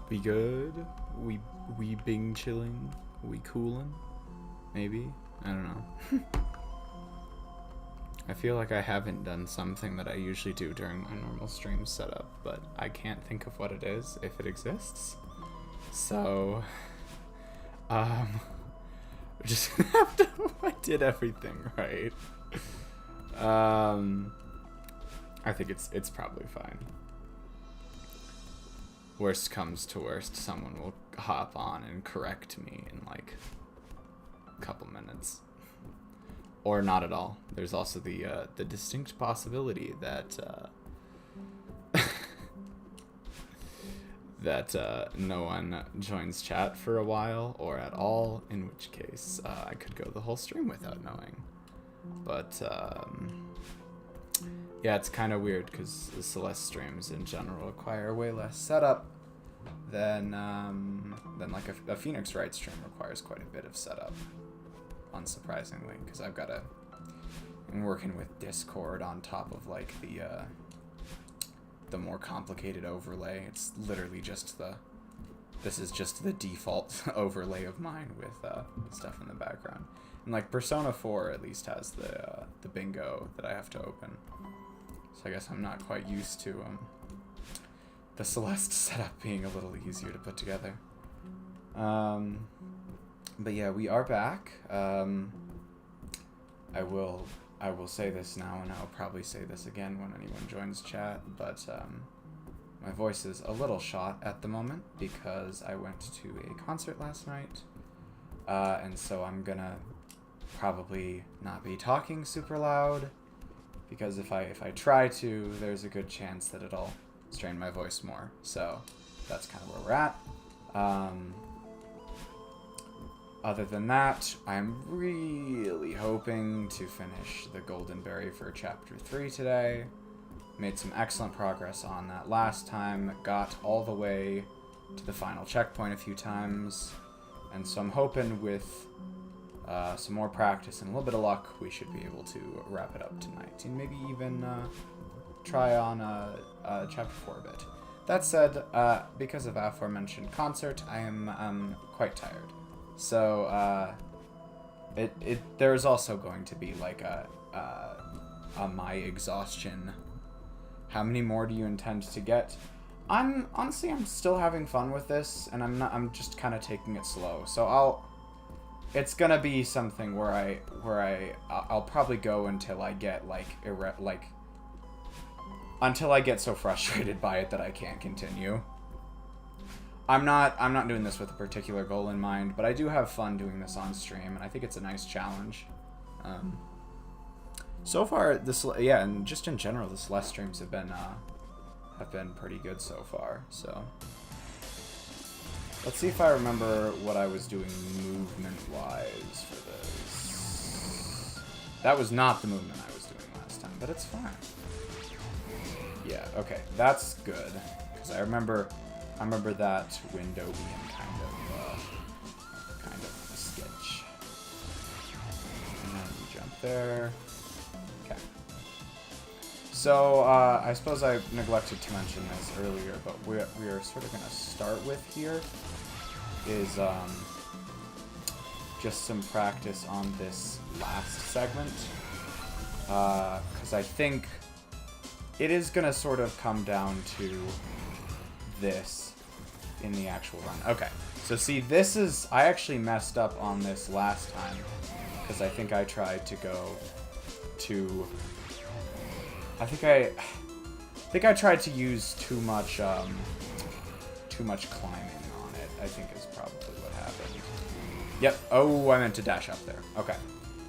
We good? We bing chilling? We coolin'? Maybe? I don't know. I feel like I haven't done something that I usually do during my normal stream setup, but I can't think of what it is, if it exists. So, just have to, I did everything right. I think it's probably fine. Worst comes to worst, someone will hop on and correct me in like a couple minutes. Or not at all. There's also the distinct possibility that that no one joins chat for a while or at all, in which case I could go the whole stream without knowing. But yeah, it's kind of weird because the Celeste streams in general require way less setup than like a Phoenix Wright stream requires quite a bit of setup, unsurprisingly, because I'm working with Discord on top of like the more complicated overlay. It's literally just this is just the default overlay of mine with stuff in the background. And like Persona 4 at least has the bingo that I have to open. So I guess I'm not quite used to the Celeste setup being a little easier to put together. But yeah, we are back. I will say this now, and I'll probably say this again when anyone joins chat, but my voice is a little shot at the moment because I went to a concert last night, and so I'm gonna probably not be talking super loud, because if I try to, there's a good chance that it'll strain my voice more. So that's kind of where we're at. Other than that, I'm really hoping to finish the Golden Berry for Chapter 3 today. Made some excellent progress on that last time. Got all the way to the final checkpoint a few times. And so I'm hoping with some more practice and a little bit of luck, we should be able to wrap it up tonight. And maybe even try on Chapter 4 a bit. That said, because of aforementioned concert, I am quite tired. So, there's also going to be like a my exhaustion. How many more do you intend to get? I'm still having fun with this, and I'm just kind of taking it slow. So it's gonna be something where I'll probably go until I get until I get so frustrated by it that I can't continue. I'm not doing this with a particular goal in mind, but I do have fun doing this on stream, and I think it's a nice challenge. So far, and just in general, the Celeste streams have been pretty good so far. So let's see if I remember what I was doing movement-wise for this. That was not the movement I was doing last time, but it's fine. Yeah, okay, that's good, because I remember that window being kind of a sketch. And then we jump there. Okay. So, I suppose I neglected to mention this earlier, but we are sort of going to start with here is just some practice on this last segment. Because I think it is going to sort of come down to this in the actual run. Okay, so see, I actually messed up on this last time because I think I tried to go to, I think I tried to use too much climbing on it, I think is probably what happened. Yep, oh, I meant to dash up there. Okay,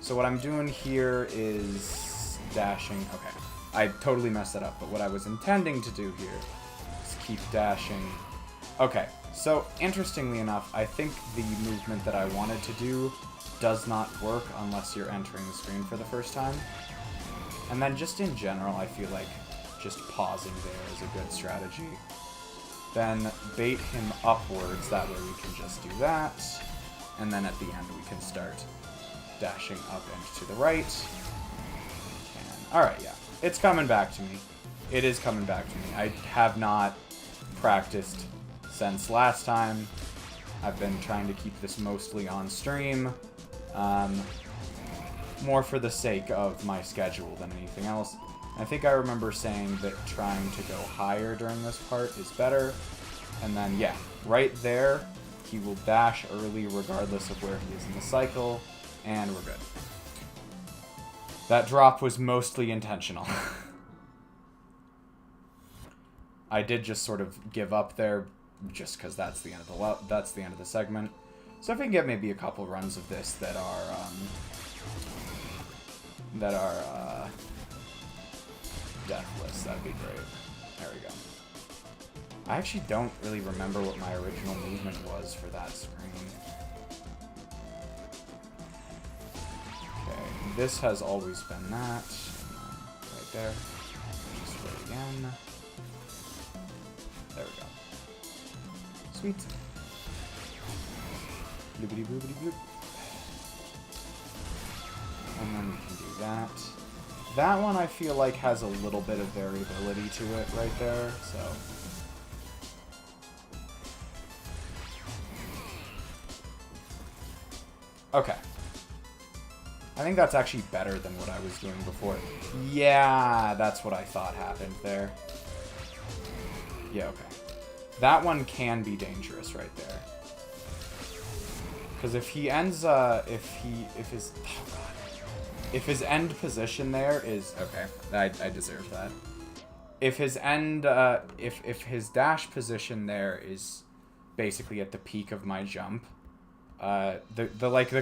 so what I'm doing here is dashing. Okay, I totally messed that up, but what I was intending to do here is keep dashing. Okay, so interestingly enough, I think the movement that I wanted to do does not work unless you're entering the screen for the first time. And then just in general, I feel like just pausing there is a good strategy. Then bait him upwards, that way we can just do that. And then at the end we can start dashing up and to the right. Alright, yeah. It's coming back to me. It is coming back to me. I have not practiced since last time. I've been trying to keep this mostly on stream. More for the sake of my schedule than anything else. I think I remember saying that trying to go higher during this part is better. And then, yeah, right there, he will dash early regardless of where he is in the cycle, and we're good. That drop was mostly intentional. I did just sort of give up there, just because that's the end of the segment. So if we can get maybe a couple runs of this that are deathless, that'd be great. There we go. I actually don't really remember what my original movement was for that screen. Okay, this has always been that. Right there. Just right again. There we go. Sweet. Bloopity bloopity bloop. And then we can do that. That one I feel like has a little bit of variability to it right there, so. Okay. I think that's actually better than what I was doing before. Yeah, that's what I thought happened there. Yeah, okay. That one can be dangerous right there. Because if he ends, if his end position there is, okay, I deserve that. If his end, if his dash position there is basically at the peak of my jump, the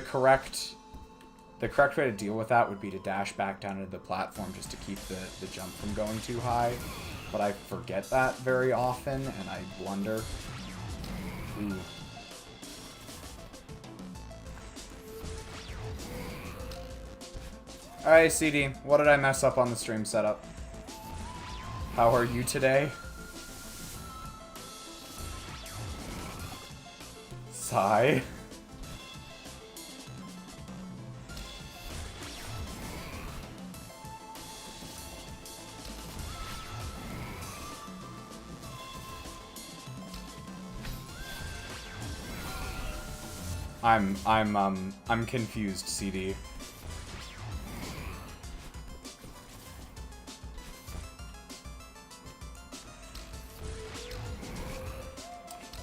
correct way to deal with that would be to dash back down into the platform just to keep the jump from going too high. But I forget that very often, and I blunder. Ooh. Alright, CD, what did I mess up on the stream setup? How are you today? Sigh. I'm confused, CD.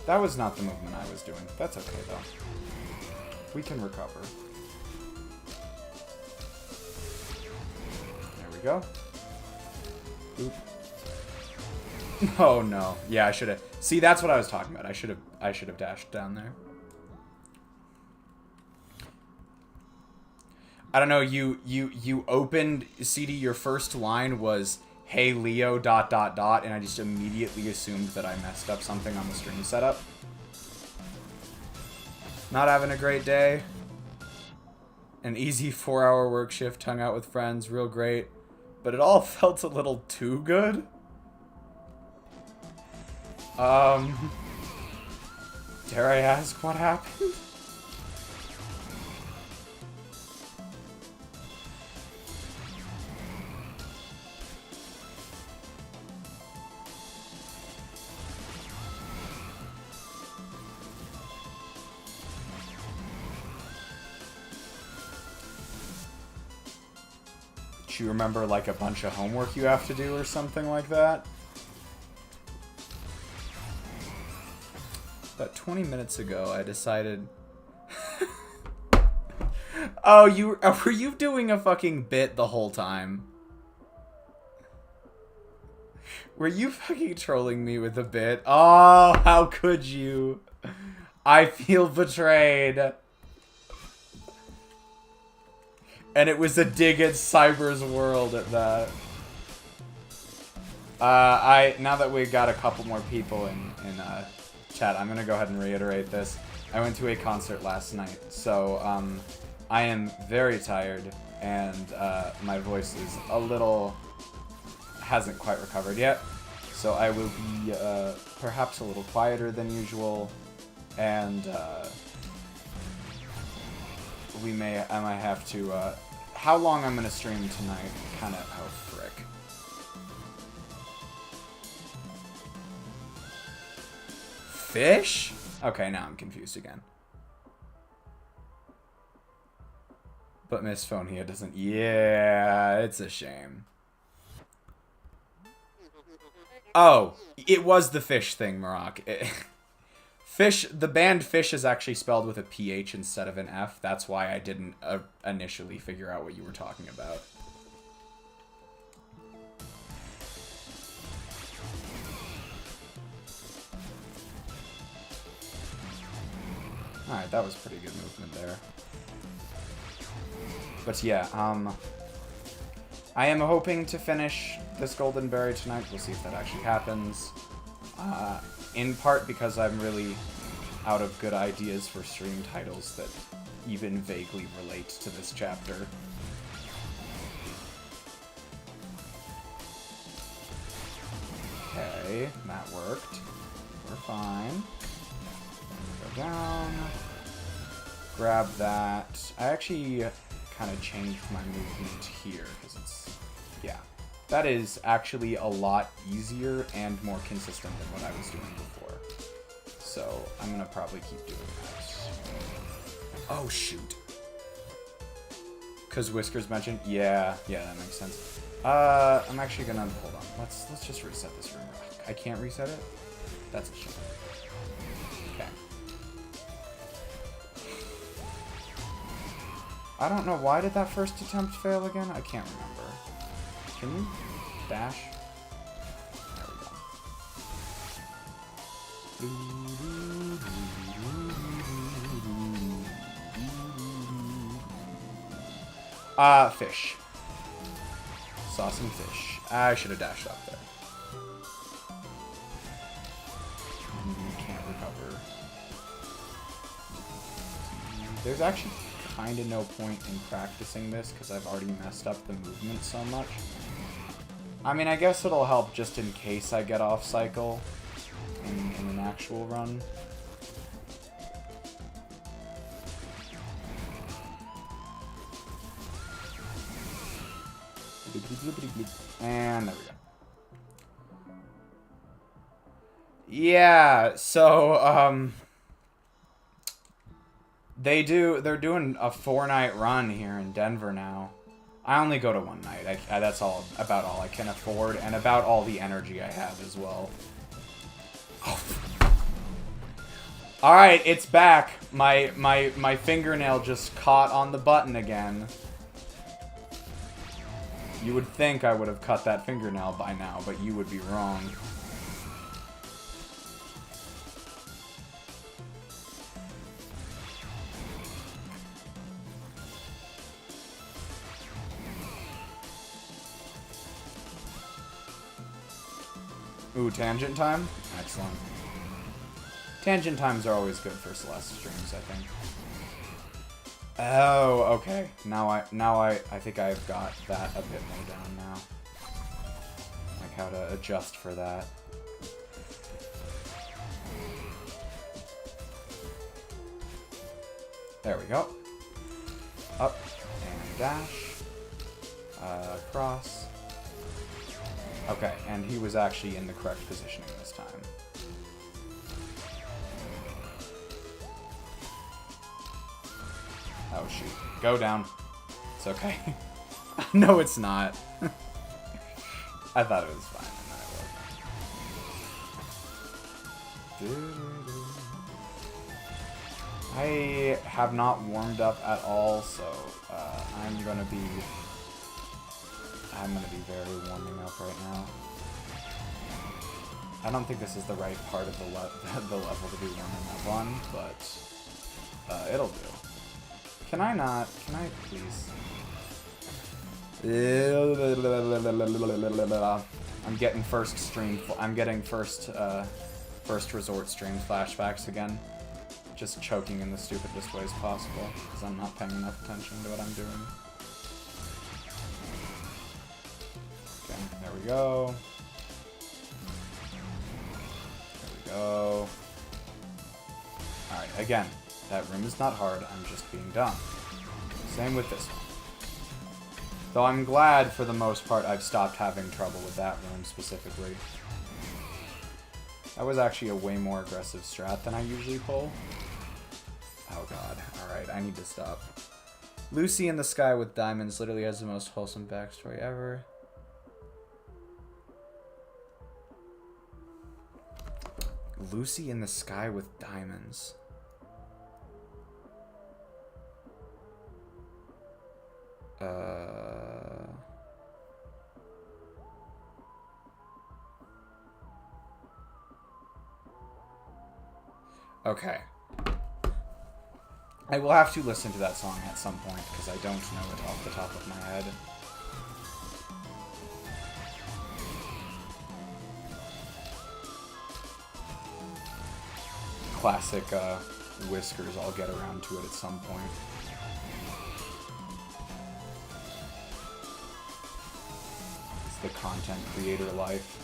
That was not the movement I was doing. That's okay, though. We can recover. There we go. Oop. Oh, no. Yeah, I should have... See, that's what I was talking about. I should have dashed down there. I don't know, you opened, CD, your first line was, hey Leo, ... and I just immediately assumed that I messed up something on the stream setup. Not having a great day. An easy 4-hour work shift, hung out with friends, real great. But it all felt a little too good. Dare I ask what happened? You remember like a bunch of homework you have to do or something like that? About 20 minutes ago, I decided... Oh, were you doing a fucking bit the whole time? Were you fucking trolling me with a bit? Oh, how could you? I feel betrayed. And it was a dig at Cyber's world at that. Now that we got a couple more people in chat, I'm gonna go ahead and reiterate this. I went to a concert last night, so I am very tired, and my voice is hasn't quite recovered yet. So I will be perhaps a little quieter than usual, and I might have to, how long I'm gonna stream tonight, kinda, oh frick. fish? Okay, now I'm confused again. But Miss Phonia doesn't... Yeah, it's a shame. Oh, it was the fish thing, Marak. Fish, the band fish is actually spelled with a PH instead of an F. That's why I didn't initially figure out what you were talking about. Alright, that was pretty good movement there. But yeah, I am hoping to finish this Golden Berry tonight. We'll see if that actually happens. In part because I'm really out of good ideas for stream titles that even vaguely relate to this chapter. Okay, that worked. We're fine. Go down. Grab that. I actually kind of changed my movement here because it's... Yeah. That is actually a lot easier and more consistent than what I was doing before. So, I'm gonna probably keep doing that. Oh, shoot. Because Whiskers mentioned... Yeah, that makes sense. I'm actually gonna... Hold on. Let's just reset this room. I can't reset it? That's a shame. Okay. I don't know. Why did that first attempt fail again? I can't remember. Can you dash? There we go. Fish. Saw some fish. I should have dashed up there. Can't recover. There's actually kind of no point in practicing this because I've already messed up the movement so much. I mean, I guess it'll help just in case I get off cycle in an actual run. And there we go. Yeah, so, they're doing a 4-night run here in Denver now. I only go to one night. That's about all I can afford, and about all the energy I have as well. Oh. Alright, it's back. My fingernail just caught on the button again. You would think I would have cut that fingernail by now, but you would be wrong. Ooh, tangent time? Excellent. Tangent times are always good for Celeste streams, I think. Oh, okay. Now I think I've got that a bit more down now. Like how to adjust for that. There we go. Up and dash. Cross. Okay, and he was actually in the correct positioning this time. Oh shoot. Go down. It's okay. No, it's not. I thought it was fine, and then it wasn't. I have not warmed up at all, so I'm gonna be very warming up right now. I don't think this is the right part of the level to be warming up on, but it'll do. Can I please? I'm getting first resort stream flashbacks again. Just choking in the stupidest ways possible, because I'm not paying enough attention to what I'm doing. Okay, there we go. There we go. Alright, again, that room is not hard, I'm just being dumb. Same with this one. Though I'm glad, for the most part, I've stopped having trouble with that room specifically. That was actually a way more aggressive strat than I usually pull. Oh god. Alright, I need to stop. Lucy in the Sky with Diamonds literally has the most wholesome backstory ever. Lucy in the Sky with Diamonds. Okay. I will have to listen to that song at some point, because I don't know it off the top of my head. Classic Whiskers, I'll get around to it at some point. It's the content creator life.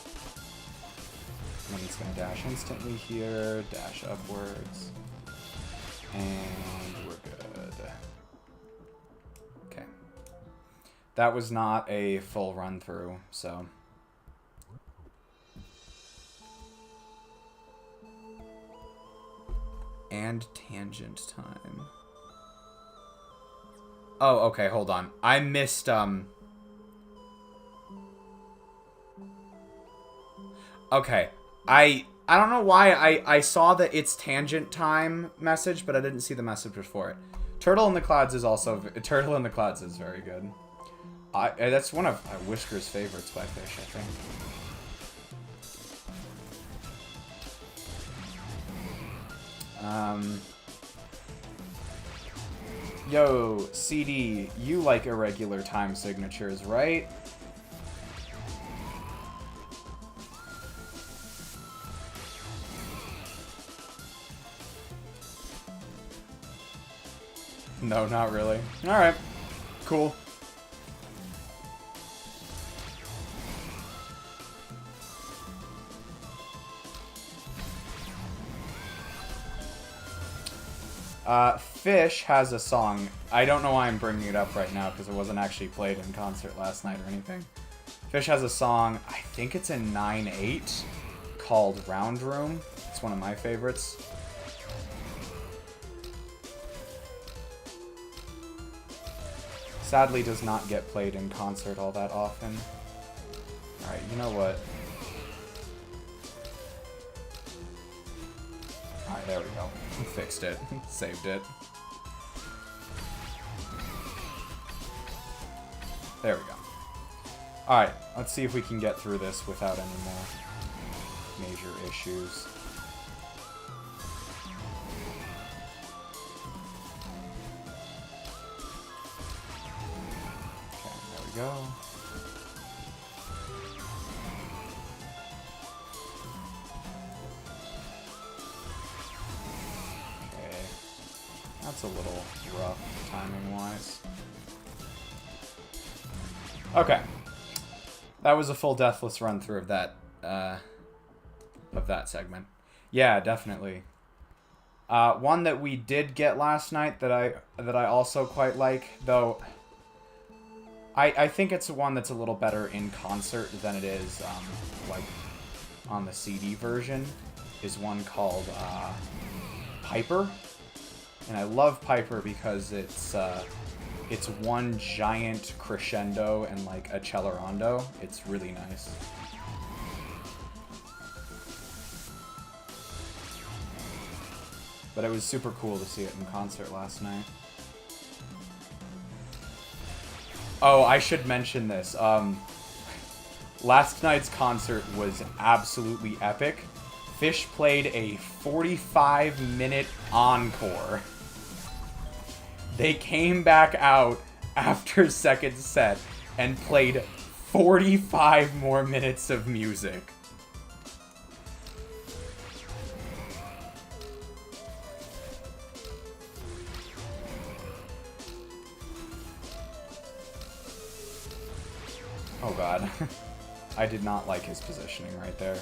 And then it's going to dash instantly here, dash upwards. And we're good. Okay. That was not a full run through, so. And tangent time. Oh, okay, hold on. I missed, Okay. I don't know why I saw that it's tangent time message, but I didn't see the message before it. Turtle in the Clouds is also... Turtle in the Clouds is very good. That's one of Whisker's favorites by Fish, I think. Yo, CD, you like irregular time signatures, right? No, not really. Alright. Cool. Fish has a song. I don't know why I'm bringing it up right now, because it wasn't actually played in concert last night or anything. Fish has a song, I think it's in 9/8, called Round Room. It's one of my favorites. Sadly does not get played in concert all that often. Alright, you know what? Alright, there we go. Fixed it. Saved it. There we go. Alright, let's see if we can get through this without any more major issues. Okay, there we go. Okay. That's a little rough timing-wise. Okay. That was a full deathless run through of that segment. Yeah, definitely. One that we did get last night that I also quite like, though I think it's one that's a little better in concert than it is like on the CD version, is one called Piper. And I love Piper because it's one giant crescendo and like a accelerando. It's really nice. But it was super cool to see it in concert last night. Oh, I should mention this. Last night's concert was absolutely epic. Fish played a 45-minute encore. They came back out after second set and played 45 more minutes of music. Oh god. I did not like his positioning right there.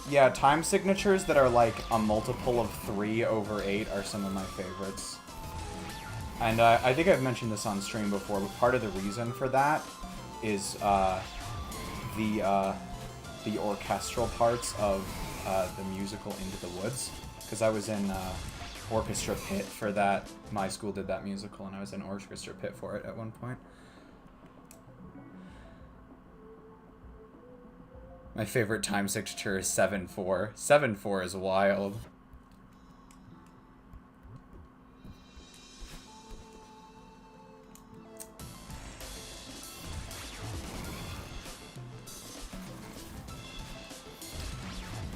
Yeah, time signatures that are like a multiple of 3 over 8 are some of my favorites. And I think I've mentioned this on stream before, but part of the reason for that is the orchestral parts of the musical Into the Woods. Because I was in orchestra pit for that. My school did that musical, and I was in orchestra pit for it at one point. My favorite time signature is 7-4. 7-4 is wild.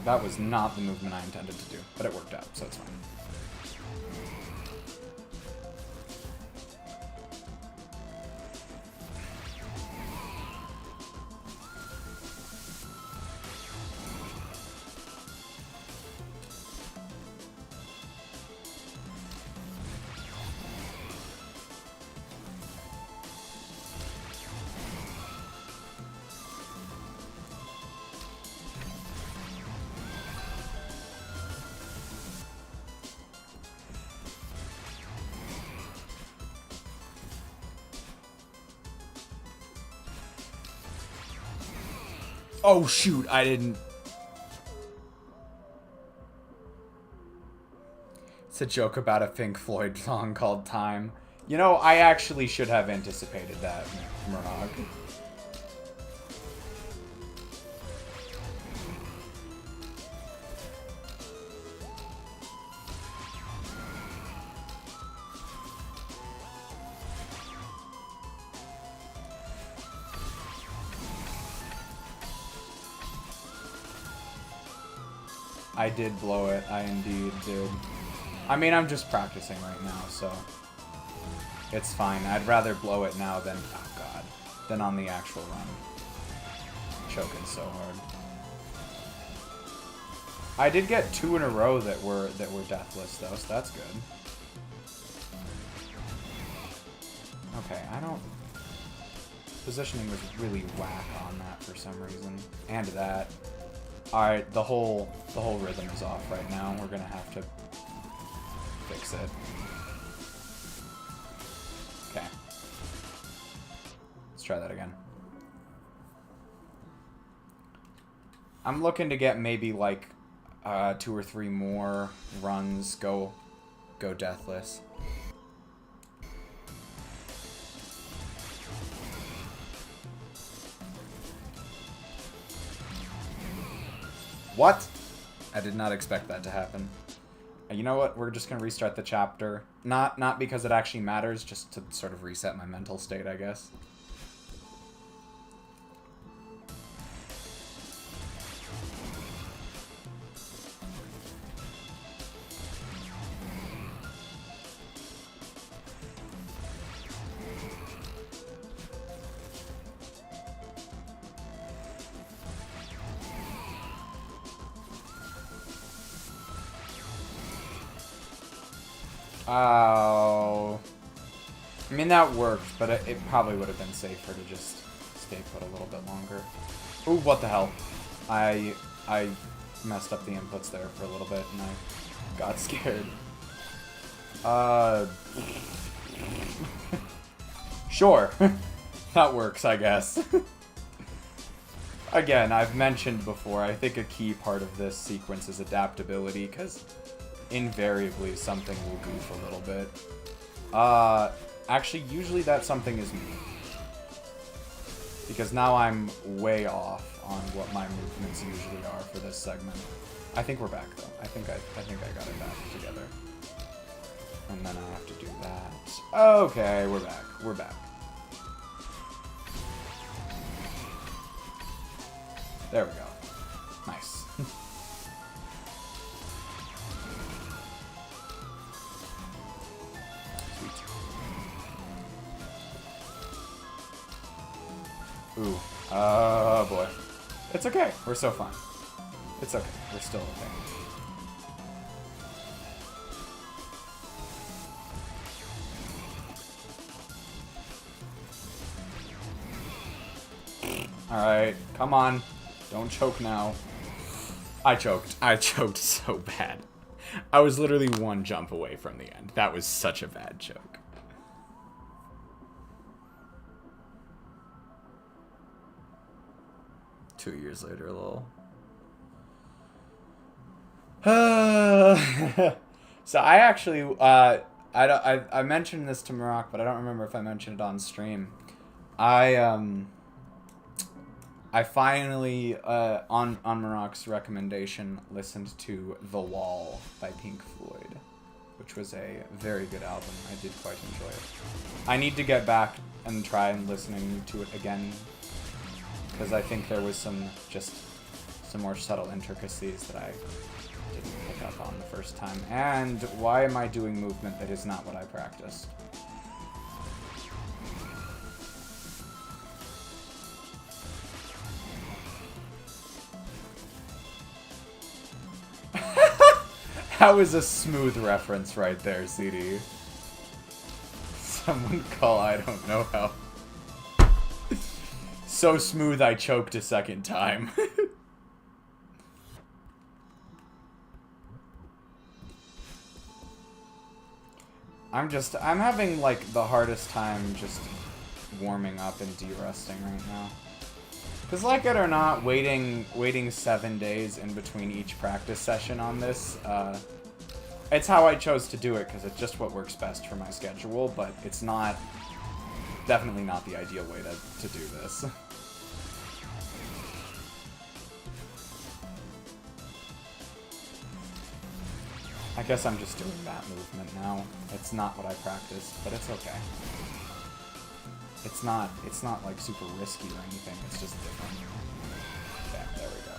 That was not the movement I intended to do, but it worked out, so it's fine. Oh shoot, I didn't. It's a joke about a Pink Floyd song called Time. You know, I actually should have anticipated that, Murag. I did blow it. I indeed did. I mean, I'm just practicing right now, so it's fine. I'd rather blow it now than, oh god, than on the actual run. Choking so hard. I did get 2 in a row that were deathless though, so that's good. Okay, I don't. Positioning was really whack on that for some reason, and that. Alright, the whole rhythm is off right now. We're gonna have to fix it. Okay. Let's try that again. I'm looking to get maybe like 2 or 3 more runs go deathless. What? I did not expect that to happen. You know what? We're just gonna restart the chapter. Not because it actually matters, just to sort of reset my mental state, I guess. Oh. I mean, that worked, but it probably would have been safer to just stay put a little bit longer. Ooh, what the hell? I messed up the inputs there for a little bit, and I got scared. Sure. That works, I guess. Again, I've mentioned before, I think a key part of this sequence is adaptability, because invariably something will goof a little bit. Actually, usually that something is me. Because now I'm way off on what my movements usually are for this segment. I think we're back though. I think I got it back together. And then I have to do that. Okay, we're back. We're back. There we go. Nice. Ooh. Oh, boy. It's okay. We're so fine. It's okay. We're still okay. Alright. Come on. Don't choke now. I choked. I choked so bad. I was literally one jump away from the end. That was such a bad choke. Two years later, lol. So I actually, I mentioned this to Marak, but I don't remember if I mentioned it on stream. I finally, on Marak's recommendation, listened to The Wall by Pink Floyd, which was a very good album. I did quite enjoy it. I need to get back and try and listening to it again, because I think there was some more subtle intricacies that I didn't pick up on the first time. And why am I doing movement that is not what I practiced? That was a smooth reference right there, CD. Someone call I don't know how. So smooth I choked a second time. I'm having like the hardest time just warming up and de-resting right now. Because like it or not, waiting 7 days in between each practice session on this, it's how I chose to do it because it's just what works best for my schedule, but it's definitely not the ideal way to do this. I guess I'm just doing that movement now. It's not what I practiced, but it's okay. It's not like super risky or anything, it's just different. Yeah, there we go.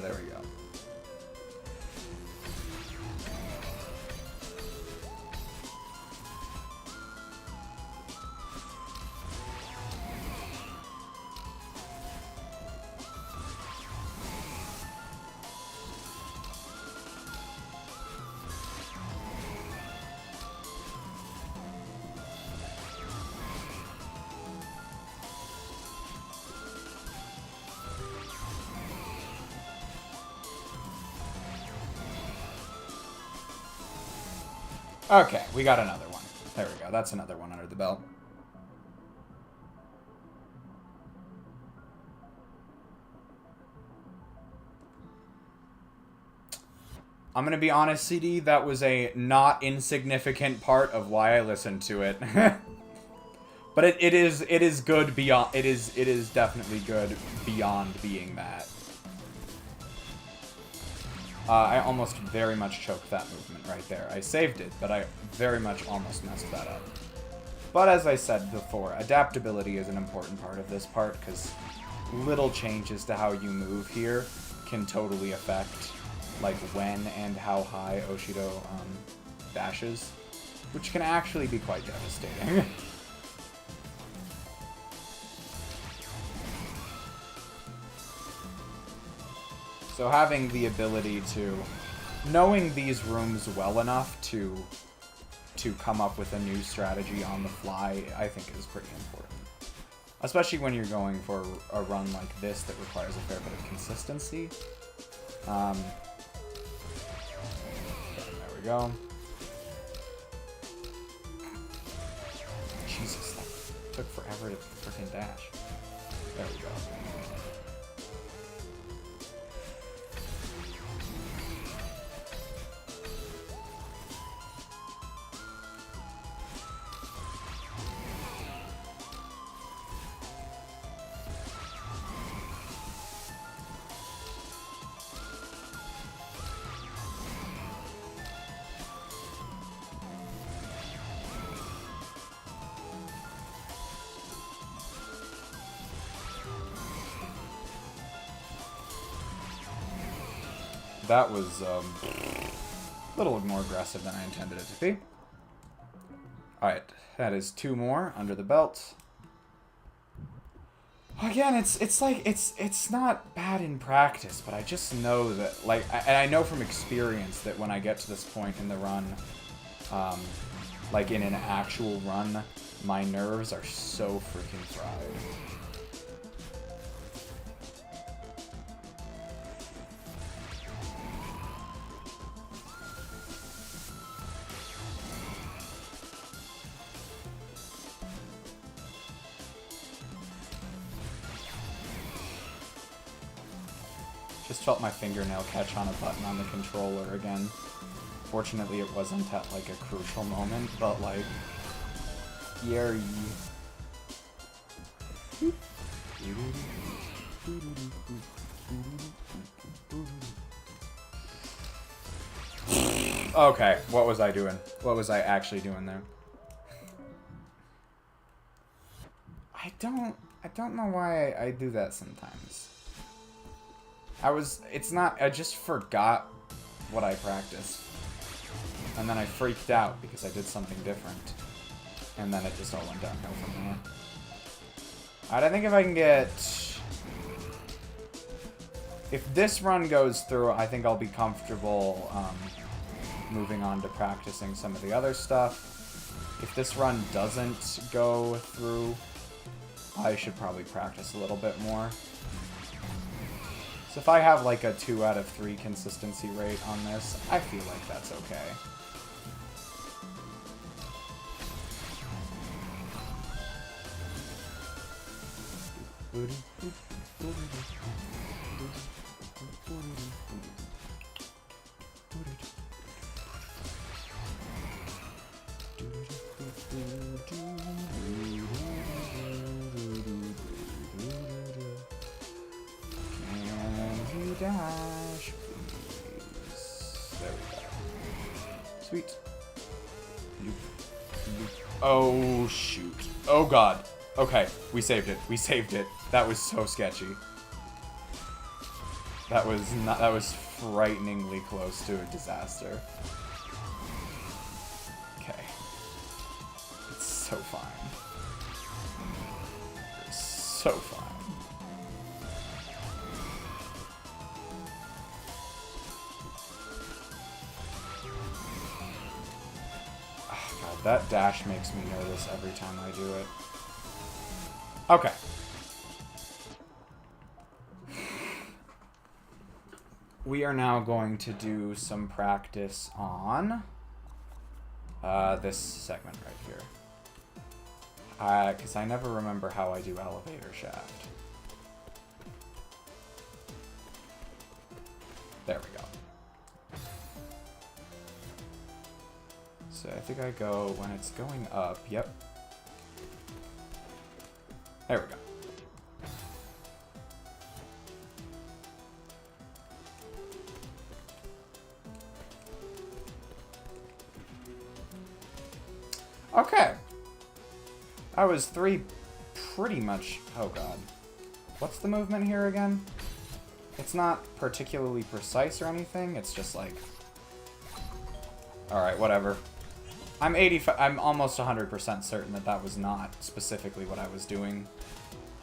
There we go. Okay, we got another one. There we go. That's another one under the belt. I'm gonna be honest, CD, that was a not insignificant part of why I listened to it. But it is good beyond, it is definitely good beyond being that. I almost very much choked that movement right there. I saved it, but I very much almost messed that up. But as I said before, adaptability is an important part of this part, because little changes to how you move here can totally affect like when and how high Oshiro dashes, which can actually be quite devastating. So having the ability to, knowing these rooms well enough to come up with a new strategy on the fly, I think is pretty important. Especially when you're going for a run like this that requires a fair bit of consistency. There we go. Jesus, that took forever to freaking dash. There we go. That was a little more aggressive than I intended it to be. Alright, that is 2 more under the belt. Again, it's not bad in practice, but I just know that, like, and I know from experience that when I get to this point in the run, like in an actual run, my nerves are so freaking fried. Just felt my fingernail catch on a button on the controller again. Fortunately, it wasn't at, like, a crucial moment, but, like, yay. Okay, what was I doing? What was I actually doing there? I don't know why I do that sometimes. I just forgot what I practiced. And then I freaked out because I did something different. And then it just all went downhill from there. Alright, I think if I can get... If this run goes through, I think I'll be comfortable moving on to practicing some of the other stuff. If this run doesn't go through, I should probably practice a little bit more. So if I have like a 2 out of 3 consistency rate on this, I feel like that's okay. Dash, please. There we go. Sweet. Oh, shoot. Oh, God. Okay, we saved it. We saved it. That was so sketchy. That was frighteningly close to a disaster. Okay. It's so fine. It's so fine. That dash makes me nervous every time I do it. Okay. We are now going to do some practice on this segment right here. Because I never remember how I do elevator shaft. There we go. So I think I go when it's going up. Yep. There we go. Okay. I was 3 pretty much... Oh, God. What's the movement here again? It's not particularly precise or anything. It's just like... Alright, whatever. I'm almost 100% certain that that was not specifically what I was doing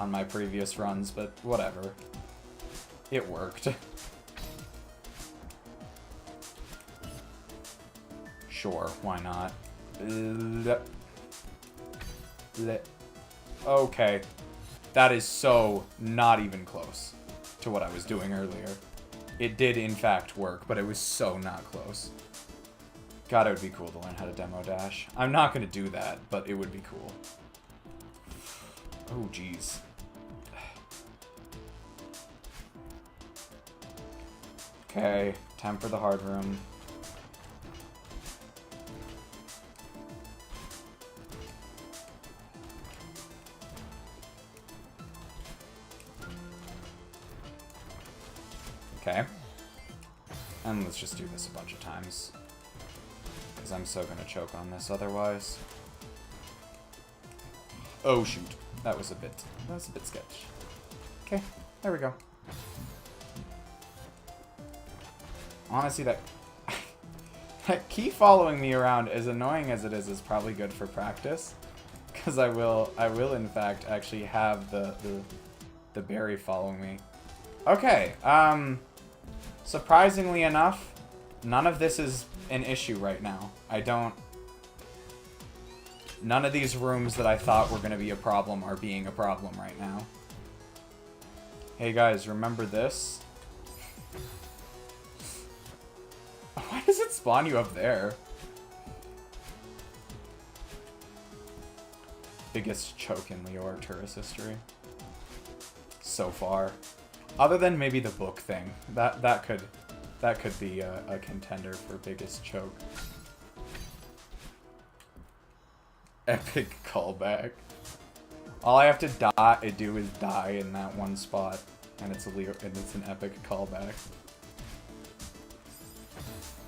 on my previous runs, but whatever. It worked. Sure, why not? Okay. That is so not even close to what I was doing earlier. It did, in fact, work, but it was so not close. God, it would be cool to learn how to demo dash. I'm not going to do that, but it would be cool. Oh, jeez. Okay, time for the hard room. Okay. And let's just do this a bunch of times. Because I'm so gonna choke on this otherwise. Oh shoot. That was a bit sketch. Okay, there we go. Honestly, that Key following me around, as annoying as it is probably good for practice. Because I will in fact actually have the berry following me. Okay, surprisingly enough, none of this is an issue right now. None of these rooms that I thought were going to be a problem are being a problem right now. Hey guys, remember this? Why does it spawn you up there? Biggest choke in Leor Arcturus history. So far. Other than maybe the book thing. That could be a contender for biggest choke. Epic callback. All I have to do is die in that one spot, and it's an epic callback.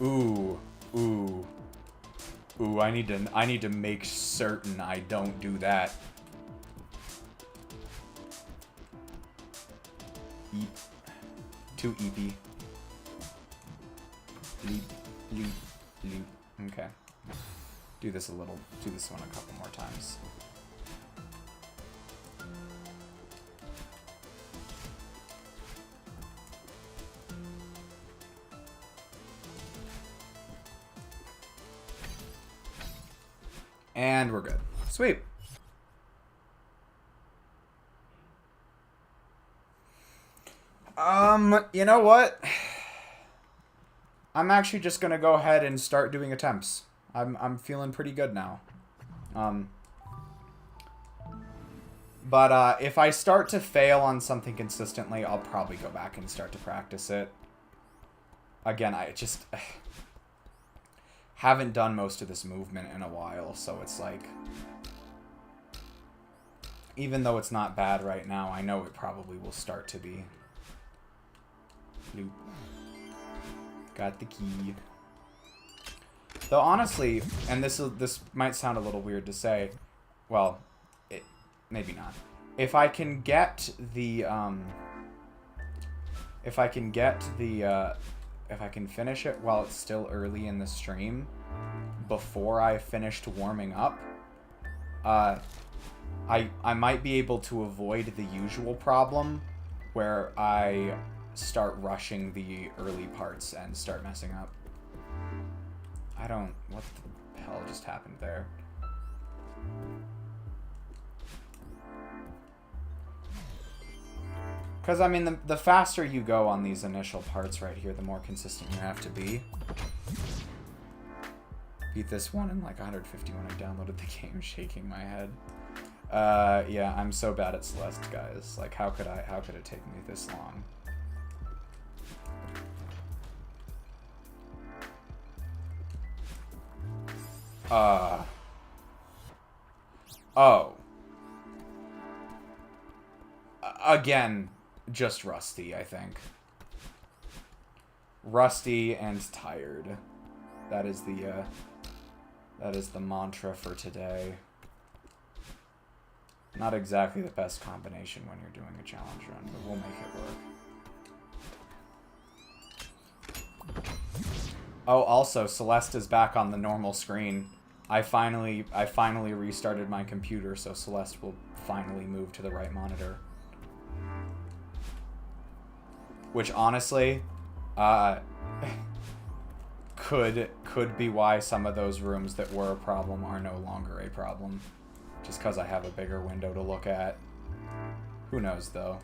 Ooh. I need to make certain I don't do that. Eep. Too eepy. Leap. Okay. Do this one a couple more times. And we're good. Sweet. You know what? I'm actually just gonna go ahead and start doing attempts. I'm feeling pretty good now. But if I start to fail on something consistently, I'll probably go back and start to practice it. Again, I just haven't done most of this movement in a while, so it's like, even though it's not bad right now, I know it probably will start to be. Loop. Got the key. Though honestly, and this might sound a little weird to say, well, maybe not. If I can get the if I can finish it while it's still early in the stream, before I finished warming up, I might be able to avoid the usual problem where I start rushing the early parts and start messing up. What the hell just happened there? Because, I mean, the faster you go on these initial parts right here, the more consistent you have to be. Beat this one in like 150 when I downloaded the game, shaking my head. Yeah, I'm so bad at Celeste, guys. Like, how could it take me this long? Oh. Again, just rusty, I think. Rusty and tired. That is the mantra for today. Not exactly the best combination when you're doing a challenge run, but we'll make it work. Oh, also, Celeste is back on the normal screen. I finally restarted my computer, so Celeste will finally move to the right monitor. Which honestly, could be why some of those rooms that were a problem are no longer a problem. Just because I have a bigger window to look at. Who knows, though.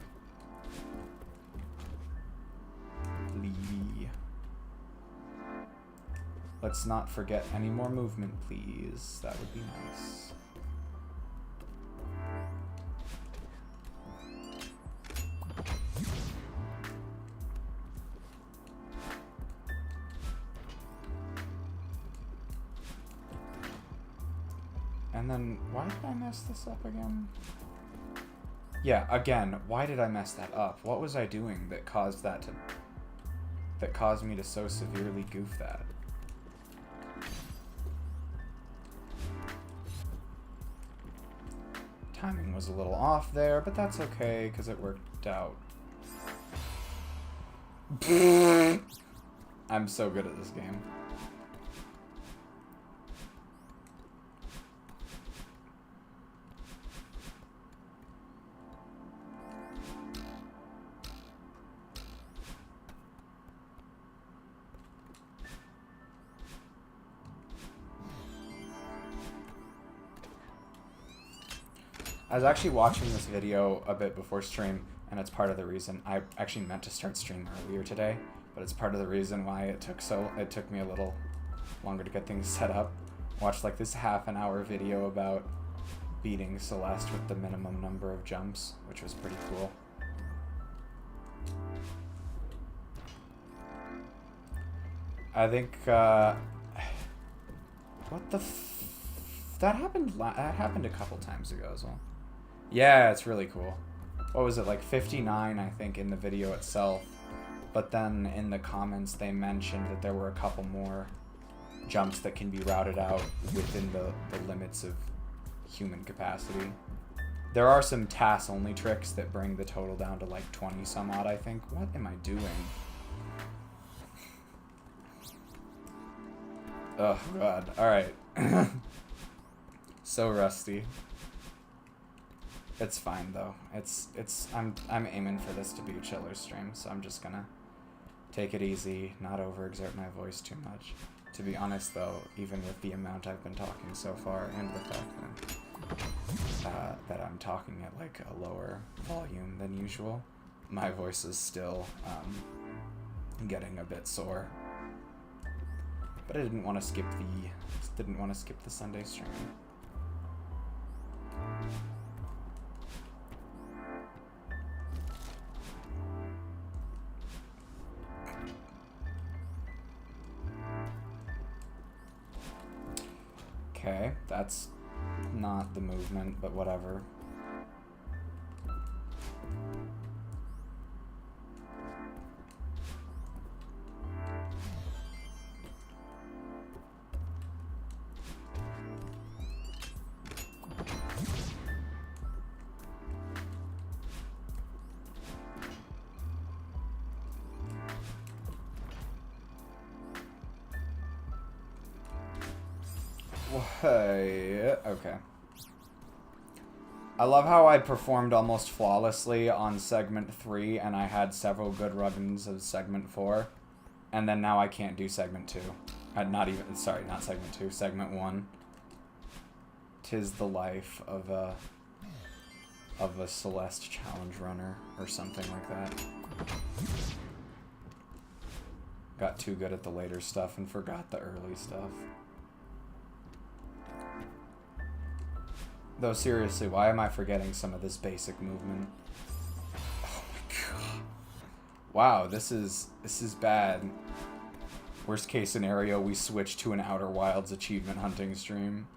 Let's not forget any more movement, please. That would be nice. And then, why did I mess this up again? Yeah, again, why did I mess that up? What was I doing that caused that to... that caused me to so severely goof that? Timing was a little off there, but that's okay, because it worked out. I'm so good at this game. I was actually watching this video a bit before stream, and it's part of the reason I actually meant to start stream earlier today, but it's part of the reason why it took me a little longer to get things set up. Watched like this half-an-hour video about beating Celeste with the minimum number of jumps, which was pretty cool. I think what the that happened a couple times ago as well. Yeah, it's really cool. What was it, like 59, I think, in the video itself. But then in the comments they mentioned that there were a couple more jumps that can be routed out within the limits of human capacity. There are some TAS-only tricks that bring the total down to like 20 some odd, I think. What am I doing? Oh god. Alright. So rusty. It's fine though. I'm aiming for this to be a chiller stream, so I'm just gonna take it easy, not overexert my voice too much. To be honest though, even with the amount I've been talking so far, and the fact that I'm talking at like a lower volume than usual, my voice is still getting a bit sore. But I didn't want to skip the Sunday stream. Okay, that's not the movement, but whatever. Okay. I love how I performed almost flawlessly on segment 3, and I had several good runs of segment 4, and then now I can't do segment 2. Not segment 2, segment 1. 'Tis the life of a Celeste challenge runner, or something like that. Got too good at the later stuff and forgot the early stuff. Though seriously, why am I forgetting some of this basic movement? Oh my god. Wow, this is bad. Worst case scenario, we switch to an Outer Wilds achievement hunting stream.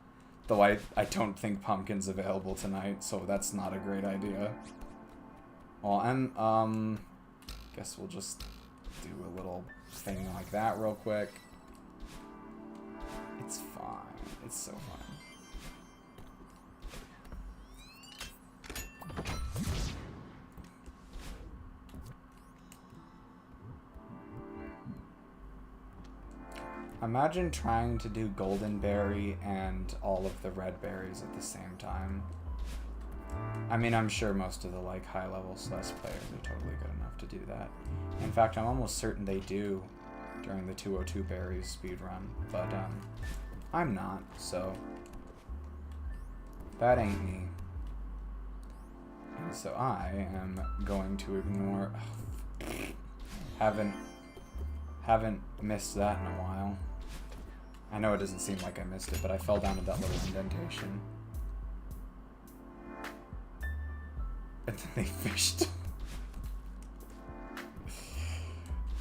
Though I don't think Pumpkin's available tonight, so that's not a great idea. Well, and guess we'll just do a little thing like that real quick. It's fine. It's so fine. Imagine trying to do Golden Berry and all of the red berries at the same time. I mean, I'm sure most of the like high-level Celeste players are totally good enough to do that. In fact, I'm almost certain they do during the 202 berries speedrun, but I'm not, so that ain't me. And so I am going to ignore. Haven't missed that in a while. I know it doesn't seem like I missed it, but I fell down in that little indentation. And then they fished.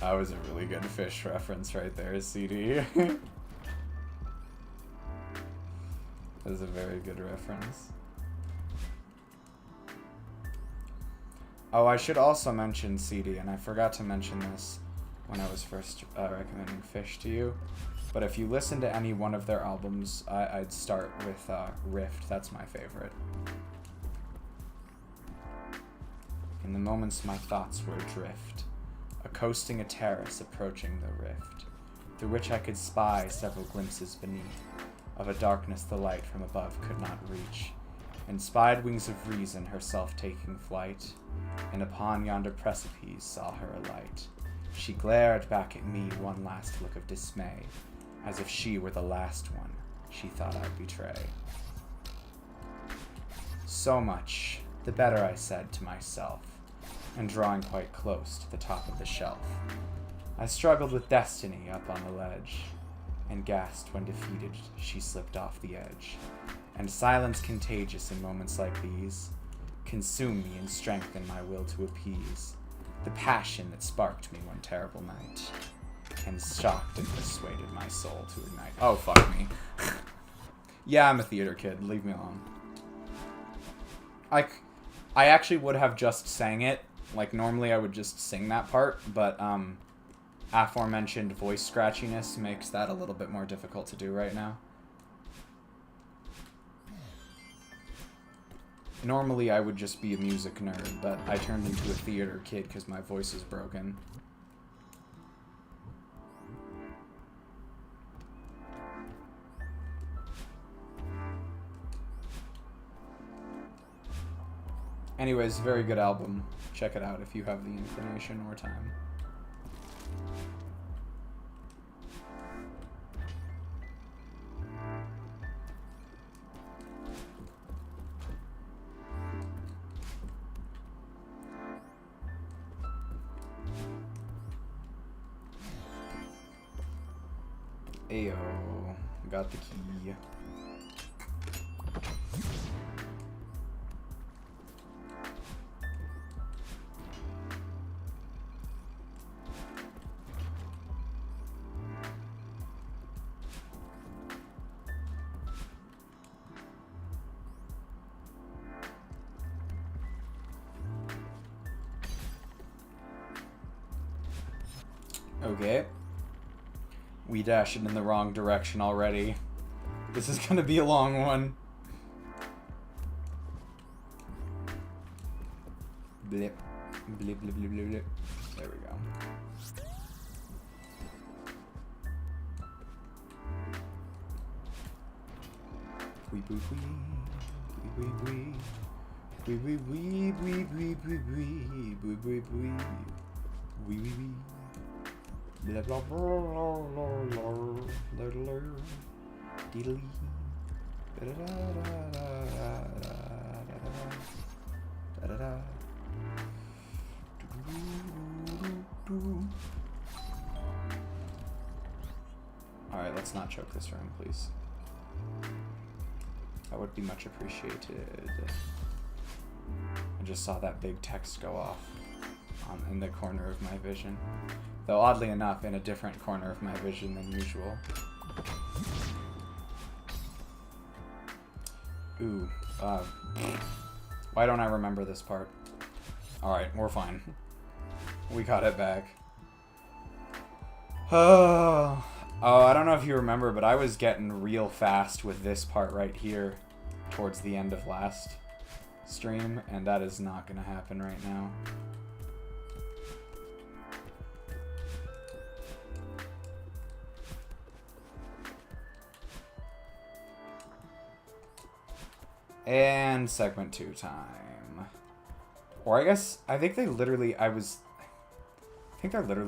That was a really good fish reference right there, CD. That was a very good reference. Oh, I should also mention CD, and I forgot to mention this when I was first recommending Fish to you. But if you listen to any one of their albums, I'd start with Rift. That's my favorite. In the moments my thoughts were adrift, coasting a terrace approaching the rift, through which I could spy several glimpses beneath, of a darkness the light from above could not reach, and spied wings of reason herself taking flight, and upon yonder precipice saw her alight. She glared back at me one last look of dismay, as if she were the last one she thought I'd betray. So much, the better, I said to myself, and drawing quite close to the top of the shelf. I struggled with destiny up on the ledge, and gasped when defeated she slipped off the edge. And silence contagious in moments like these consume me and strengthen my will to appease the passion that sparked me one terrible night, and shocked and persuaded my soul to ignite. Oh, fuck me. Yeah, I'm a theater kid. Leave me alone. I actually would have just sang it. Like, normally I would just sing that part, but, aforementioned voice scratchiness makes that a little bit more difficult to do right now. Normally I would just be a music nerd, but I turned into a theater kid because my voice is broken. Anyways, very good album. Check it out if you have the inclination or time. Ayo, got the key. Okay. We dashed in the wrong direction already. This is gonna be a long one. Blip. Blip, blip, blip, blip, blip. There we go. Wee, wee, wee. Wee, wee, wee. Wee, wee, wee, wee, wee, wee, wee. Wee, wee, wee. Wee, wee, wee. Blah blah blah blah blah blah blah diddly da da da da da da. Alright, let's not choke this room, please. That would be much appreciated. I just saw that big text go off in the corner of my vision. Though oddly enough, in a different corner of my vision than usual. Ooh, why don't I remember this part? Alright, we're fine. We got it back. Oh, I don't know if you remember, but I was getting real fast with this part right here towards the end of last stream, and that is not going to happen right now. And segment 2 time. Or I guess, I think they're literally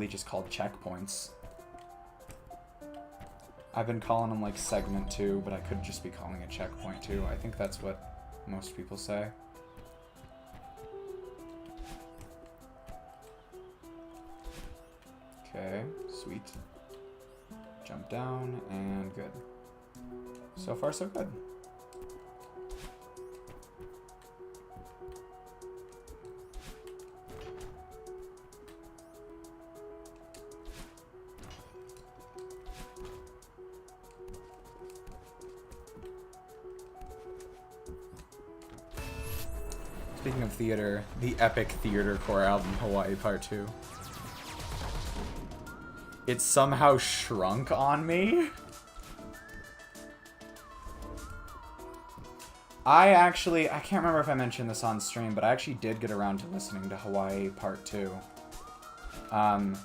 just called checkpoints. I've been calling them like segment 2, but I could just be calling it checkpoint 2. I think that's what most people say. Okay, sweet. Jump down, and good. So far, so good. Speaking of theater, the epic theater core album, Hawaii Part 2. It somehow shrunk on me. I can't remember if I mentioned this on stream, but I actually did get around to listening to Hawaii Part 2. And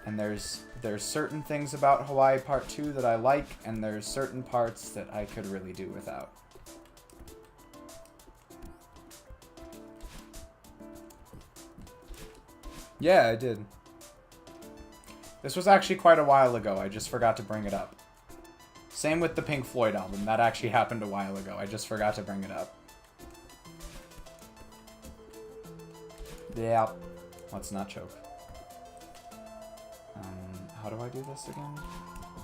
there's certain things about Hawaii Part 2 that I like, and there's certain parts that I could really do without. Yeah, I did. This was actually quite a while ago. I just forgot to bring it up. Same with the Pink Floyd album. That actually happened a while ago. I just forgot to bring it up. Yeah. Let's not choke. How do I do this again?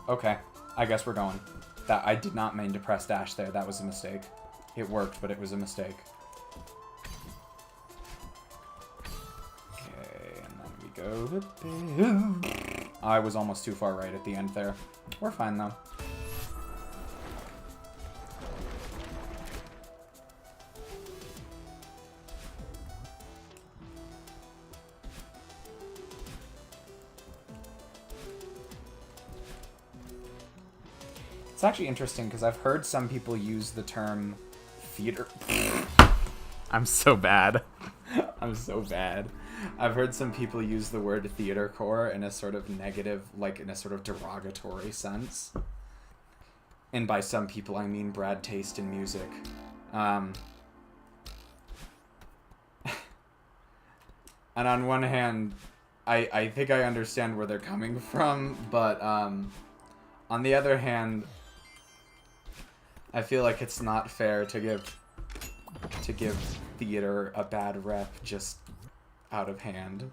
Okay. I guess we're going. I did not mean to press dash there. That was a mistake. It worked, but it was a mistake. Okay, and then we go. I was almost too far right at the end there. We're fine, though. It's actually interesting because I've heard some people use the term theater. I'm so bad. I'm so bad. I've heard some people use the word theater core in a sort of negative, like in a sort of derogatory sense. And by some people, I mean bad taste in music. And on one hand, I think I understand where they're coming from, but on the other hand, I feel like it's not fair to give theater a bad rep just out of hand.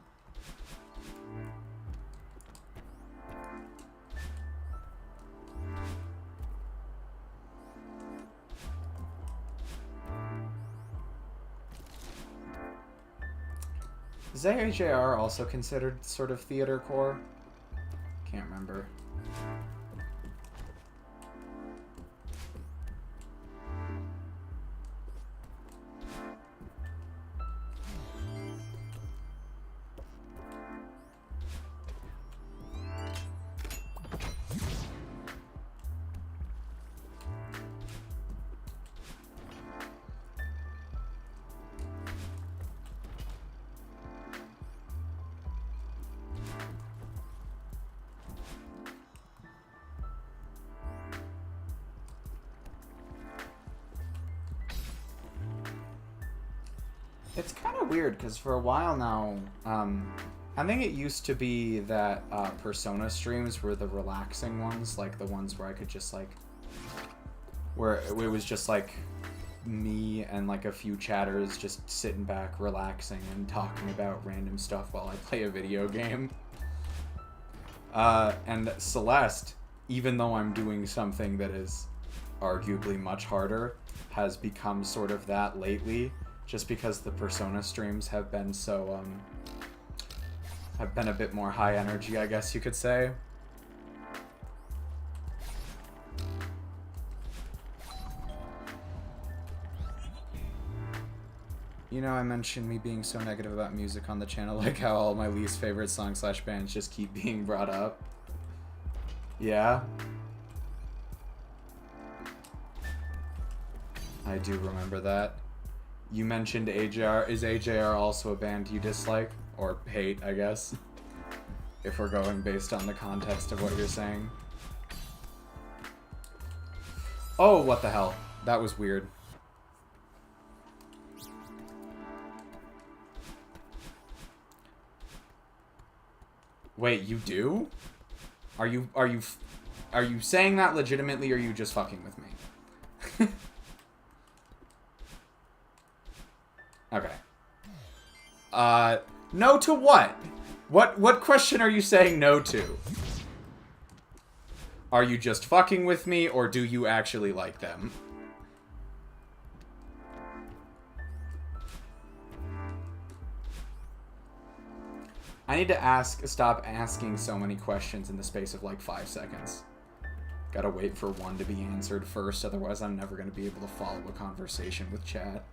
Is AJR also considered sort of theater core? Can't remember. It's kind of weird, because for a while now, I think it used to be that Persona streams were the relaxing ones, like the ones where I could just, like, where it was just, like, me and, like, a few chatters just sitting back, relaxing, and talking about random stuff while I play a video game. And Celeste, even though I'm doing something that is arguably much harder, has become sort of that lately. Just because the Persona streams have been so, have been a bit more high energy, I guess you could say. You know, I mentioned me being so negative about music on the channel, like how all my least favorite songs/bands just keep being brought up. Yeah? I do remember that. You mentioned AJR. Is AJR also a band you dislike? Or hate, I guess? If we're going based on the context of what you're saying. Oh, what the hell? That was weird. Wait, you do? Are you saying that legitimately, or are you just fucking with me? Okay. No to what? What question are you saying no to? Are you just fucking with me, or do you actually like them? I need to stop asking so many questions in the space of like 5 seconds. Gotta wait for one to be answered first, otherwise I'm never gonna be able to follow a conversation with chat.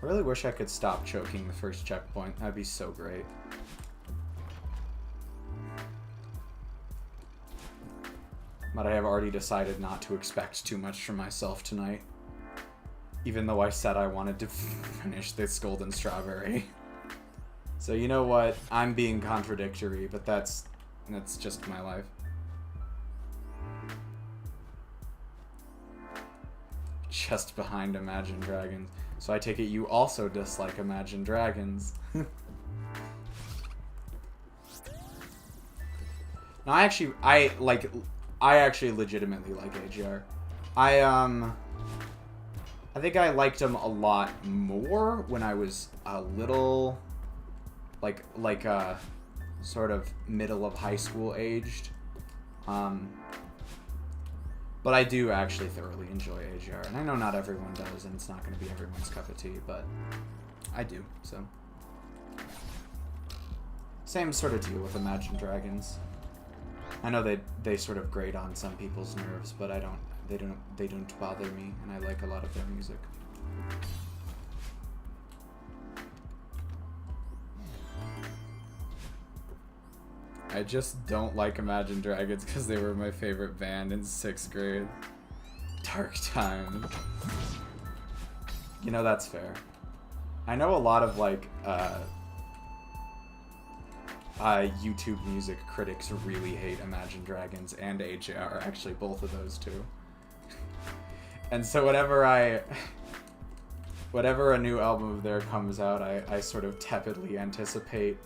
I really wish I could stop choking the first checkpoint. That'd be so great. But I have already decided not to expect too much from myself tonight. Even though I said I wanted to finish this golden strawberry. So you know what? I'm being contradictory, but that's just my life. just behind Imagine Dragons. So I take it you also dislike Imagine Dragons. No, I actually legitimately like AGR. I think I liked him a lot more when I was a little, sort of middle of high school aged. But I do actually thoroughly enjoy AGR, and I know not everyone does, and it's not going to be everyone's cup of tea, but I do, so. Same sort of deal with Imagine Dragons. I know they sort of grate on some people's nerves, but they don't bother me, and I like a lot of their music. I just don't like Imagine Dragons because they were my favorite band in 6th grade. Dark times. You know, that's fair. I know a lot of, YouTube music critics really hate Imagine Dragons and AJR, actually both of those two. And so whenever a new album of theirs comes out, I sort of tepidly anticipate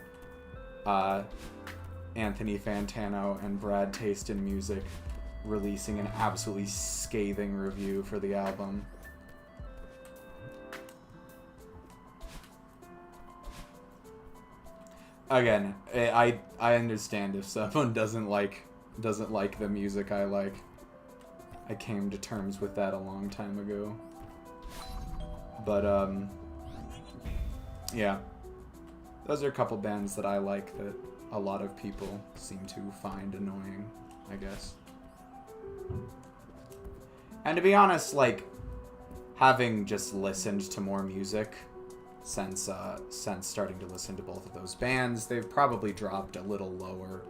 Anthony Fantano and Brad Taste in Music releasing an absolutely scathing review for the album. Again, I understand if someone doesn't like the music I like. I came to terms with that a long time ago. But yeah. Those are a couple bands that I like that a lot of people seem to find annoying, I guess. And to be honest, having just listened to more music since starting to listen to both of those bands, they've probably dropped a little lower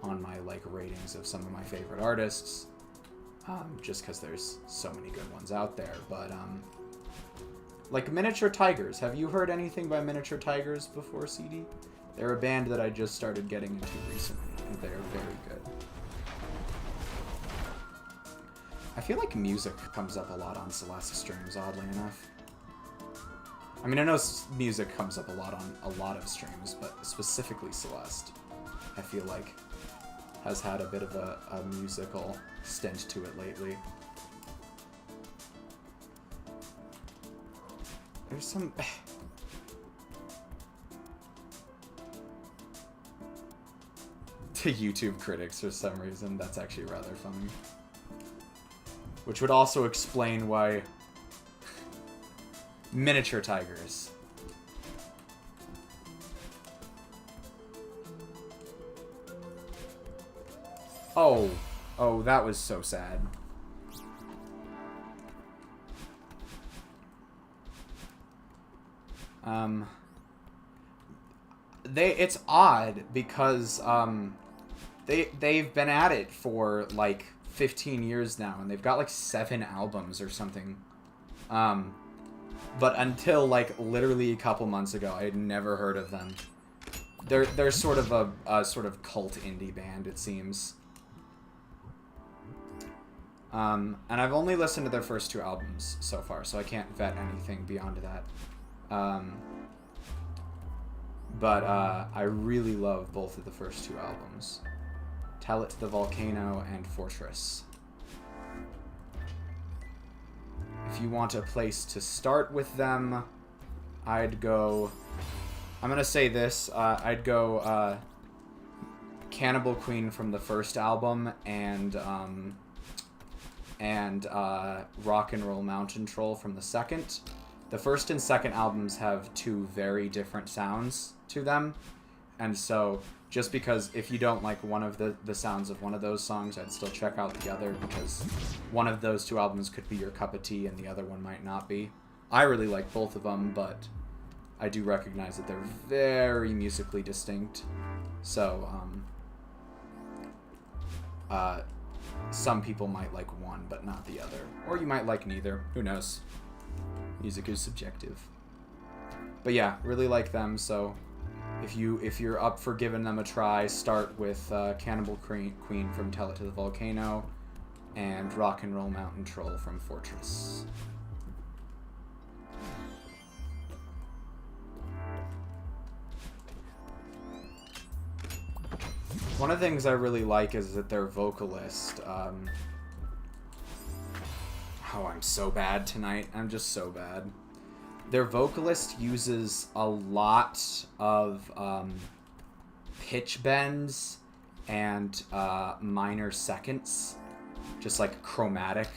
on my ratings of some of my favorite artists, just because there's so many good ones out there. But Miniature Tigers, have you heard anything by Miniature Tigers before, CD? They're a band that I just started getting into recently, and they're very good. I feel like music comes up a lot on Celeste streams, oddly enough. I mean, I know music comes up a lot on a lot of streams, but specifically Celeste, I feel like, has had a bit of a musical stint to it lately. There's some... to YouTube critics for some reason, that's actually rather funny. Which would also explain why... Miniature Tigers. Oh, that was so sad. It's odd because they've been at it for 15 years now, and they've got 7 albums or something. But until literally a couple months ago, I had never heard of them. They're sort of a sort of cult indie band, it seems. And I've only listened to their first 2 albums so far, so I can't vet anything beyond that. But I really love both of the first 2 albums. Tell It to the Volcano and Fortress. If you want a place to start with them, I'd go... I'm gonna say this, I'd go Cannibal Queen from the first album and Rock and Roll Mountain Troll from the second. The first and second albums have 2 very different sounds to them, and so just because if you don't like one of the sounds of one of those songs, I'd still check out the other, because one of those 2 albums could be your cup of tea and the other one might not be. I really like both of them, but I do recognize that they're very musically distinct. So, some people might like one, but not the other. Or you might like neither. Who knows? Music is subjective. But yeah, really like them, so if you're up for giving them a try, start with Cannibal Queen from Tell It to the Volcano. and Rock and Roll Mountain Troll from Fortress. One of the things I really like is that their vocalist, oh, I'm so bad tonight. I'm just so bad. Their vocalist uses a lot of pitch bends and minor seconds, just like chromatic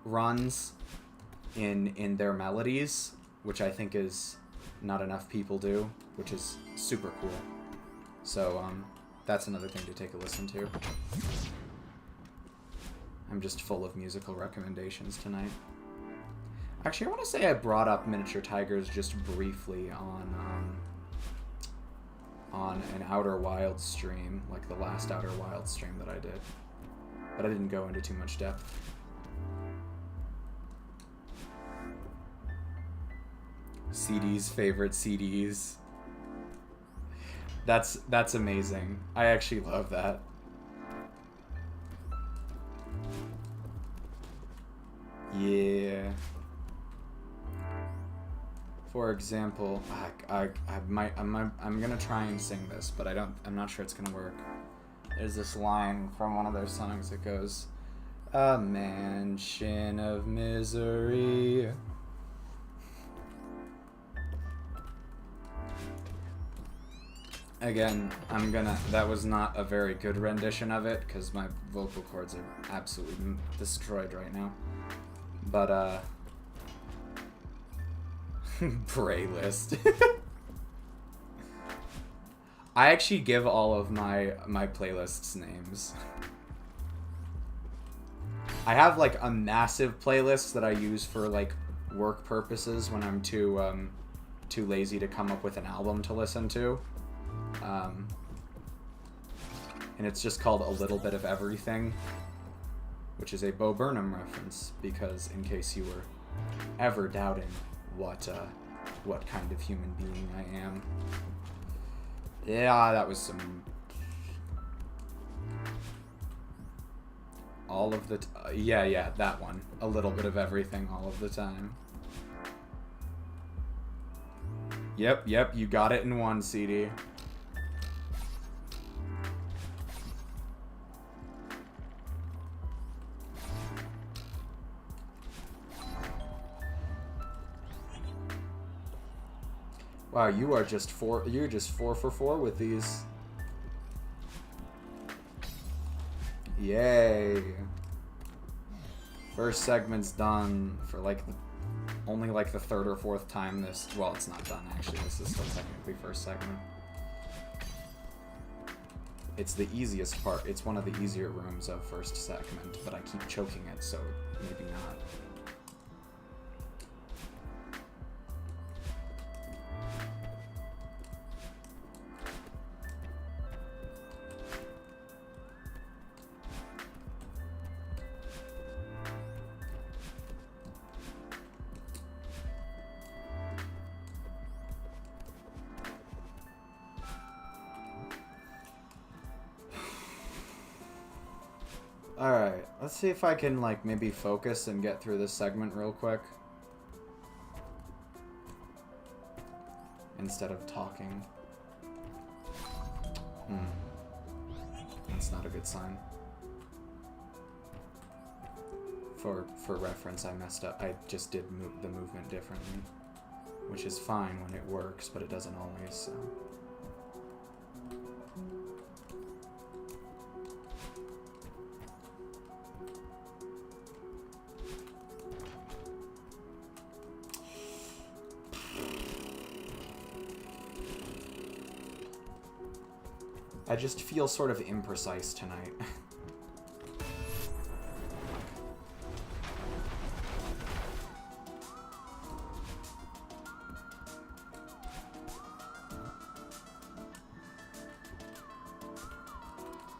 runs in their melodies, which I think is not enough people do, which is super cool. So that's another thing to take a listen to. I'm just full of musical recommendations tonight. Actually, I want to say I brought up Miniature Tigers just briefly on an Outer Wilds stream, like the last Outer Wilds stream that I did. But I didn't go into too much depth. CD's favorite CDs. That's amazing. I actually love that. Yeah. For example, I'm gonna try and sing this, but I'm not sure it's gonna work. There's this line from one of their songs that goes, "A mansion of misery." Again, that was not a very good rendition of it, because my vocal cords are absolutely destroyed right now. But, playlist. I actually give all of my playlists names. I have, like, a massive playlist that I use for, like, work purposes when I'm too lazy to come up with an album to listen to. And it's just called A Little Bit of Everything, which is a Bo Burnham reference, because in case you were ever doubting what kind of human being I am. Yeah, that was some... all of the... yeah, that one. A little bit of everything all of the time. Yep, you got it in one CD. Wow, you're just 4 for 4 with these. Yay. First segment's done for only the third or fourth time this, well, it's not done actually, this is still technically first segment. It's the easiest part, it's one of the easier rooms of first segment, but I keep choking it, so maybe not. Alright, let's see if I can, maybe focus and get through this segment real quick. Instead of talking. That's not a good sign. For reference, I messed up. I just did the movement differently. Which is fine when it works, but it doesn't always, so... I just feel sort of imprecise tonight.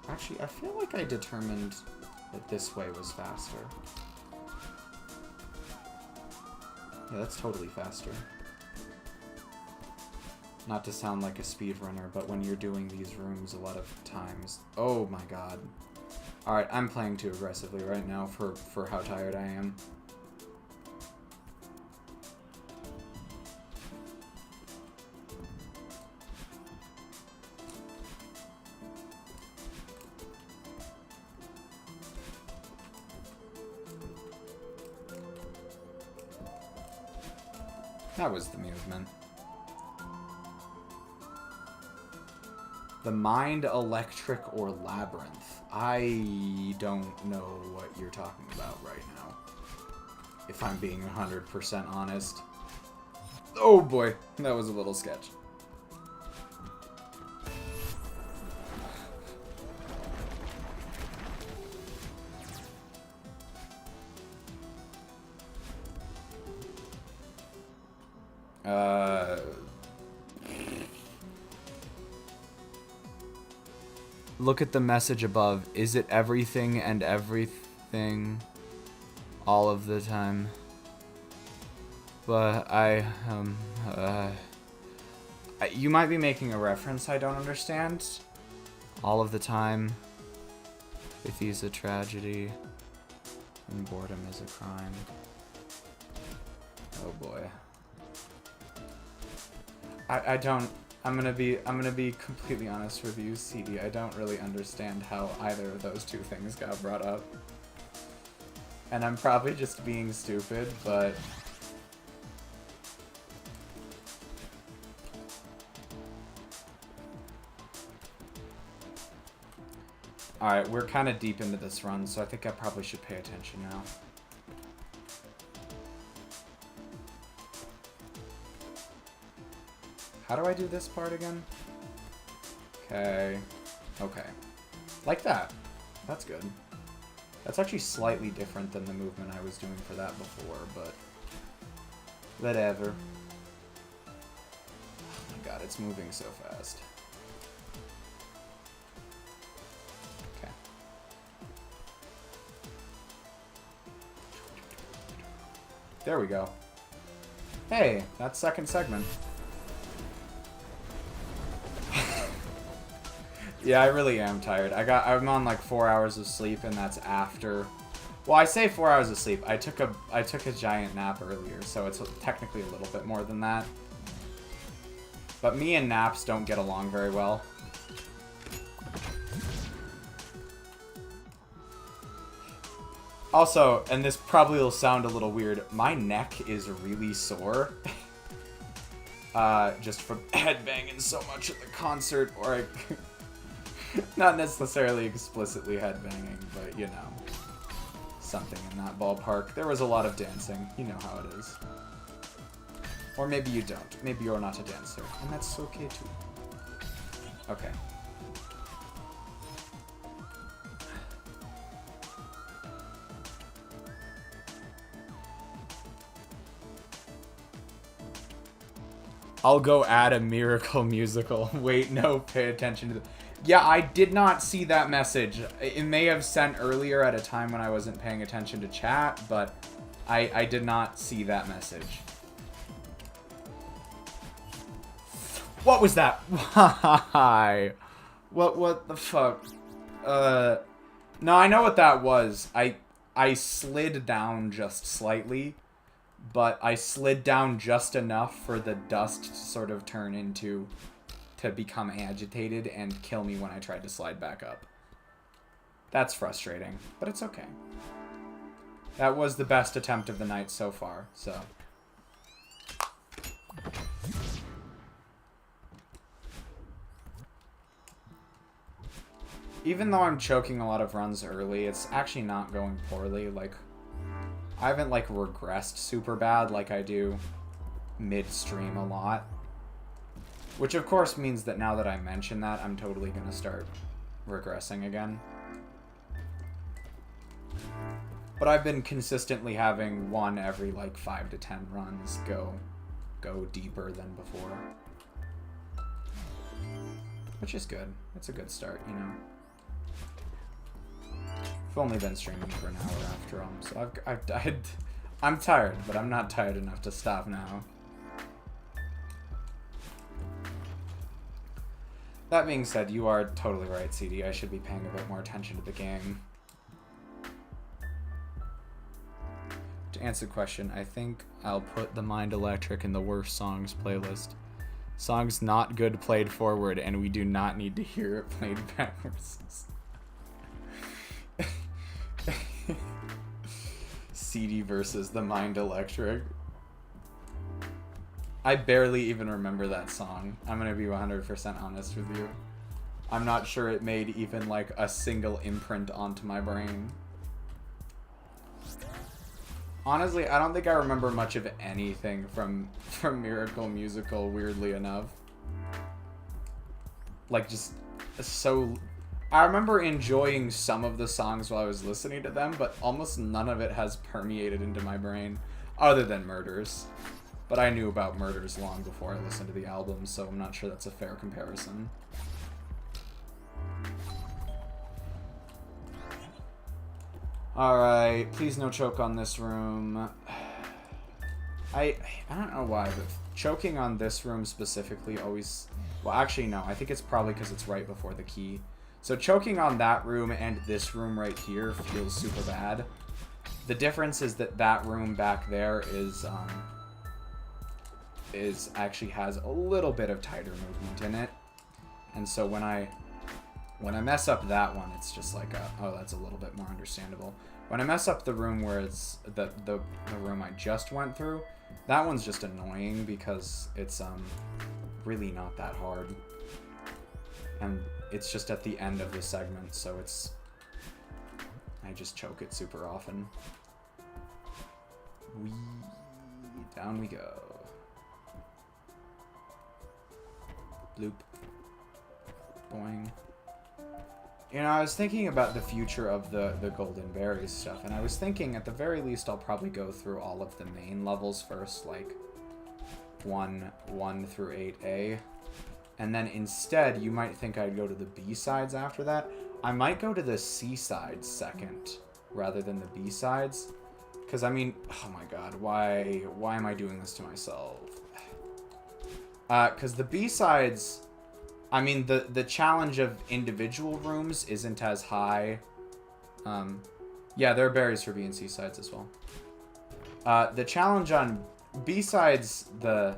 Actually, I feel like I determined that this way was faster. Yeah, that's totally faster. Not to sound like a speedrunner, but when you're doing these rooms, a lot of times... Oh my god. Alright, I'm playing too aggressively right now for how tired I am. That was the movement. The Mind, Electric, or Labyrinth. I don't know what you're talking about right now. If I'm being 100% honest. Oh boy, that was a little sketch. Look at the message above. Is it everything and everything all of the time? But you might be making a reference I don't understand. All of the time. Pithy is a tragedy. And boredom is a crime. Oh boy. I'm gonna be completely honest with you, CD. I don't really understand how either of those two things got brought up. And I'm probably just being stupid, but alright, we're kind of deep into this run, so I think I probably should pay attention now. How do I do this part again? Okay. Okay. Like that. That's good. That's actually slightly different than the movement I was doing for that before, but whatever. Oh my god, it's moving so fast. Okay. There we go. Hey, that's second segment. Yeah, I really am tired. I'm on like 4 hours of sleep, and that's after. Well, I say 4 hours of sleep. I took a giant nap earlier, so it's technically a little bit more than that. But me and naps don't get along very well. Also, and this probably will sound a little weird, my neck is really sore. Just from headbanging so much at the concert, or not necessarily explicitly headbanging, but, you know, something in that ballpark. There was a lot of dancing. You know how it is. Or maybe you don't. Maybe you're not a dancer, and that's okay, too. Okay. I'll go add a miracle musical. Wait, no, pay attention to the... Yeah, I did not see that message. It may have sent earlier at a time when I wasn't paying attention to chat, but I did not see that message. What was that? Why? What the fuck? No, I know what that was. I slid down just slightly, but I slid down just enough for the dust to sort of turn into... to become agitated and kill me when I tried to slide back up. That's frustrating, but it's okay. That was the best attempt of the night so far, so... Even though I'm choking a lot of runs early, it's actually not going poorly. Like, I haven't, like, regressed super bad like I do midstream a lot. Which, of course, means that now that I mention that, I'm totally going to start regressing again. But I've been consistently having one every, like, 5 to 10 runs go deeper than before. Which is good. It's a good start, you know. I've only been streaming for an hour after all, so I've died. I'm tired, but I'm not tired enough to stop now. That being said, you are totally right, CD. I should be paying a bit more attention to the game. To answer the question, I think I'll put the Mind Electric in the worst songs playlist. Songs not good played forward, and we do not need to hear it played backwards. CD versus the Mind Electric. I barely even remember that song. I'm gonna be 100% honest with you. I'm not sure it made even like a single imprint onto my brain. Honestly, I don't think I remember much of anything from Miracle Musical, weirdly enough. Like, just so... I remember enjoying some of the songs while I was listening to them, but almost none of it has permeated into my brain, other than Murders. But I knew about Murders long before I listened to the album, so I'm not sure that's a fair comparison. Alright, please no choke on this room. I don't know why, but choking on this room specifically always... Well, actually, no. I think it's probably because it's right before the key. So choking on that room and this room right here feels super bad. The difference is that that room back there is actually has a little bit of tighter movement in it. And so when I mess up that one, it's just like, oh, that's a little bit more understandable. When I mess up the room where it's the room I just went through, that one's just annoying because it's really not that hard. And it's just at the end of the segment, so I just choke it super often. Down we go. Bloop. Boing. You know, I was thinking about the future of the Golden Berries stuff, and I was thinking at the very least I'll probably go through all of the main levels first, like 1 through 8A. And then instead, you might think I'd go to the B-sides after that. I might go to the C-sides second, rather than the B-sides. Because, I mean, oh my god, why am I doing this to myself? Because the B-sides... I mean, the challenge of individual rooms isn't as high. Yeah, there are berries for B and C sides as well. The challenge on B sides, the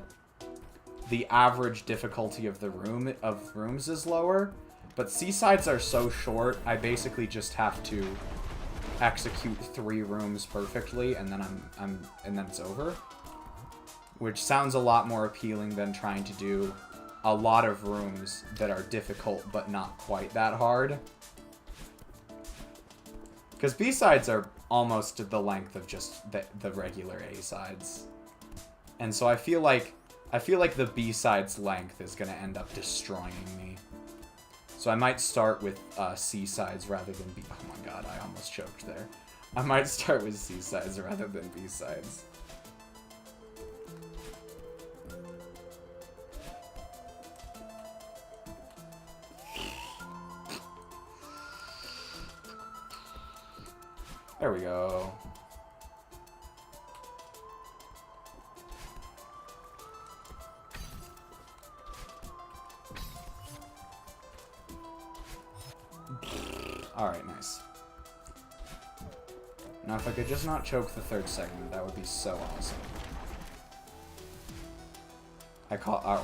average difficulty of rooms is lower, but C sides are so short. I basically just have to execute 3 rooms perfectly, and then and then it's over. Which sounds a lot more appealing than trying to do a lot of rooms that are difficult but not quite that hard. Because B-sides are almost the length of just the regular A-sides. And so I feel like the B-sides length is going to end up destroying me. So I might start with C-sides rather than B... Oh my god, I almost choked there. I might start with C-sides rather than B-sides. There we go. Alright, nice. Now if I could just not choke the third segment, that would be so awesome.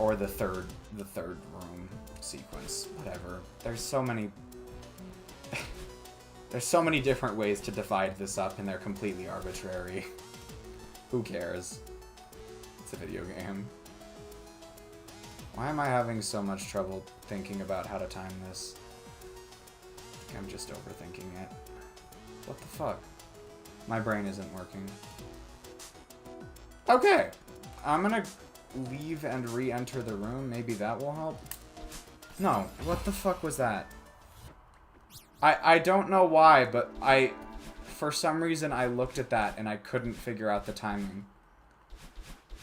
Or the third room sequence, whatever. There's so many different ways to divide this up, and they're completely arbitrary. Who cares? It's a video game. Why am I having so much trouble thinking about how to time this? I think I'm just overthinking it. What the fuck? My brain isn't working. Okay! I'm gonna leave and re-enter the room. Maybe that will help? No. What the fuck was that? I don't know why, but for some reason I looked at that and I couldn't figure out the timing.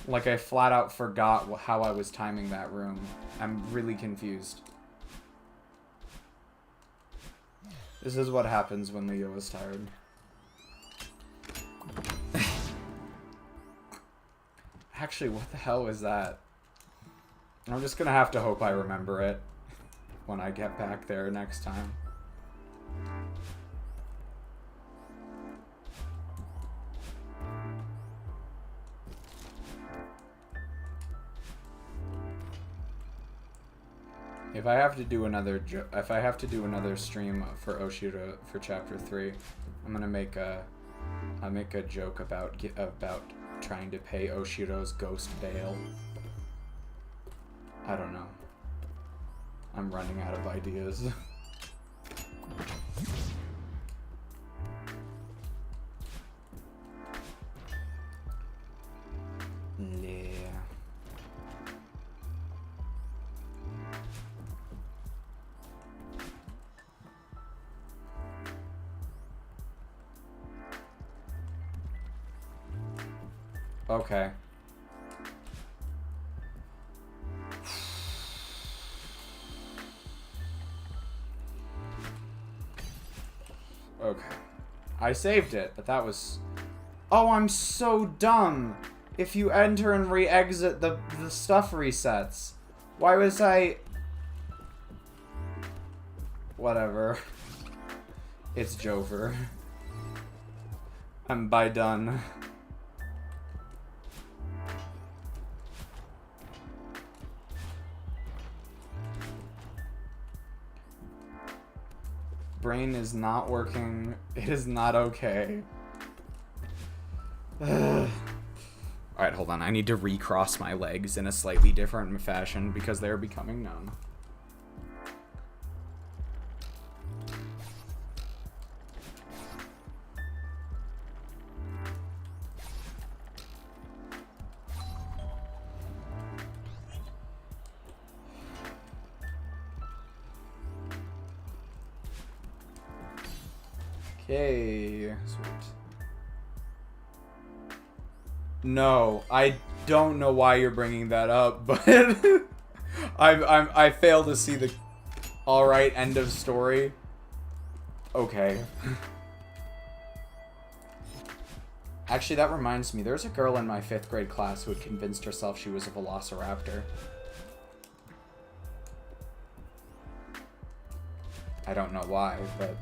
Like I flat out forgot how I was timing that room. I'm really confused. This is what happens when Leo is tired. Actually, what the hell is that? I'm just gonna have to hope I remember it when I get back there next time. If I have to do another stream for Oshiro for chapter 3, I'm gonna make a joke about trying to pay Oshiro's ghost bail. I don't know. I'm running out of ideas. Yeah. Okay. Okay. I saved it, but that was... Oh, I'm so dumb! If you enter and re-exit, the stuff resets. Why was I... Whatever. It's Jover. I'm by done. Brain is not working. It is not okay. Alright, hold on. I need to recross my legs in a slightly different fashion because they're becoming numb. Okay, sweet. No, I don't know why you're bringing that up, but I fail to see the alright end of story. Okay. Actually, that reminds me, there's a girl in my 5th grade class who had convinced herself she was a velociraptor. I don't know why, but...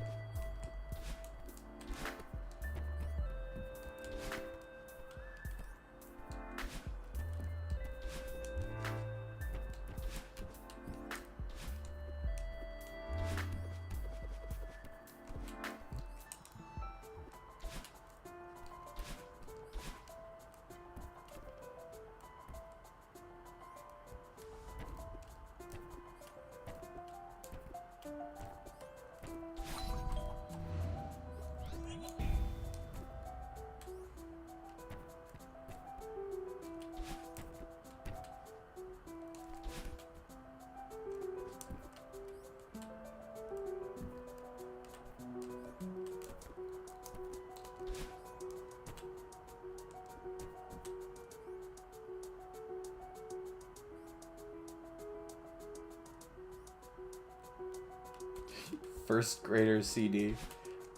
First grader CD.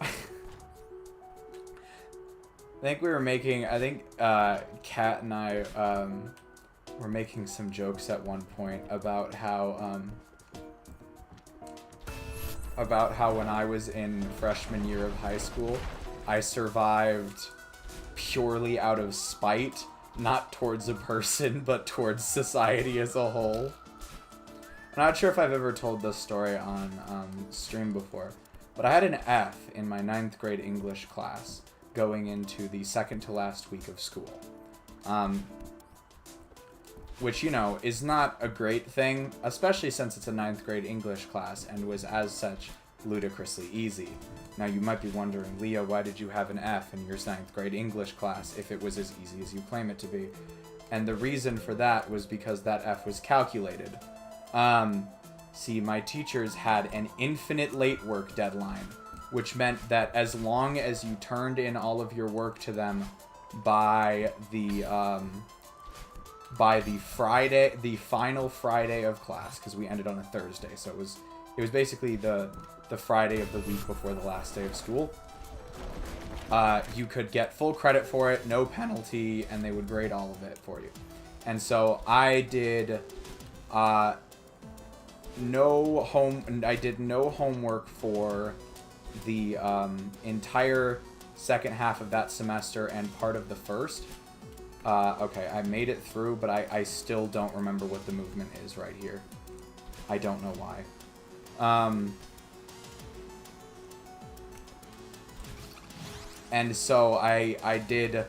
I think Kat and I were making some jokes at one point about how when I was in freshman year of high school, I survived purely out of spite, not towards a person, but towards society as a whole. I'm not sure if I've ever told this story on stream before, but I had an F in my 9th grade English class going into the second to last week of school. Which, you know, is not a great thing, especially since it's a 9th grade English class and was as such ludicrously easy. Now you might be wondering, Leah, why did you have an F in your 9th grade English class if it was as easy as you claim it to be? And the reason for that was because that F was calculated. See, my teachers had an infinite late work deadline, which meant that as long as you turned in all of your work to them by the Friday, the final Friday of class, because we ended on a Thursday, so it was basically the Friday of the week before the last day of school. You could get full credit for it, no penalty, and they would grade all of it for you. And so I did no homework for the entire second half of that semester and part of the first. Okay, I made it through, but I still don't remember what the movement is right here. I don't know why. And so I did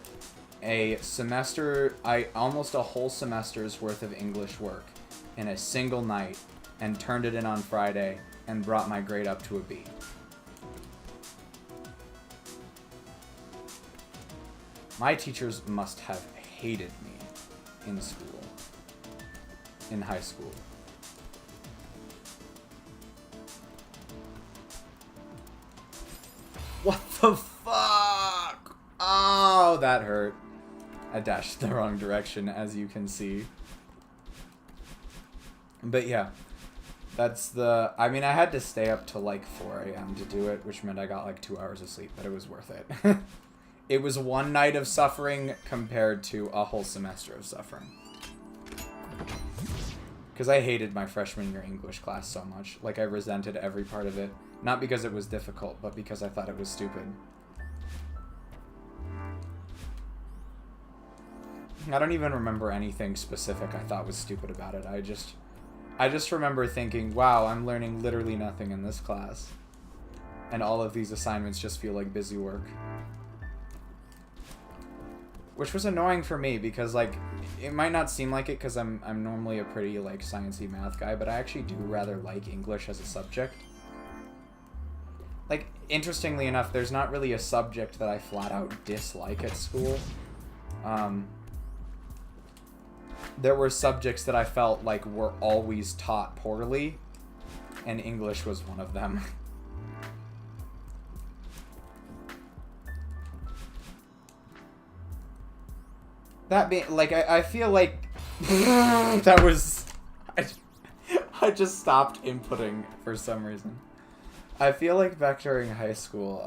a semester, almost a whole semester's worth of English work in a single night, and turned it in on Friday and brought my grade up to a B. My teachers must have hated me in school, in high school. What the fuck? Oh, that hurt. I dashed the wrong direction, as you can see. But yeah, that's the... I mean, I had to stay up till like 4 a.m. to do it, which meant I got like 2 hours of sleep, but it was worth it. It was one night of suffering compared to a whole semester of suffering. Because I hated my freshman year English class so much. Like, I resented every part of it. Not because it was difficult, but because I thought it was stupid. I don't even remember anything specific I thought was stupid about it. I just remember thinking, wow, I'm learning literally nothing in this class. And all of these assignments just feel like busy work. Which was annoying for me because, like, it might not seem like it because I'm normally a pretty, like, sciencey math guy, but I actually do rather like English as a subject. Like, interestingly enough, there's not really a subject that I flat out dislike at school. There were subjects that I felt like were always taught poorly, and English was one of them. That being, like, I feel like that was... I just stopped inputting for some reason. I feel like back during high school,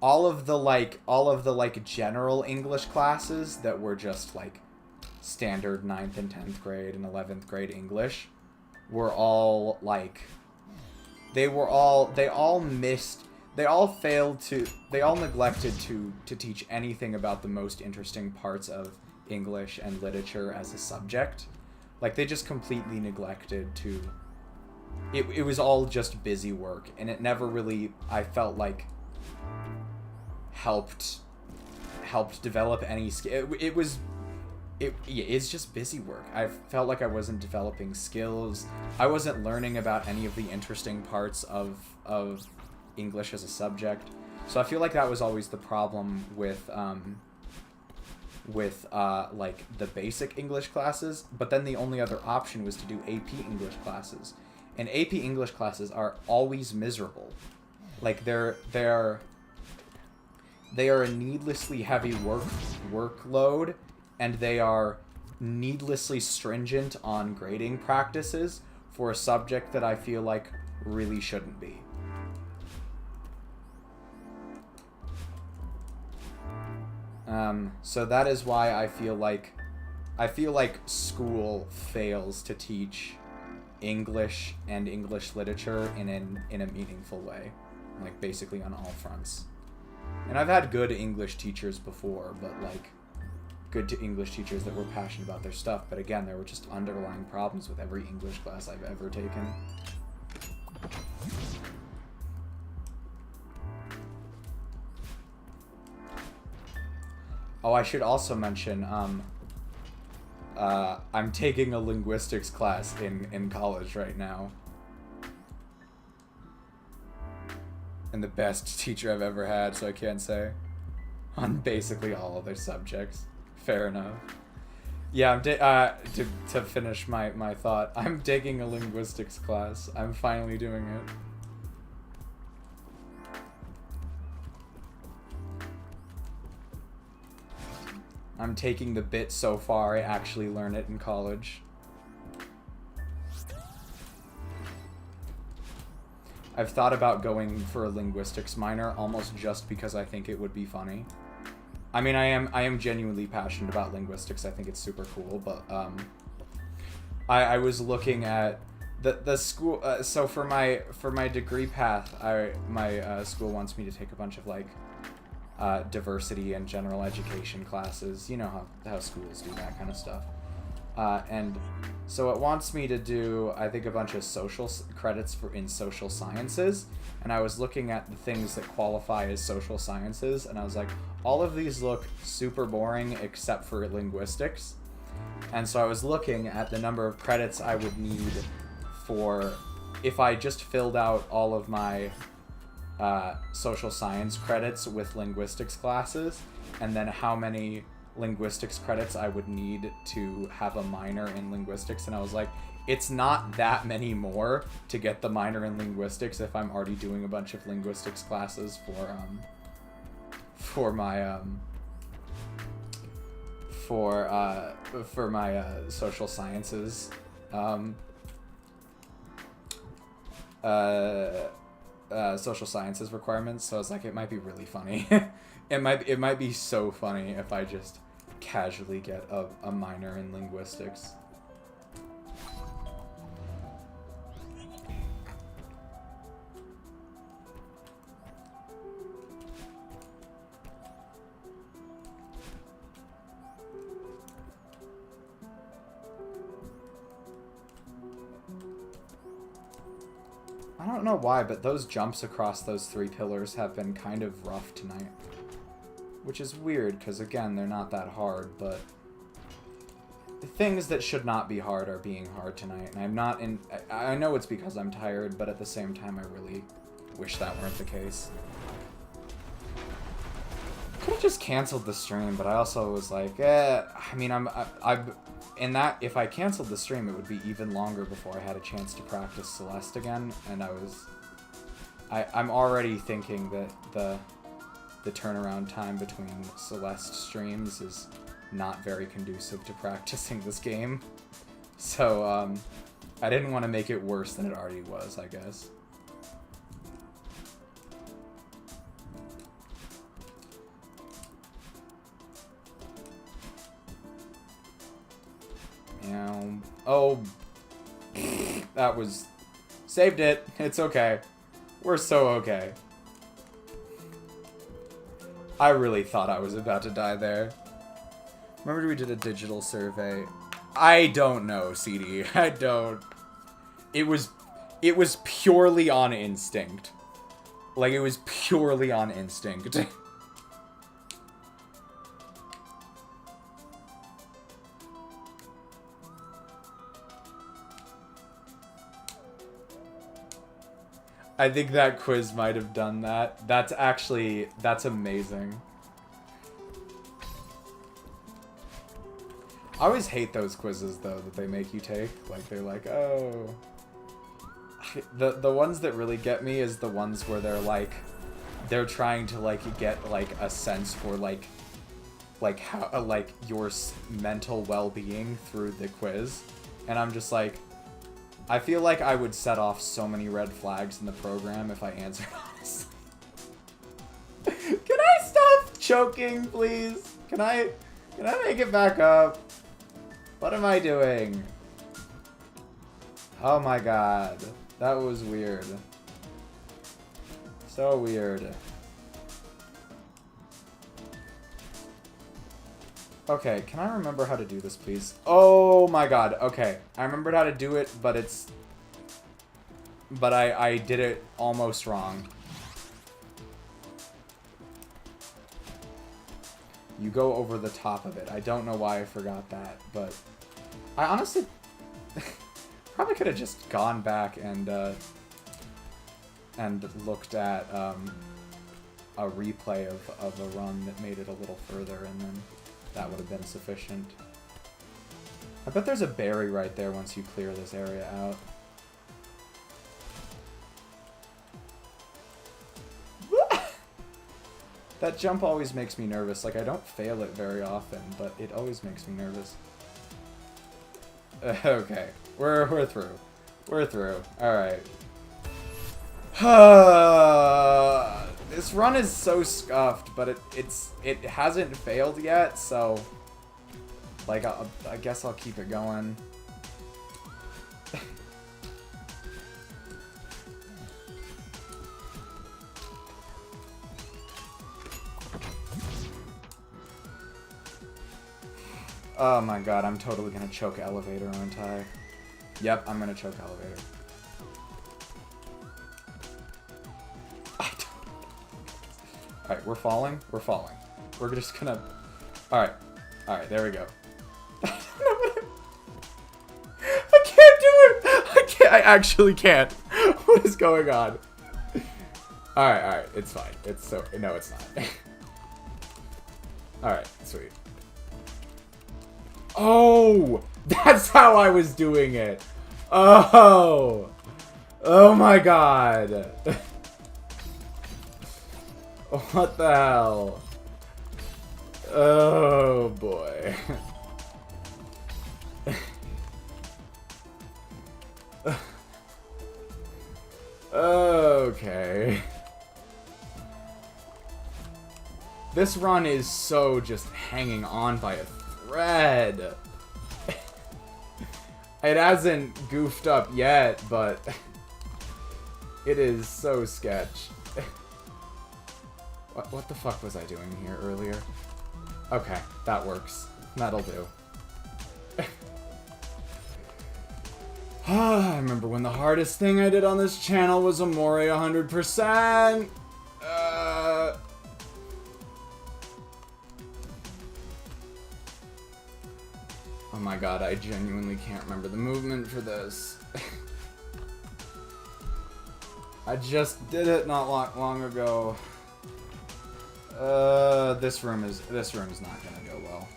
all of the general English classes that were just, like, standard 9th and 10th grade and 11th grade English were all, like... They all neglected to teach anything about the most interesting parts of English and literature as a subject. Like, they just completely neglected to... It was all just busy work, and it never really, I felt like, helped develop any skill. It's just busy work. I felt like I wasn't developing skills. I wasn't learning about any of the interesting parts of English as a subject. So I feel like that was always the problem with like the basic English classes, but then the only other option was to do AP English classes. And AP English classes are always miserable. Like, they're a needlessly heavy workload, and they are needlessly stringent on grading practices for a subject that I feel like really shouldn't be. So that is why I feel like school fails to teach English and English literature in a meaningful way, like basically on all fronts. And I've had good English teachers before, but like good English teachers that were passionate about their stuff, but again, there were just underlying problems with every English class I've ever taken. Oh, I should also mention, I'm taking a linguistics class in college right now. And the best teacher I've ever had, so I can't say. On basically all other subjects. Fair enough. Yeah, to finish my thought, I'm taking a linguistics class. I'm finally doing it. I'm taking the bit so far I actually learn it in college. I've thought about going for a linguistics minor almost just because I think it would be funny. I mean, I am genuinely passionate about linguistics. I think it's super cool, but I was looking at the school. So for my degree path, my school wants me to take a bunch of like diversity and general education classes. You know how schools do that kind of stuff. And so it wants me to do, I think, a bunch of social credits in social sciences. And I was looking at the things that qualify as social sciences, and I was like, all of these look super boring except for linguistics. And so I was looking at the number of credits I would need for if I just filled out all of my social science credits with linguistics classes, and then how many linguistics credits I would need to have a minor in linguistics. And I was like, it's not that many more to get the minor in linguistics if I'm already doing a bunch of linguistics classes for my social sciences social sciences requirements. So I was like, it might be really funny. it might be so funny if I just casually get a minor in linguistics. I don't know why, but those jumps across those 3 pillars have been kind of rough tonight. Which is weird, because again, they're not that hard, but the things that should not be hard are being hard tonight. And I'm not in... I know it's because I'm tired, but at the same time, I really wish that weren't the case. Could have just canceled the stream, but I also was like, I mean, in that, if I canceled the stream, it would be even longer before I had a chance to practice Celeste again, and I'm already thinking that the turnaround time between Celeste streams is not very conducive to practicing this game. So, I didn't want to make it worse than it already was, I guess. Oh, that was... Saved it. It's okay. We're so okay. I really thought I was about to die there. Remember we did a digital survey? I don't know, CD. I don't... It was purely on instinct. Like, it was purely on instinct. I think that quiz might have done that. That's amazing. I always hate those quizzes, though, that they make you take. Like, they're like, oh... The ones that really get me is the ones where they're, like... They're trying to, like, get, like, a sense for, like how, like, your mental well-being through the quiz. And I'm just like... I feel like I would set off so many red flags in the program if I answered honestly. Can I stop choking, please? Can I make it back up? What am I doing? Oh my god. That was weird. So weird. Okay, can I remember how to do this, please? Oh my god, okay. I remembered how to do it, but it's... But I did it almost wrong. You go over the top of it. I don't know why I forgot that, but... I honestly... probably could have just gone back and looked at, a replay of a run that made it a little further, and then... That would have been sufficient. I bet there's a berry right there once you clear this area out. That jump always makes me nervous. Like, I don't fail it very often, but it always makes me nervous. Okay. We're through. We're through. Alright. This run is so scuffed, but it hasn't failed yet, so like I guess I'll keep it going. Oh my god, I'm totally gonna choke elevator, aren't I? Yep, I'm gonna choke elevator. Alright, we're falling. We're falling. We're just gonna... Alright. Alright, there we go. I can't do it! I can't. I actually can't. What is going on? Alright, alright. It's fine. It's so... No, it's not. Alright, sweet. Oh! That's how I was doing it! Oh! Oh my god! What the hell? Oh boy. Okay. This run is so just hanging on by a thread. It hasn't goofed up yet, but it is so sketch. What the fuck was I doing here earlier? Okay, that works. That'll do. I remember when the hardest thing I did on this channel was Amore 100%. Oh my god, I genuinely can't remember the movement for this. I just did it not long ago. This room is not gonna go well.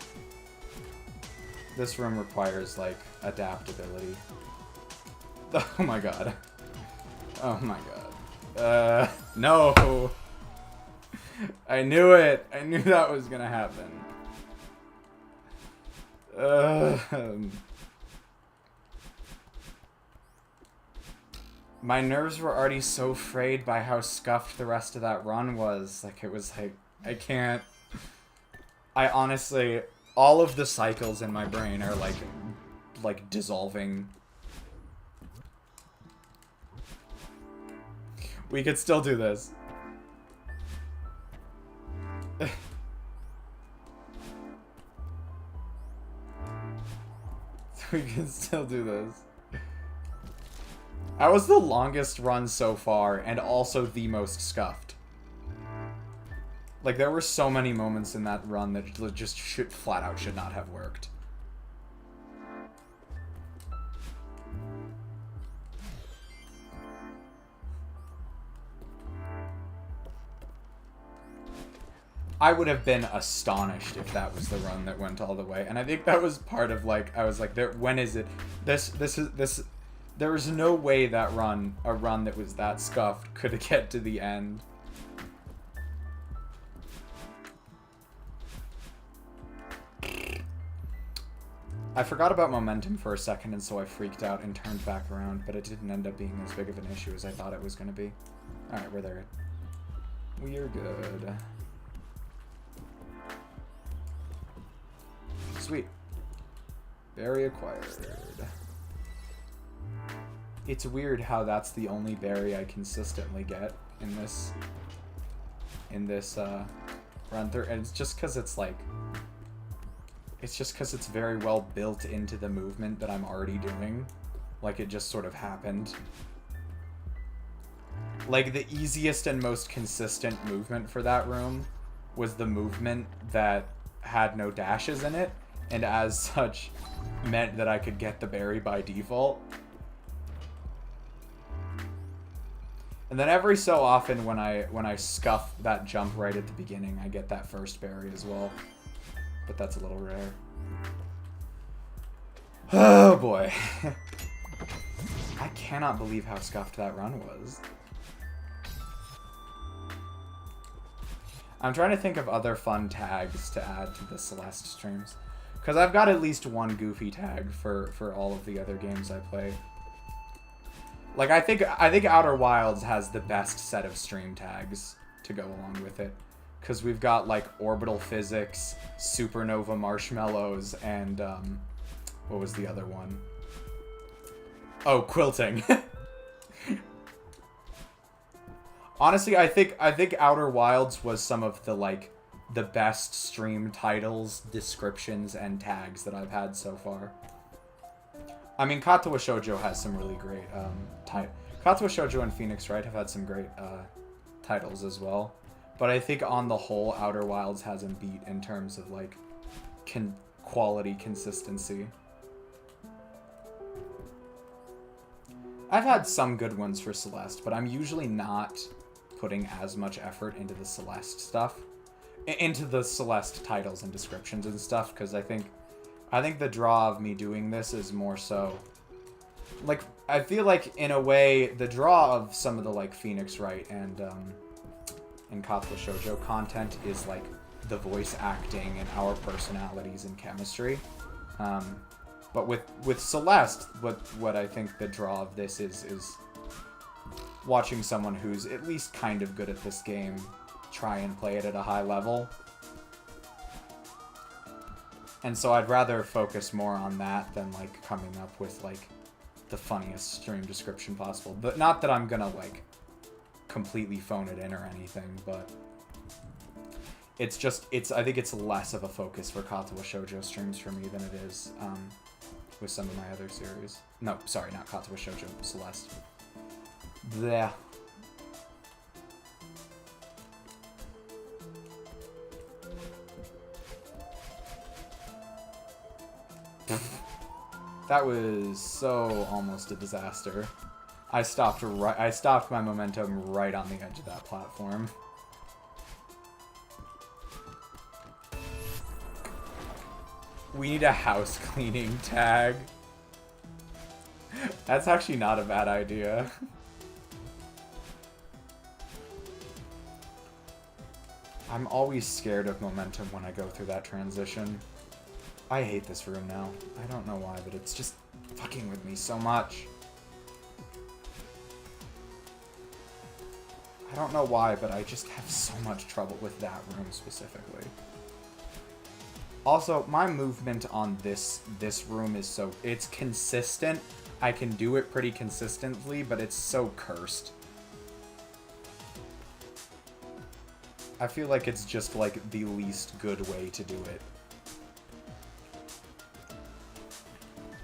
This room requires, like, adaptability. Oh my god. Oh my god. No! I knew it! I knew that was gonna happen. My nerves were already so frayed by how scuffed the rest of that run was. Like, it was like, I can't... I honestly... All of the cycles in my brain are, like dissolving. We could still do this. We can still do this. That was the longest run so far, and also the most scuffed. Like, there were so many moments in that run that just flat out should not have worked. I would have been astonished if that was the run that went all the way. And I think that was part of, like, I was like, when is it? There was no way that a run that was that scuffed could get to the end. I forgot about momentum for a second, and so I freaked out and turned back around, but it didn't end up being as big of an issue as I thought it was going to be. Alright, we're there. We're good. Sweet. Berry acquired. It's weird how that's the only berry I consistently get in this run through, and it's just because it's like... It's just because it's very well built into the movement that I'm already doing. Like, it just sort of happened. Like, the easiest and most consistent movement for that room was the movement that had no dashes in it, and as such, meant that I could get the berry by default. And then every so often when I scuff that jump right at the beginning, I get that first berry as well. But that's a little rare. Oh boy. I cannot believe how scuffed that run was. I'm trying to think of other fun tags to add to the Celeste streams. Because I've got at least one goofy tag for all of the other games I play. Like, I think Outer Wilds has the best set of stream tags to go along with it. Because we've got, like, orbital physics, supernova marshmallows, and, what was the other one? Oh, quilting. Honestly, I think Outer Wilds was some of the, like, the best stream titles, descriptions, and tags that I've had so far. I mean, Katawa Shoujo has some really great Katawa Shoujo and Phoenix Wright have had some great titles as well. But I think on the whole, Outer Wilds has them beat in terms of, like, quality consistency. I've had some good ones for Celeste, but I'm usually not putting as much effort into the Celeste stuff. Into the Celeste titles and descriptions and stuff, because I think the draw of me doing this is more so... Like, I feel like, in a way, the draw of some of the, like, Phoenix Wright and Katawa Shoujo content is, like, the voice acting and our personalities and chemistry. But with Celeste, what I think the draw of this is watching someone who's at least kind of good at this game try and play it at a high level. And so I'd rather focus more on that than, like, coming up with, like, the funniest stream description possible. But not that I'm gonna, like, completely phone it in or anything, but it's just, I think it's less of a focus for Katawa Shoujo streams for me than it is with some of my other series. No, sorry, not Katawa Shoujo, Celeste. Bleh. That was so almost a disaster. I stopped my momentum right on the edge of that platform. We need a house cleaning tag. That's actually not a bad idea. I'm always scared of momentum when I go through that transition. I hate this room now. I don't know why, but it's just fucking with me so much. I don't know why, but I just have so much trouble with that room specifically. Also, my movement on this room is so... It's consistent. I can do it pretty consistently, but it's so cursed. I feel like it's just, like, the least good way to do it.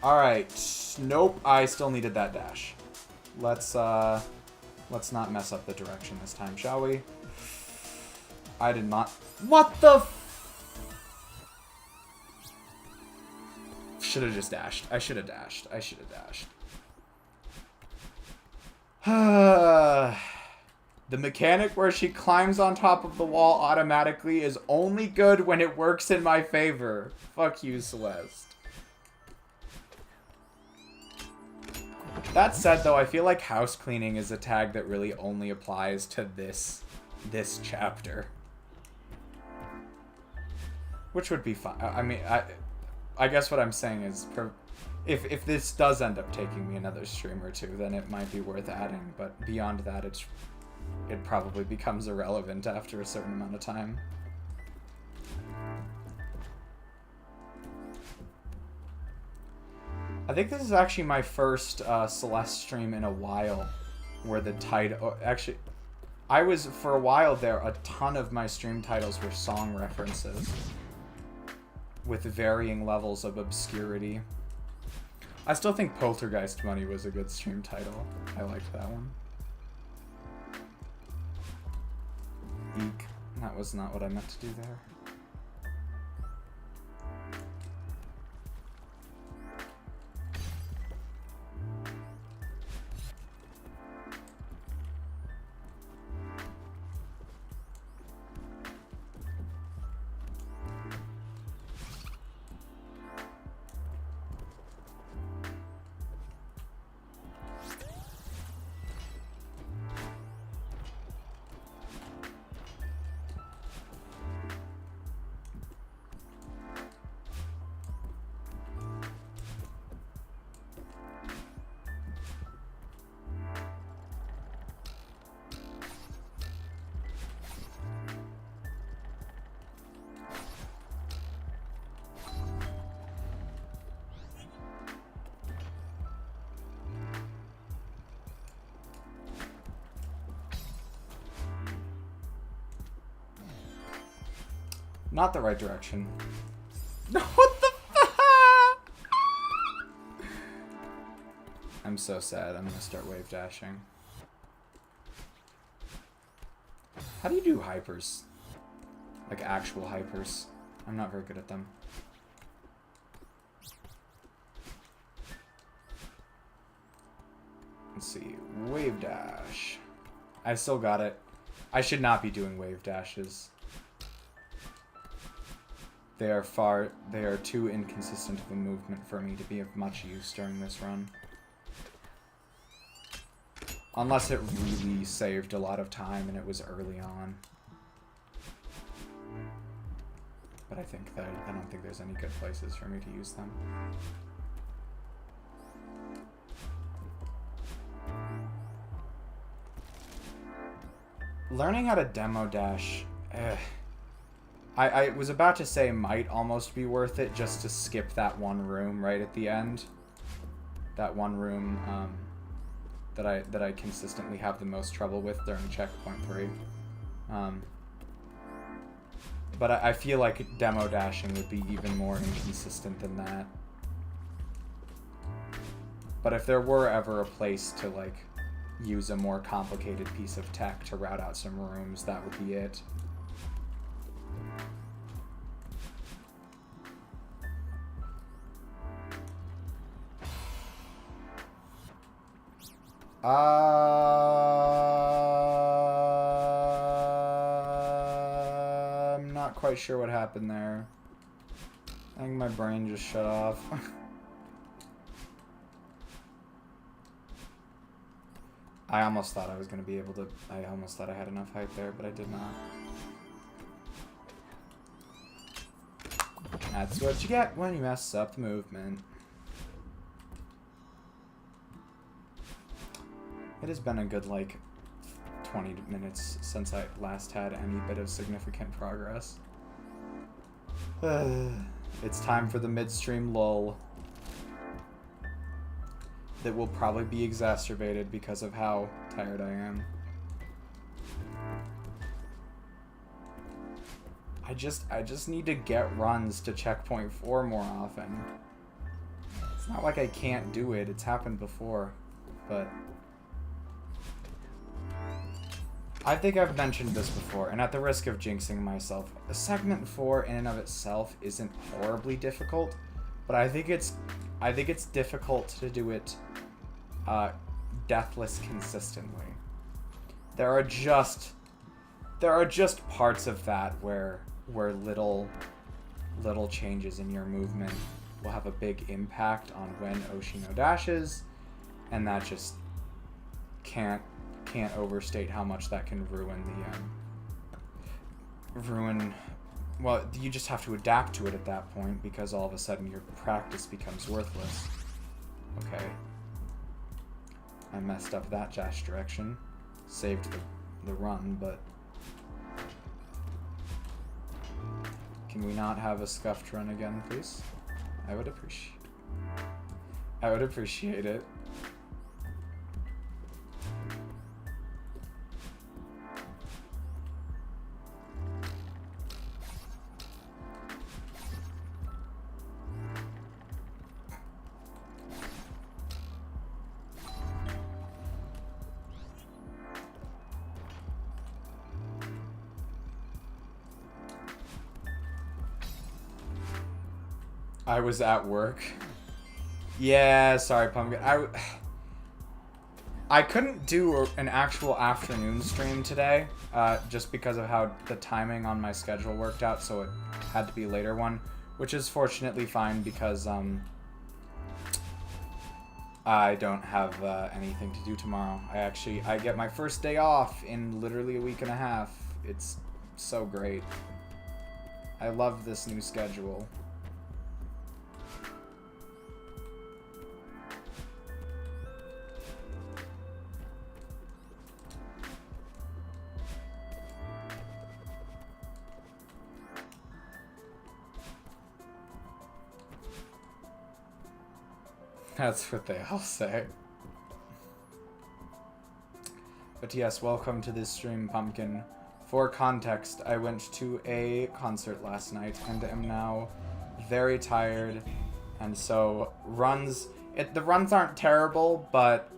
Alright. Nope, I still needed that dash. Let's not mess up the direction this time, shall we? I did not... What the f... Should have just dashed. I should have dashed. I should have dashed. The mechanic where she climbs on top of the wall automatically is only good when it works in my favor. Fuck you, Celeste. That said, though, I feel like house cleaning is a tag that really only applies to this chapter. Which would be fine. I mean, I guess what I'm saying is, if this does end up taking me another stream or two, then it might be worth adding. But beyond that, it probably becomes irrelevant after a certain amount of time. I think this is actually my first Celeste stream in a while where the title... Actually, I was, for a while there, a ton of my stream titles were song references with varying levels of obscurity. I still think Poltergeist Money was a good stream title. I liked that one. Eek. That was not what I meant to do there. Not the right direction. What the fuck? I'm so sad. I'm gonna start wave dashing. How do you do hypers? Like actual hypers. I'm not very good at them. Let's see. Wave dash. I still got it. I should not be doing wave dashes. They are too inconsistent of a movement for me to be of much use during this run. Unless it really saved a lot of time and it was early on. But I don't think there's any good places for me to use them. Learning how to demo dash, I was about to say might almost be worth it just to skip that one room right at the end. That one room that I consistently have the most trouble with during checkpoint 3. But I feel like demo dashing would be even more inconsistent than that. But if there were ever a place to like use a more complicated piece of tech to route out some rooms, that would be it. I'm not quite sure what happened there. I think my brain just shut off. I almost thought I was going to be able to... I almost thought I had enough height there, but I did not. That's what you get when you mess up the movement. It has been a good, like, 20 minutes since I last had any bit of significant progress. It's time for the midstream lull. That will probably be exacerbated because of how tired I am. I just need to get runs to checkpoint 4 more often. It's not like I can't do it. It's happened before, but I think I've mentioned this before, and at the risk of jinxing myself, segment 4 in and of itself isn't horribly difficult, but I think it's difficult to do it deathless consistently. There are just parts of that where little changes in your movement will have a big impact on when Oshiro dashes, and that just can't overstate how much that can ruin the well, you just have to adapt to it at that point, because all of a sudden your practice becomes worthless. Okay. I messed up that dash direction. Saved the run, but... Can we not have a scuffed run again, please? I would appreciate it. I was at work. Yeah, sorry, Pumpkin. I couldn't do an actual afternoon stream today, just because of how the timing on my schedule worked out, so it had to be a later one, which is fortunately fine because I don't have anything to do tomorrow. I get my first day off in literally a week and a half. It's so great. I love this new schedule. That's what they all say. But yes, welcome to this stream, Pumpkin. For context, I went to a concert last night and am now very tired, and so the runs aren't terrible, but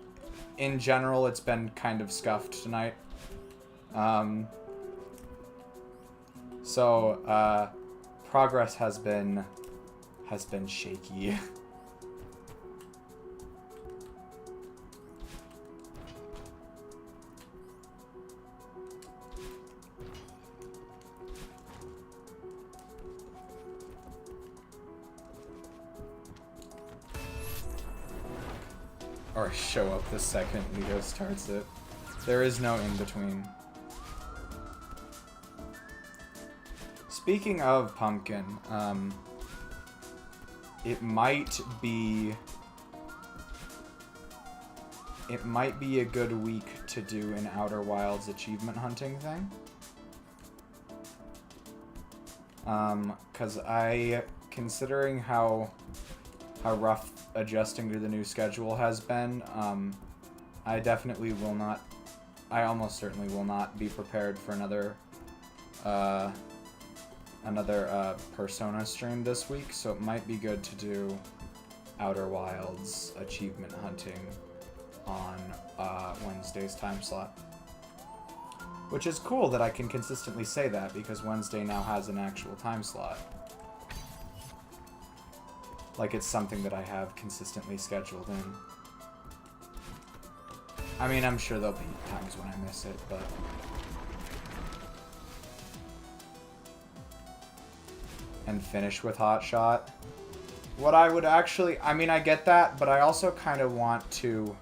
in general it's been kind of scuffed tonight. So progress has been shaky. Or show up the second Leo starts it. There is no in-between. Speaking of Pumpkin, it might be a good week to do an Outer Wilds achievement hunting thing. 'Cause considering how rough adjusting to the new schedule has been, I almost certainly will not be prepared for another Persona stream this week, so it might be good to do Outer Wilds achievement hunting on Wednesday's time slot. Which is cool that I can consistently say that, because Wednesday now has an actual time slot. Like, it's something that I have consistently scheduled in. I mean, I'm sure there'll be times when I miss it, but... And finish with Hot Shot. What I would actually... I mean, I get that, but I also kind of want to...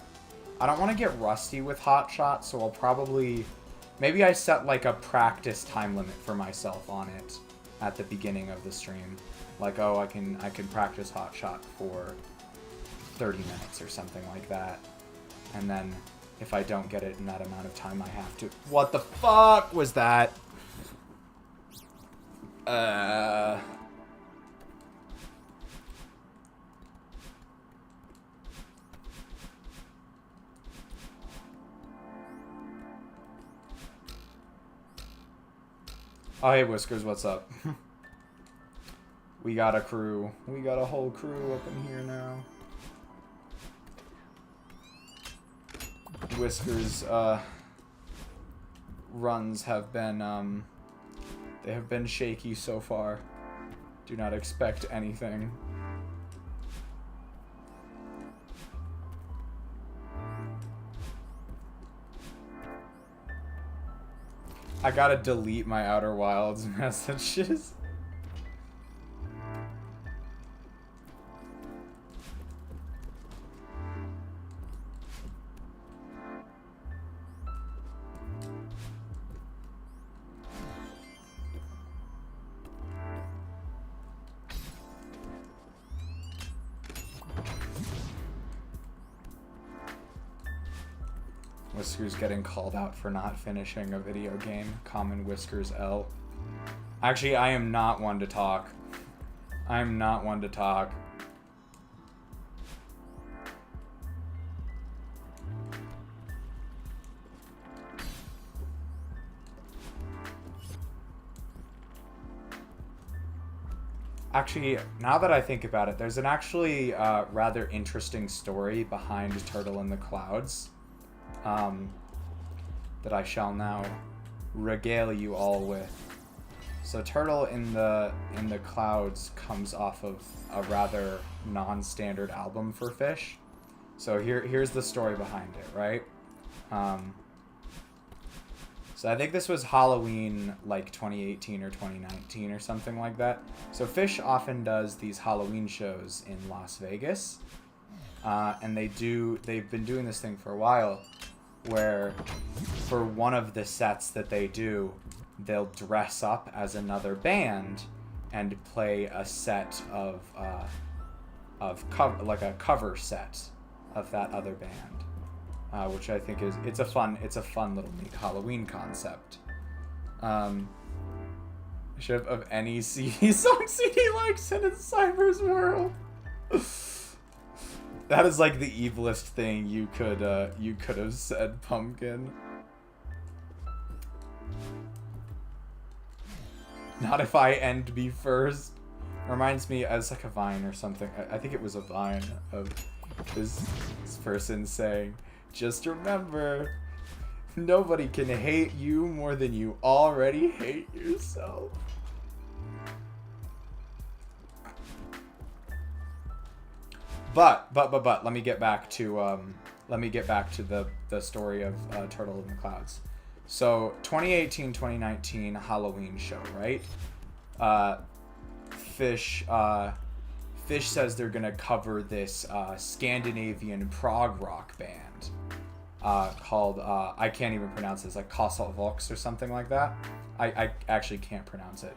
I don't want to get rusty with Hot Shot, so I'll probably... Maybe I set, like, a practice time limit for myself on it at the beginning of the stream. Like, oh, I can practice Hot Shot for 30 minutes or something like that. And then, if I don't get it in that amount of time, I have to... What the fuck was that? Oh, hey, Whiskers, what's up? We got a crew. We got a whole crew up in here now. Whiskers, runs have been, they have been shaky so far. Do not expect anything. I gotta delete my Outer Wilds messages. Whiskers getting called out for not finishing a video game. Common Whiskers L. Actually, I am not one to talk. I am not one to talk. Actually, now that I think about it, there's an actually rather interesting story behind Turtle in the Clouds. That I shall now regale you all with. So Turtle in the Clouds comes off of a rather non-standard album for Fish. So here's the story behind it, right? So I think this was Halloween, like 2018 or 2019 or something like that. So Fish often does these Halloween shows in Las Vegas, and they've been doing this thing for a while, where for one of the sets that they do, they'll dress up as another band and play a set of like a cover set of that other band, which I think it's a fun little neat Halloween concept. Ship of any CD song CD likes in Cyber's world. That is like the evilest thing you could have said, Pumpkin. Not if I end me first. Reminds me as like a vine or something. I think it was a vine of this person saying, just remember, nobody can hate you more than you already hate yourself. But let me get back to the story of Turtle in the Clouds. So 2018-2019 Halloween show, right? Fish says they're gonna cover this Scandinavian prog rock band called I can't even pronounce this, like Kosel Vox or something like that. I actually can't pronounce it.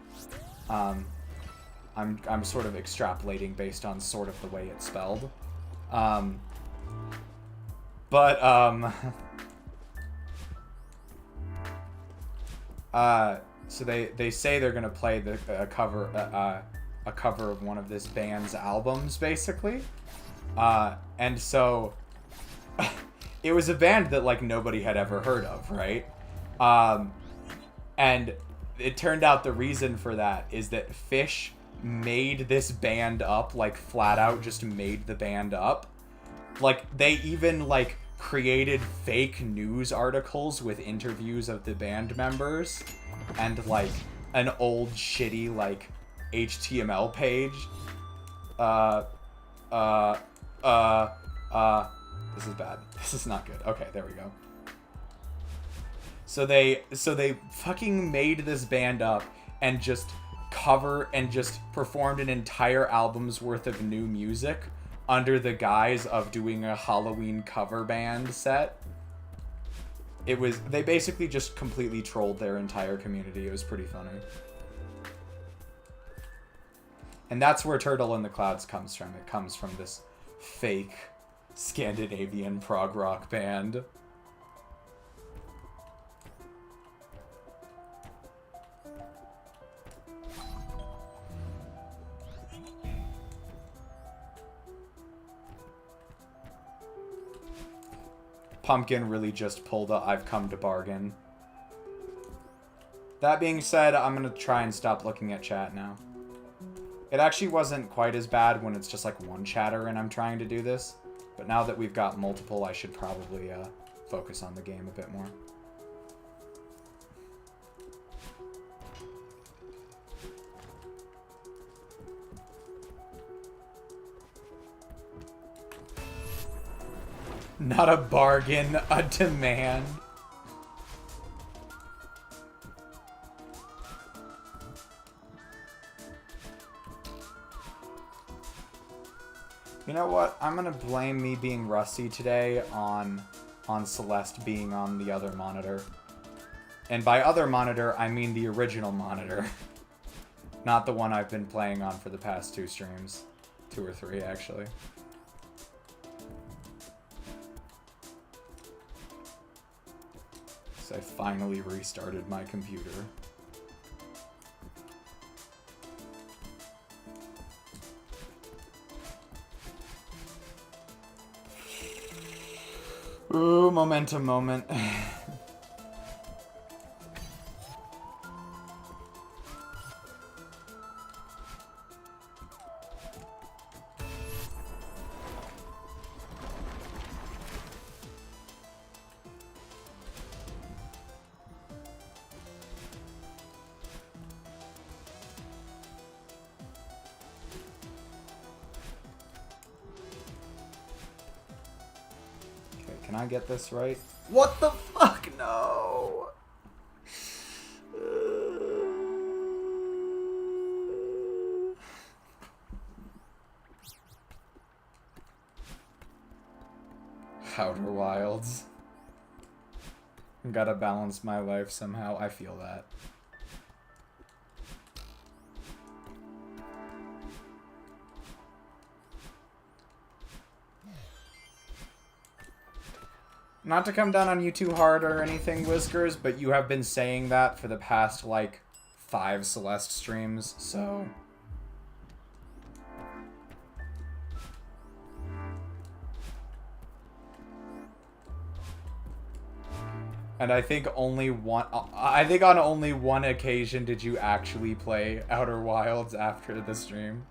I'm sort of extrapolating based on sort of the way it's spelled. So they say they're gonna play a cover of one of this band's albums, basically. And so it was a band that like nobody had ever heard of, right? And it turned out the reason for that is that Fish made this band up, like flat out just made the band up. Like they even like created fake news articles with interviews of the band members and like an old shitty like HTML page. This is bad. This is not good. Okay, there we go. So they fucking made this band up and just performed an entire album's worth of new music under the guise of doing a Halloween cover band set. They basically just completely trolled their entire community. It was pretty funny. And that's where Turtle in the Clouds comes from. It comes from this fake Scandinavian prog rock band. Pumpkin really just pulled a I've come to bargain. That being said, I'm gonna try and stop looking at chat now. It actually wasn't quite as bad when it's just like one chatter and I'm trying to do this. But now that we've got multiple, I should probably focus on the game a bit more. Not a bargain, a demand. You know what? I'm gonna blame me being rusty today on Celeste being on the other monitor. And by other monitor, I mean the original monitor. Not the one I've been playing on for the past 2 streams. 2 or 3, actually. So I finally restarted my computer. Ooh, momentum moment. Can I get this right? What the fuck? No! Outer Wilds. Gotta balance my life somehow. I feel that. Not to come down on you too hard or anything, Whiskers, but you have been saying that for the past, like, 5 Celeste streams, so... And I think on only one occasion did you actually play Outer Wilds after the stream.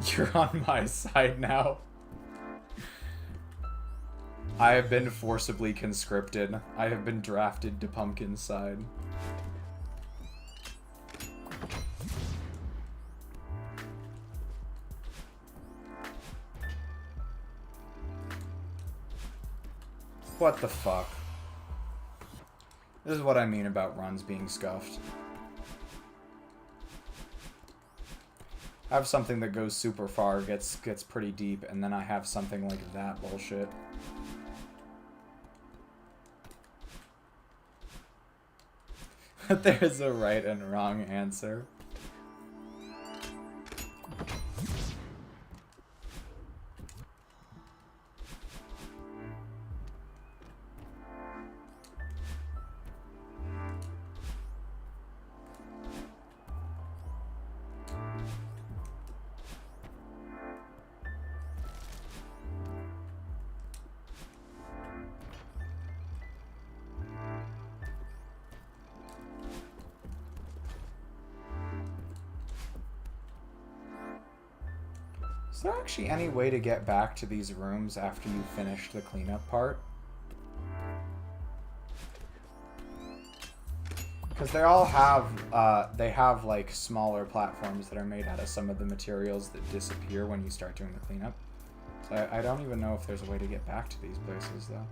You're on my side now. I have been forcibly conscripted. I have been drafted to Pumpkin's side. What the fuck? This is what I mean about runs being scuffed. I have something that goes super far, gets pretty deep, and then I have something like that bullshit. There's a right and wrong answer. Is there actually any way to get back to these rooms after you finish the cleanup part? Because they all have, like, smaller platforms that are made out of some of the materials that disappear when you start doing the cleanup. So I don't even know if there's a way to get back to these places, though.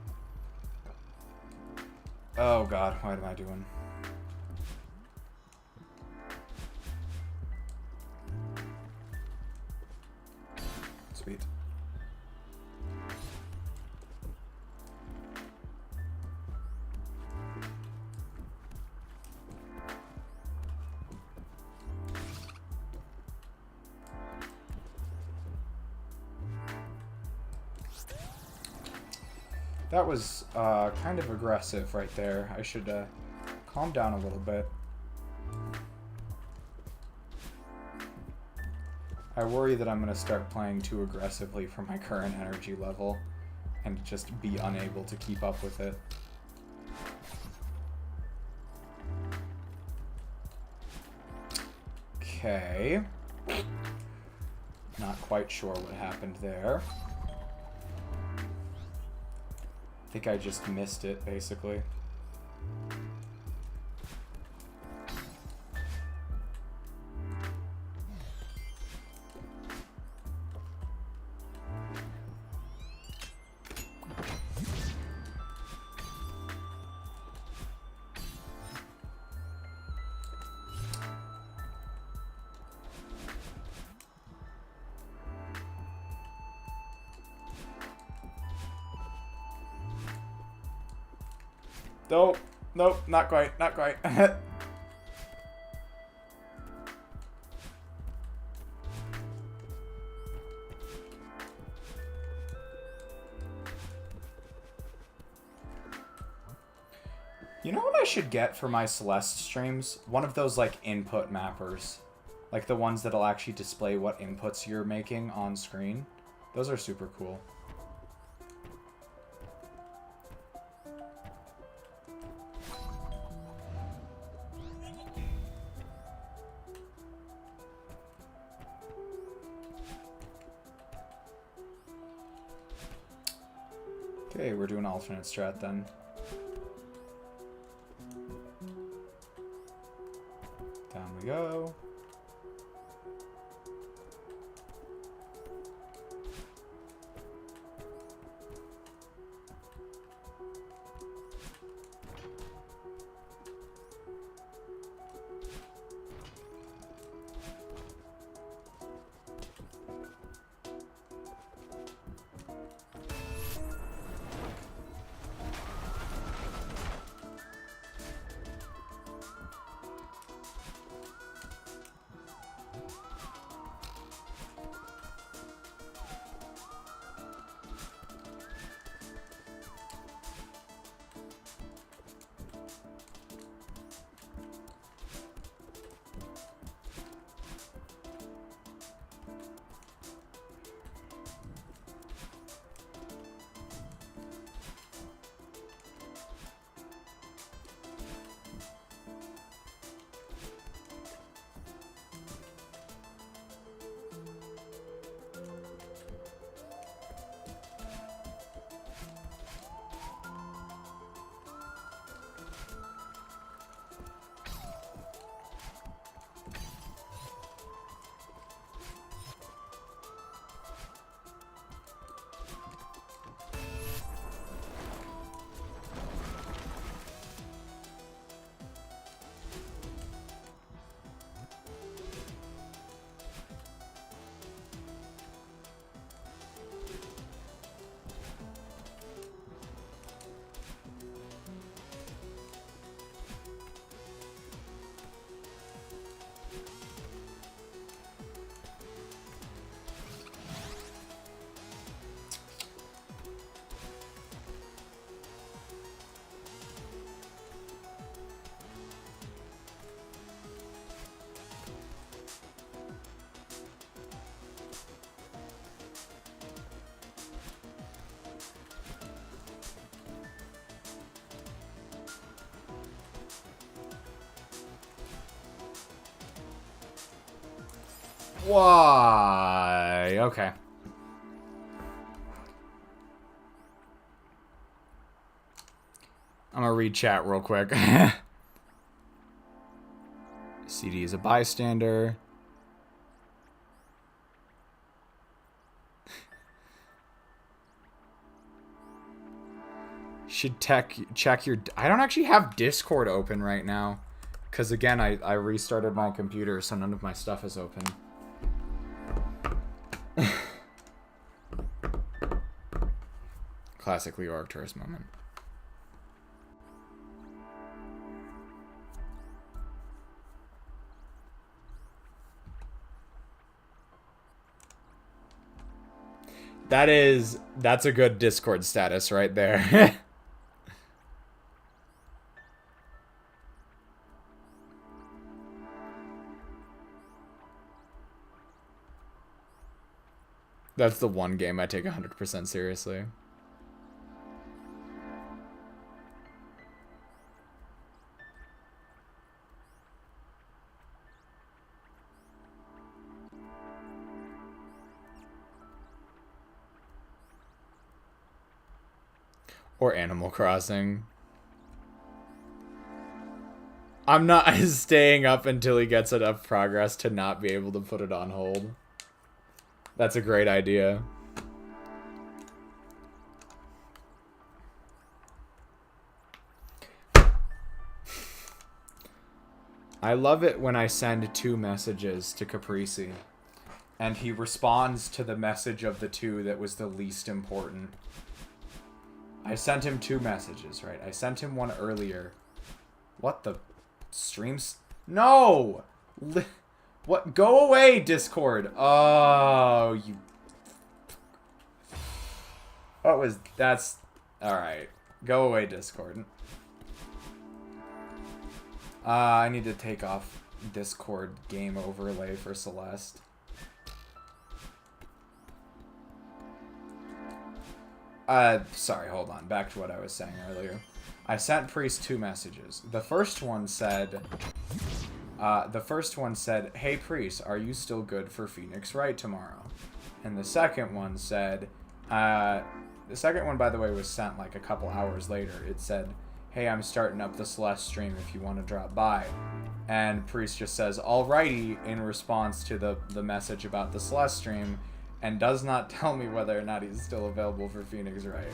Oh god, what am I doing? Sweet. That was kind of aggressive right there. I should calm down a little bit. I worry that I'm going to start playing too aggressively for my current energy level and just be unable to keep up with it. Okay. Not quite sure what happened there. I think I just missed it, basically. Nope, nope, not quite, not quite. You know what I should get for my Celeste streams? One of those, like, input mappers. Like, the ones that'll actually display what inputs you're making on screen. Those are super cool. Okay, we're doing alternate strat then. Down we go. Why? Okay. I'm gonna read chat real quick. CD is a bystander. Should check your... I don't actually have Discord open right now. Because again, I restarted my computer, so none of my stuff is open. Classic Leo Arcturus moment. That's a good Discord status right there. That's the one game I take 100% seriously. Or Animal Crossing. I'm not staying up until he gets enough progress to not be able to put it on hold. That's a great idea. I love it when I send 2 messages to Caprese, and he responds to the message of the 2 that was the least important. I sent him 2 messages, right? I sent him one earlier. What the... Streams? No! What? Go away, Discord! Oh, you... What was... That's... Alright. Go away, Discord. I need to take off Discord game overlay for Celeste. Sorry, hold on. Back to what I was saying earlier. I sent Priest 2 messages. The first one said, hey Priest, are you still good for Phoenix Wright tomorrow? And the second one said, the second one, by the way, was sent like a couple hours later. It said, hey, I'm starting up the Celeste stream if you want to drop by. And Priest just says, alrighty, in response to the message about the Celeste stream, and does not tell me whether or not he's still available for Phoenix Wright.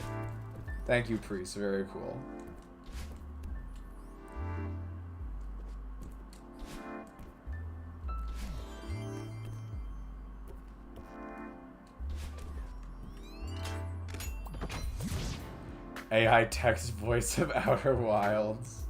Thank you, Priest. Very cool. AI text voice of Outer Wilds.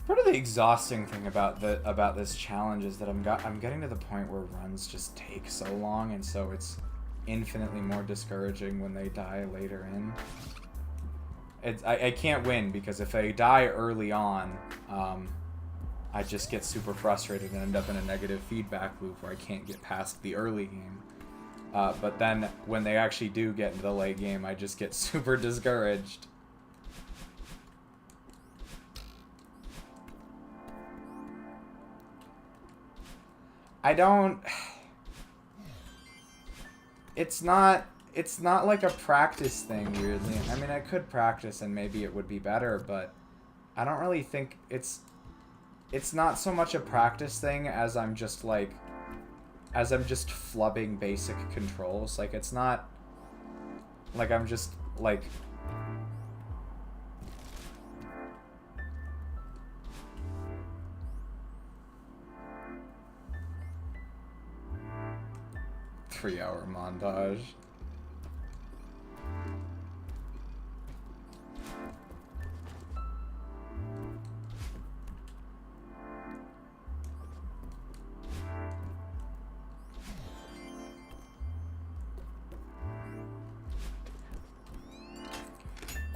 Part of the exhausting thing about this challenge is that I'm getting to the point where runs just take so long, and so it's infinitely more discouraging when they die later in. I can't win, because if I die early on, I just get super frustrated and end up in a negative feedback loop where I can't get past the early game. But then when they actually do get into the late game, I just get super discouraged. I don't... It's not like a practice thing, weirdly. I mean, I could practice and maybe it would be better, but I don't really think it's not so much a practice thing as I'm just flubbing basic controls. Like, it's not like I'm just like 3-hour montage.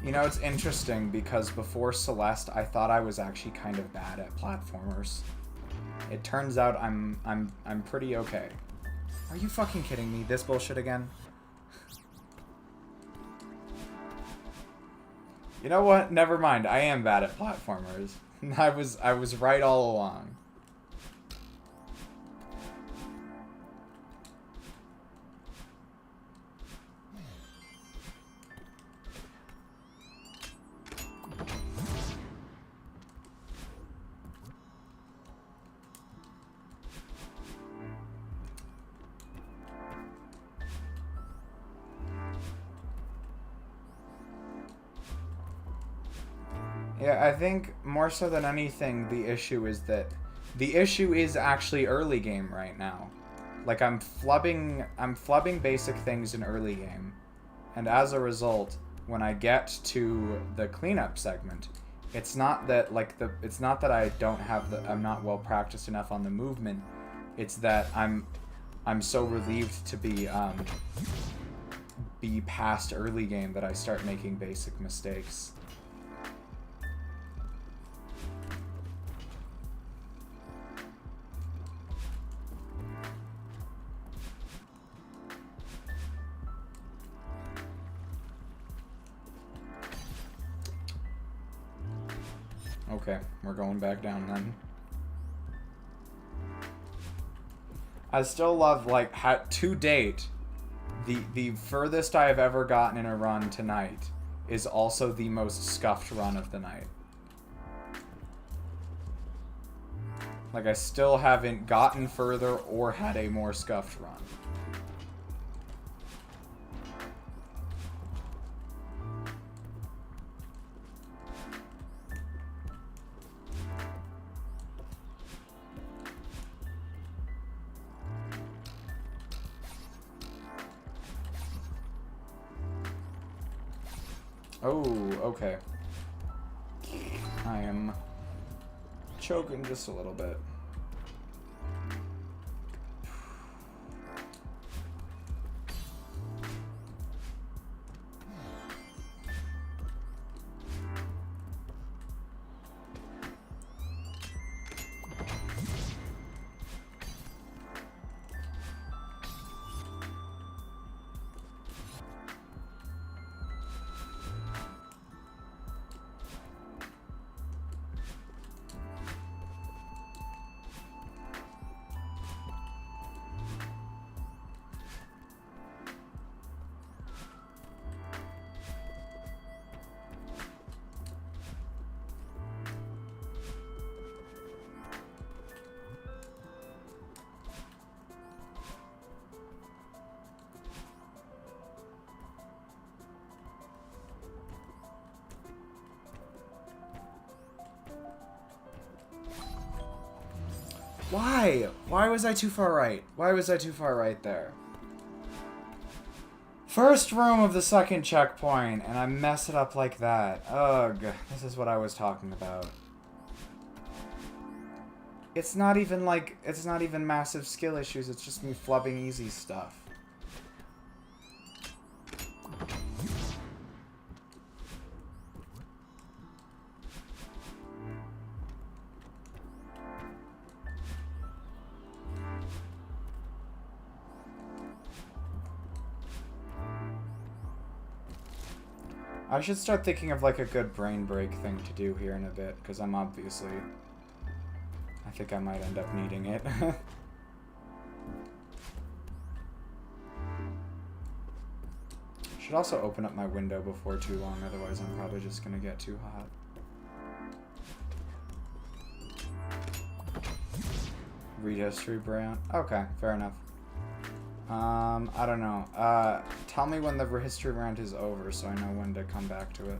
You know, it's interesting because before Celeste, I thought I was actually kind of bad at platformers. It turns out I'm pretty okay. Are you fucking kidding me? This bullshit again? You know what? Never mind. I am bad at platformers. I was right all along. Yeah, I think more so than anything, the issue is actually early game right now. Like I'm flubbing basic things in early game, and as a result, when I get to the cleanup segment, it's not that I don't have I'm not well practiced enough on the movement. It's that I'm so relieved to be past early game that I start making basic mistakes. Okay, we're going back down then. I still love, like, to date, the furthest I have ever gotten in a run tonight is also the most scuffed run of the night. Like, I still haven't gotten further or had a more scuffed run. Oh, okay. I am choking just a little bit. Why? Why was I too far right? Why was I too far right there? First room of the second checkpoint, and I mess it up like that. Ugh, this is what I was talking about. It's not even massive skill issues, it's just me flubbing easy stuff. I should start thinking of like a good brain break thing to do here in a bit, because I'm obviously... I think I might end up needing it. Should also open up my window before too long, otherwise I'm probably just gonna get too hot. Read history, Brian. Okay, fair enough. I don't know. Tell me when the history round is over so I know when to come back to it.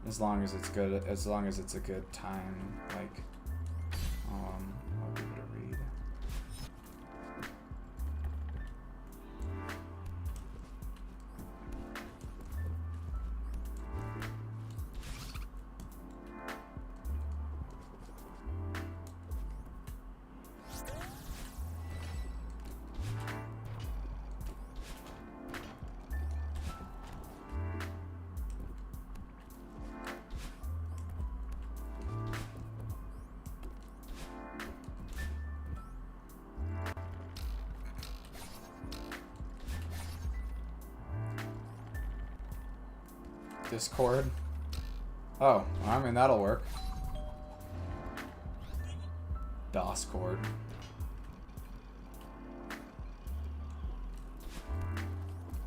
As long as it's good, as long as it's a good time, like, I'll give it a read. Discord. Oh, I mean, that'll work. Discord.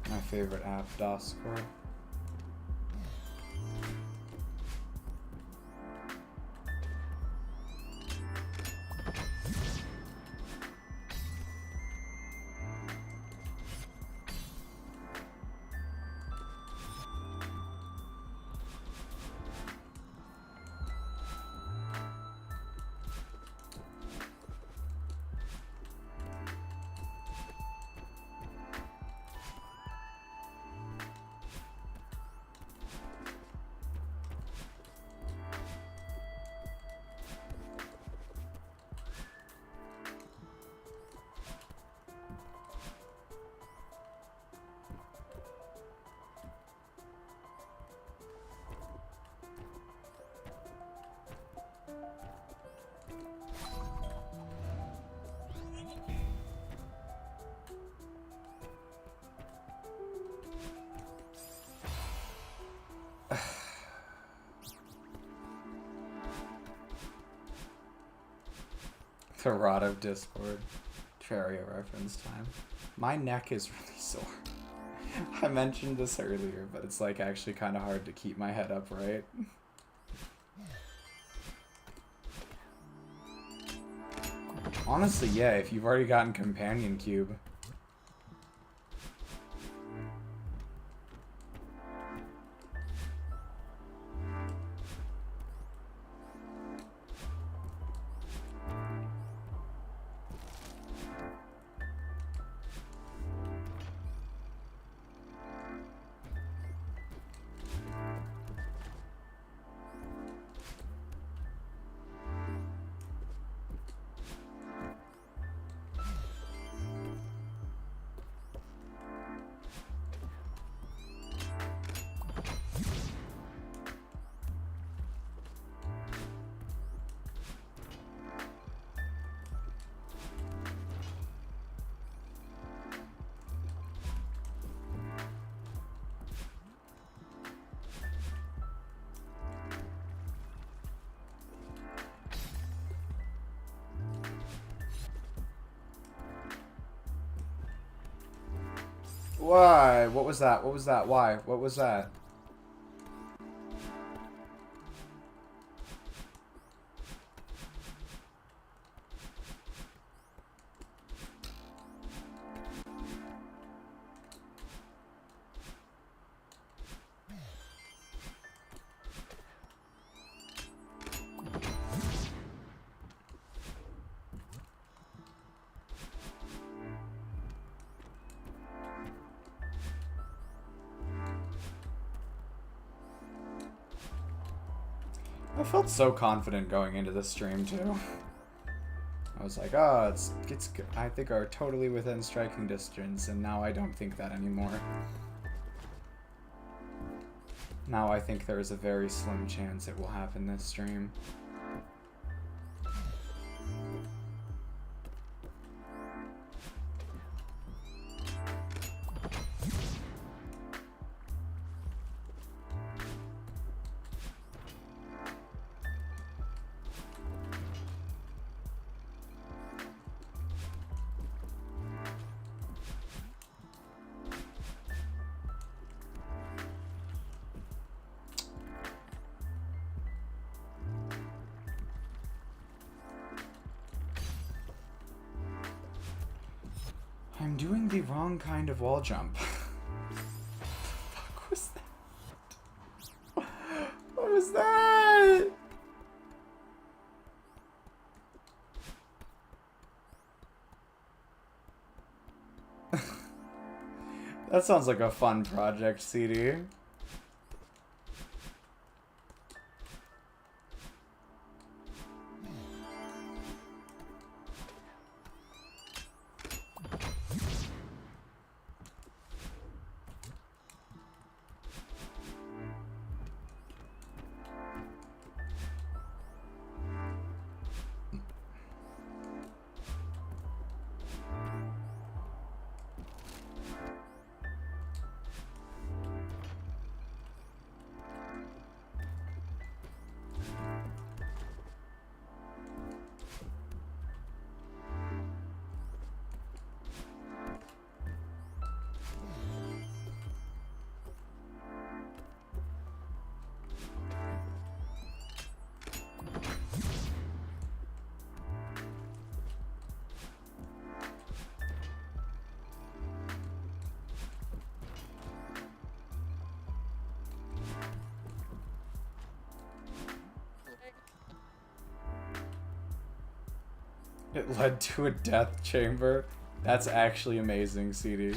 My favorite app, Discord. The rot of Discord. Terraria reference time. My neck is really sore. I mentioned this earlier, but it's like actually kind of hard to keep my head upright. Honestly, yeah, if you've already gotten Companion Cube. Why? What was that? What was that? Why? What was that? I felt so confident going into this stream too. I was like, oh, it's I think are totally within striking distance, and now I don't think that anymore. Now I think there is a very slim chance it will happen this stream. I'm doing the wrong kind of wall jump. What the fuck was that? What was that? That sounds like a fun project, CD. It led to a death chamber. That's actually amazing, CD.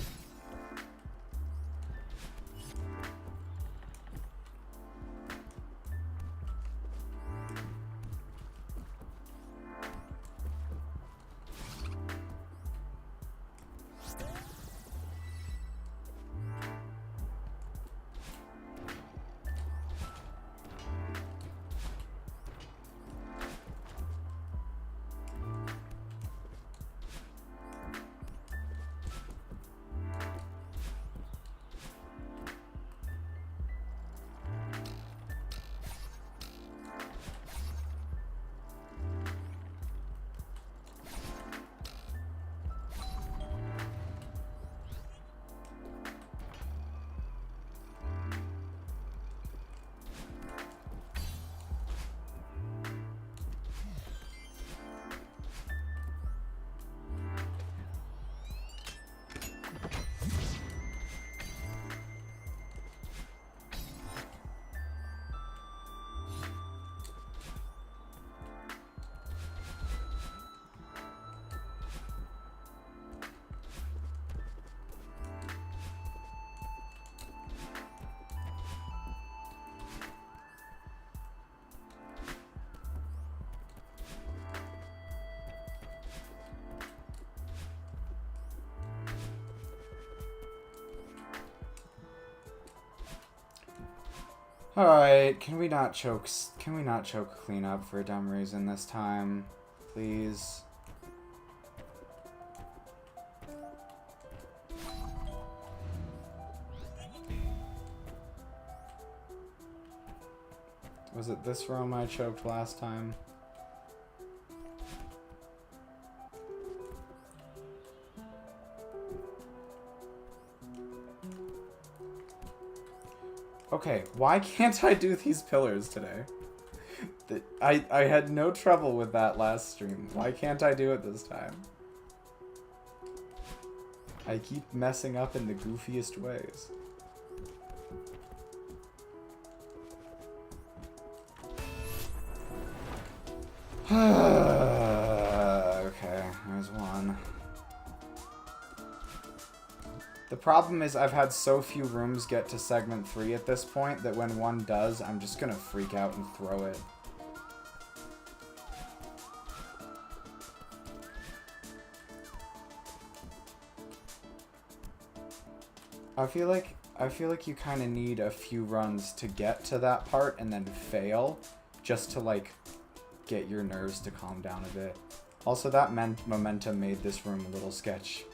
Alright, can we not choke cleanup for a dumb reason this time? Please. Was it this room I choked last time? Okay, why can't I do these pillars today? I had no trouble with that last stream. Why can't I do it this time? I keep messing up in the goofiest ways. Okay, there's one. The problem is I've had so few rooms get to segment 3 at this point that when one does, I'm just gonna freak out and throw it. I feel like you kind of need a few runs to get to that part and then fail just to like get your nerves to calm down a bit. Also, that momentum made this room a little sketch.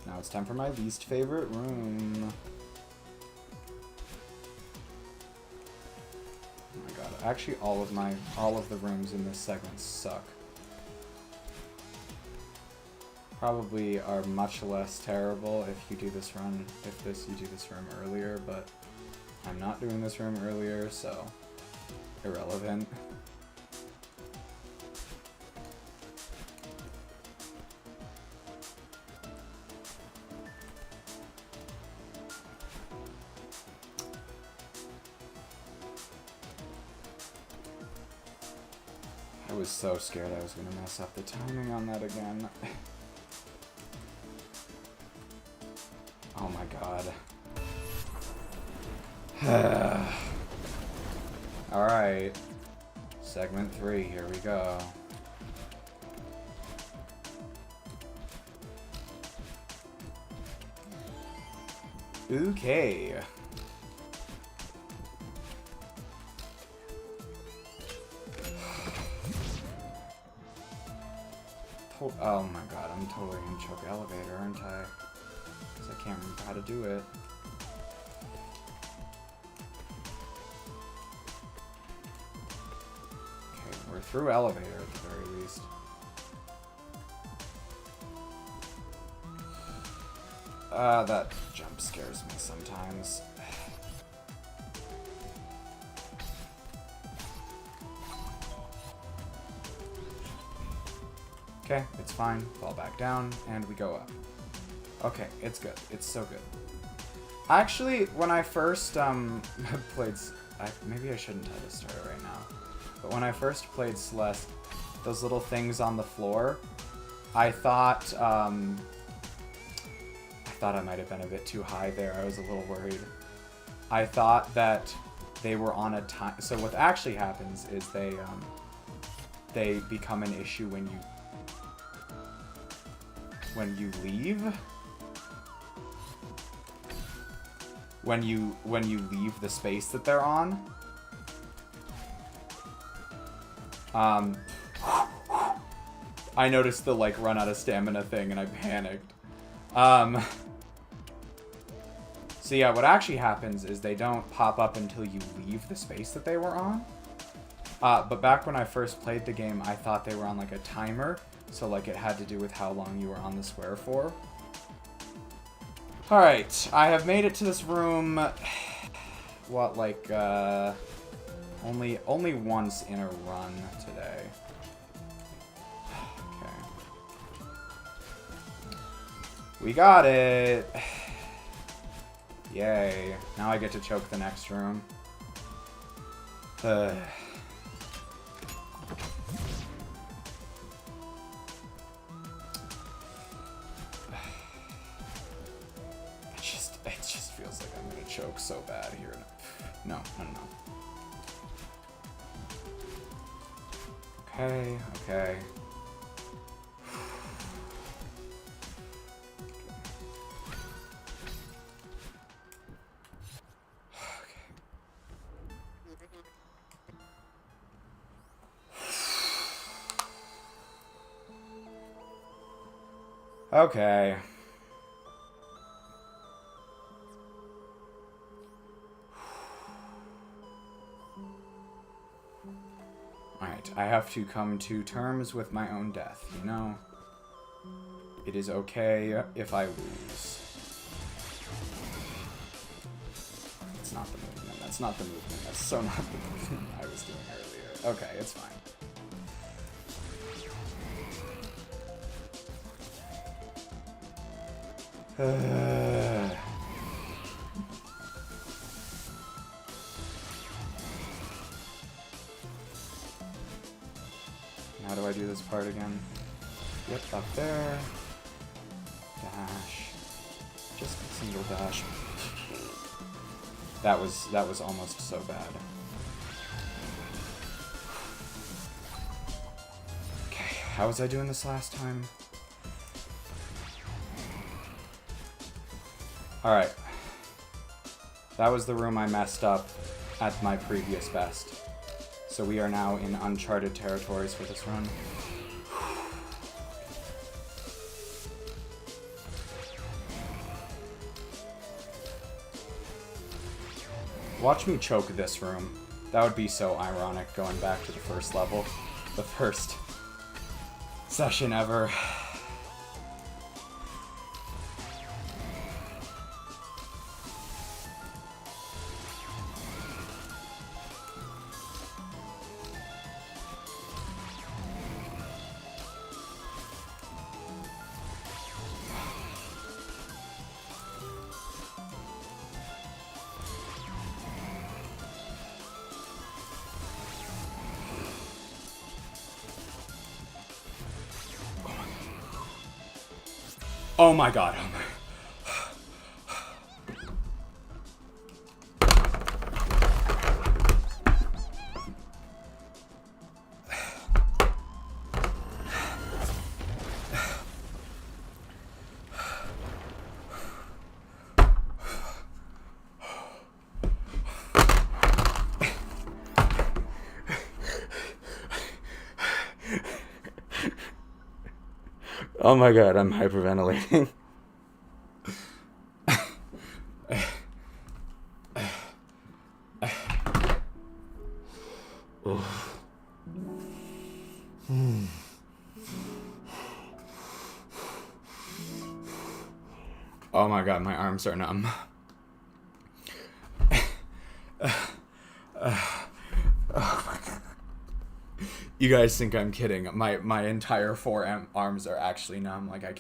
Now it's time for my least favorite room. Oh my god, actually all of the rooms in this segment suck. Probably are much less terrible if you do this room earlier, but I'm not doing this room earlier, so irrelevant. I was so scared I was going to mess up the timing on that again. Oh my god. Alright. Segment 3, here we go. Okay. Oh my god, I'm totally gonna choke elevator, aren't I? Because I can't remember how to do it. Okay, we're through elevator at the very least. That jump scares me sometimes. Okay, it's fine. Fall back down, and we go up. Okay, it's good. It's so good. Actually, when I first played... maybe I shouldn't tell this story right now. But when I first played Celeste, those little things on the floor, I thought I might have been a bit too high there. I was a little worried. I thought that they were on a time... So what actually happens is they become an issue when you leave. When you leave the space that they're on. I noticed the like run out of stamina thing and I panicked. So yeah, what actually happens is they don't pop up until you leave the space that they were on. But back when I first played the game, I thought they were on like a timer. So like it had to do with how long you were on the square for. Alright, I have made it to this room, what, like, only once in a run today. Okay. We got it! Yay. Now I get to choke the next room. It just feels like I'm gonna choke so bad here. No. Okay. Okay. Alright, I have to come to terms with my own death, you know? It is okay if I lose. It's not the movement. That's not the movement. That's so not the movement I was doing earlier. Okay, it's fine. How do I do this part again? Yep, up there. Dash. Just a single dash. That was almost so bad. Okay, how was I doing this last time? Alright. That was the room I messed up at my previous best. So we are now in uncharted territories for this run. Watch me choke this room. That would be so ironic going back to the first level. The first session ever. Oh my god, oh my... Oh my god, I'm hyperventilating. Oh my god, my arms are numb. Oh my god. You guys think I'm kidding. My entire forearms are actually numb. Like I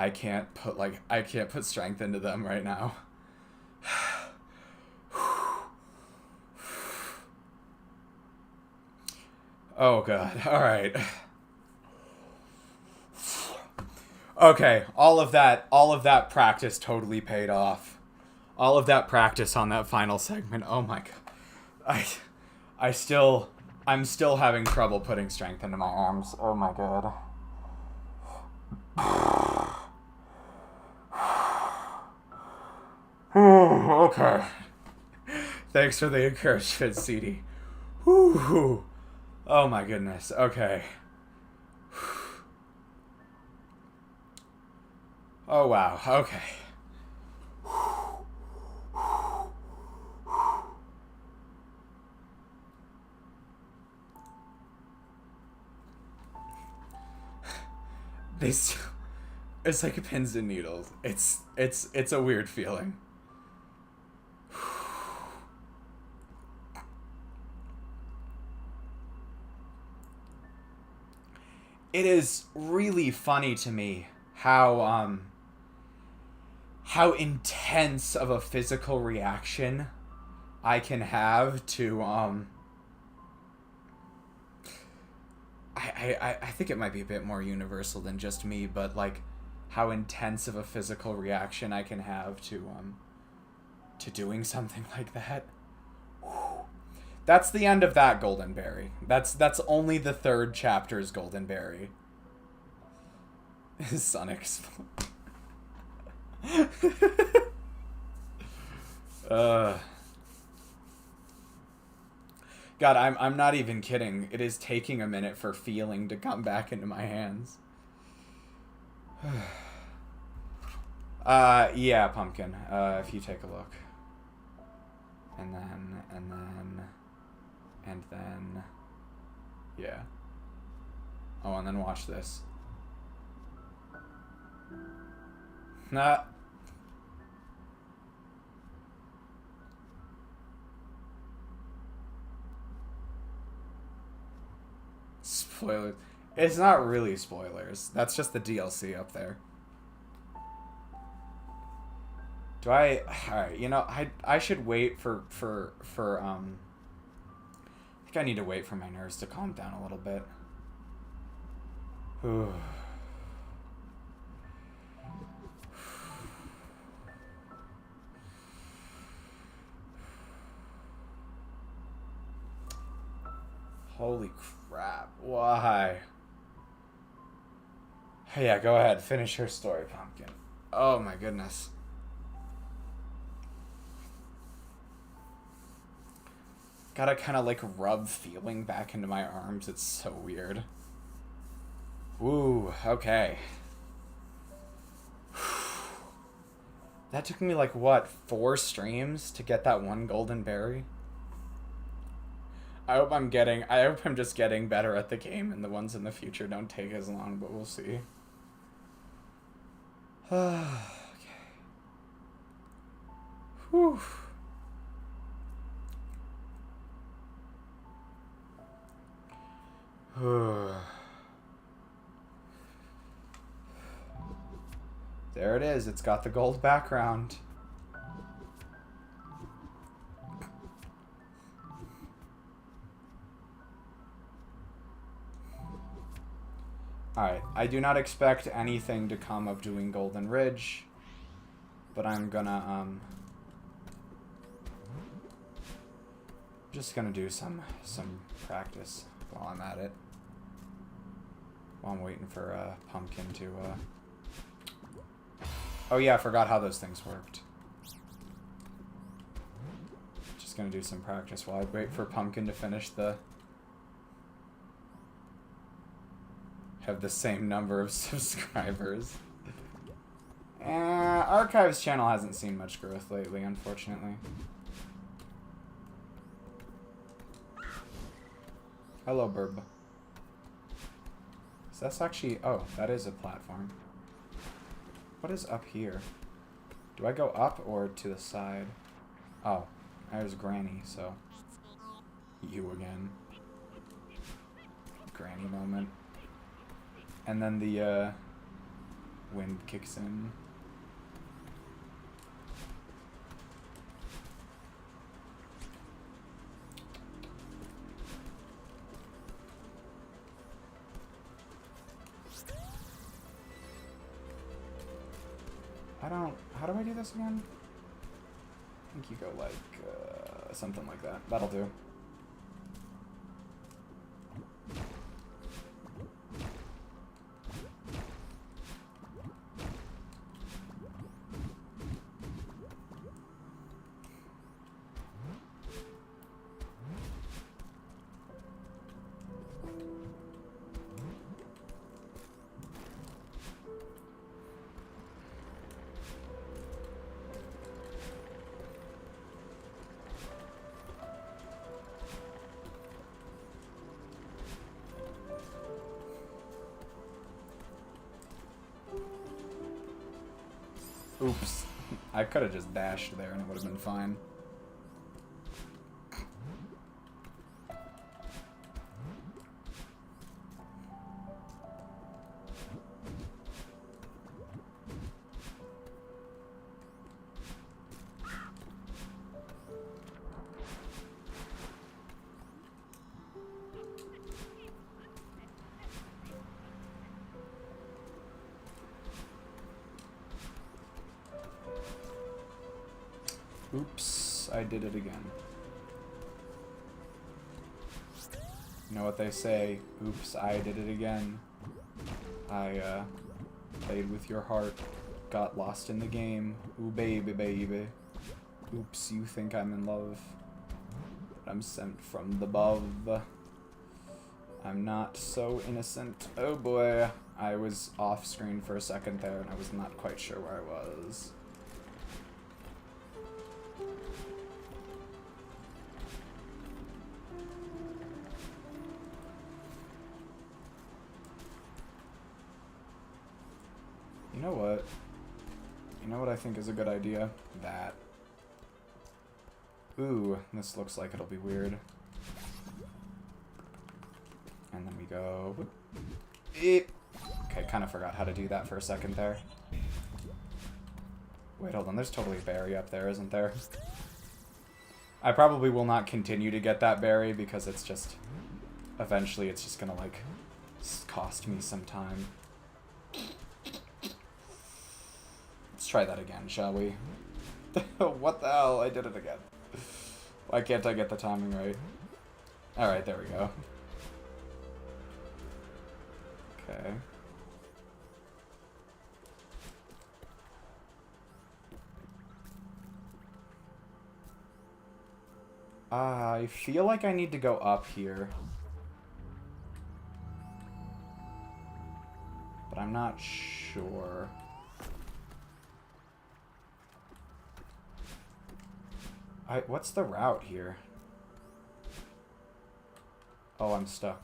can't put strength into them right now. Oh god. All right. Okay, all of that practice totally paid off. All of that practice on that final segment. Oh my god. I'm still having trouble putting strength into my arms. Oh my god. Okay. Thanks for the encouragement, CD. Whew. Oh my goodness. Okay. Oh wow. Okay. It's like pins and needles. It's a weird feeling. It is really funny to me how intense of a physical reaction I can have to I think it might be a bit more universal than just me, but like how intense of a physical reaction I can have to doing something like that. That's the end of that Golden Berry. That's only the 3rd chapter's Golden Berry. Sun explode. God, I'm not even kidding. It is taking a minute for feeling to come back into my hands. Yeah, Pumpkin. If you take a look. And then, yeah. Oh, and then watch this. Nah. Spoilers. It's not really spoilers. That's just the DLC up there. Do I... Alright, you know, I should wait for I think I need to wait for my nerves to calm down a little bit. Whew. Holy crap. Why? Yeah, go ahead. Finish your story, Pumpkin. Oh my goodness. Gotta kind of like rub feeling back into my arms. It's so weird. Woo, okay. That took me like, what, 4 streams to get that one Golden Berry? I hope I'm just getting better at the game and the ones in the future don't take as long, but we'll see. Okay. Whew. There it is. It's got the gold background. Alright, I do not expect anything to come of doing Golden Ridge, but I'm gonna, just gonna do some practice while I'm at it. While I'm waiting for, Pumpkin to, Oh yeah, I forgot how those things worked. Just gonna do some practice while I wait for Pumpkin to finish the... have the same number of subscribers. Archives channel hasn't seen much growth lately, unfortunately. Hello, Burb. So that's actually... Oh, that is a platform. What is up here? Do I go up or to the side? Oh, there's Granny, so... You again. Granny moment. And then the, wind kicks in. How do I do this again? I think you go like, something like that. That'll do. Oops. I could have just dashed there and it would have been fine. Oops, I did it again. You know what they say, oops, I did it again. I, played with your heart, got lost in the game, ooh baby baby. Oops, you think I'm in love, but I'm sent from the above. I'm not so innocent. Oh boy, I was off screen for a second there and I was not quite sure where I was. You know what? You know what I think is a good idea? That. Ooh, this looks like it'll be weird. And then we go... Eep. Okay, kind of forgot how to do that for a second there. Wait, hold on. There's totally a berry up there, isn't there? I probably will not continue to get that berry because it's just... Eventually it's just gonna, like, cost me some time. Let's try that again, shall we? What the hell? I did it again. Why can't I get the timing right? Alright, there we go. Okay. I feel like I need to go up here. But I'm not sure. What's the route here? Oh, I'm stuck.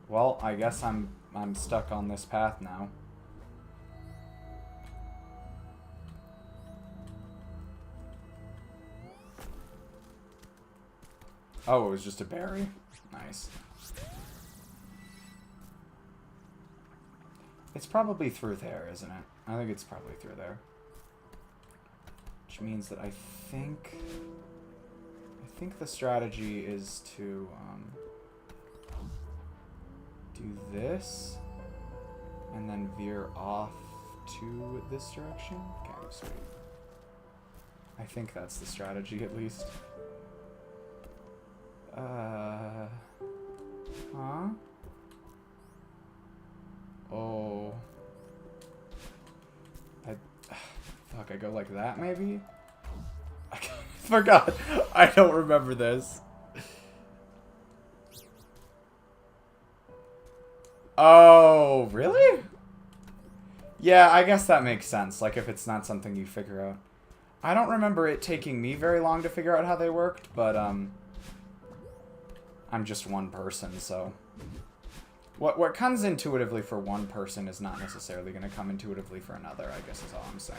Well, I guess I'm stuck on this path now. Oh, it was just a berry? Nice. It's probably through there, isn't it? I think it's probably through there. Which means that I think the strategy is to do this and then veer off to this direction. Okay, sweet. I think that's the strategy at least. Huh? Oh. Fuck, I go like that, maybe? I forgot. I don't remember this. Oh, really? Yeah, I guess that makes sense. Like, if it's not something you figure out. I don't remember it taking me very long to figure out how they worked, but, I'm just one person, so... What comes intuitively for one person is not necessarily going to come intuitively for another, I guess is all I'm saying.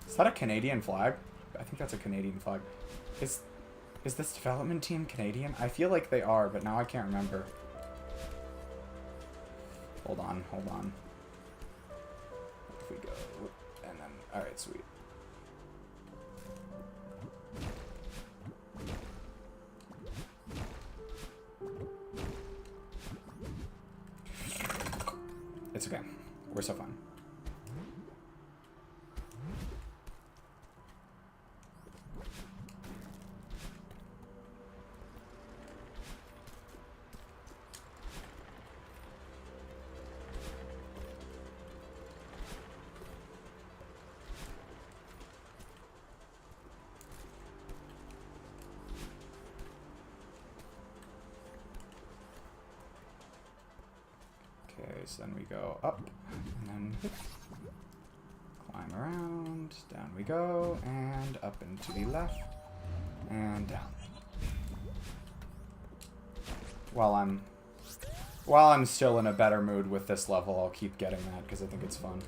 Is that a Canadian flag? I think that's a Canadian flag. Is this development team Canadian? I feel like they are, but now I can't remember. Hold on, hold on. If we go, and then, alright, sweet. It's okay. We're so fun. So then we go up, and then climb around, down we go, and up and to the left, and down. While I'm still in a better mood with this level, I'll keep getting that because I think it's fun.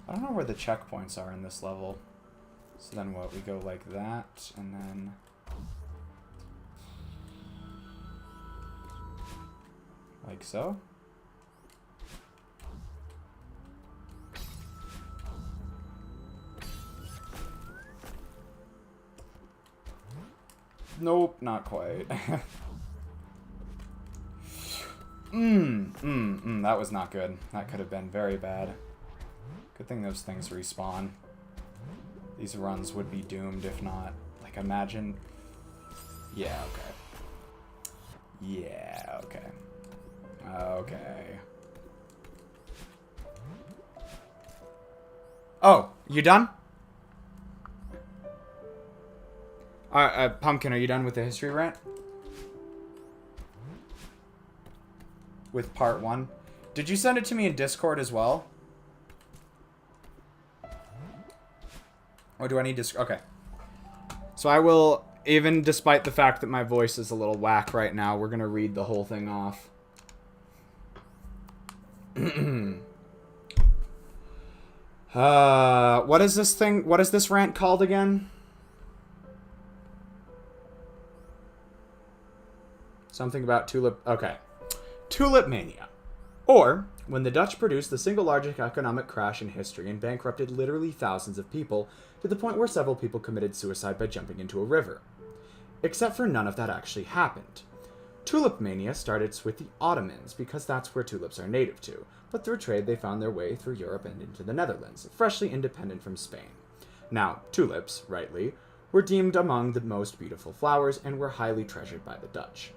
I don't know where the checkpoints are in this level. So then what? We go like that, and then... like so? Nope, not quite. That was not good. That could have been very bad. Good thing those things respawn. These runs would be doomed if not. Like, imagine... yeah, okay. Yeah, okay. Okay. Oh, you done? Pumpkin, are you done with the history rant? With part 1? Did you send it to me in Discord as well? Or do I need to... okay. So I will, even despite the fact that my voice is a little whack right now, we're going to read the whole thing off. What is this thing? What is this rant called again? Something about tulip... okay. Tulip Mania. Or, when the Dutch produced the single largest economic crash in history and bankrupted literally thousands of people, to the point where several people committed suicide by jumping into a river. Except for none of that actually happened. Tulip Mania started with the Ottomans, because that's where tulips are native to, but through trade they found their way through Europe and into the Netherlands, freshly independent from Spain. Now, tulips, rightly, were deemed among the most beautiful flowers and were highly treasured by the Dutch.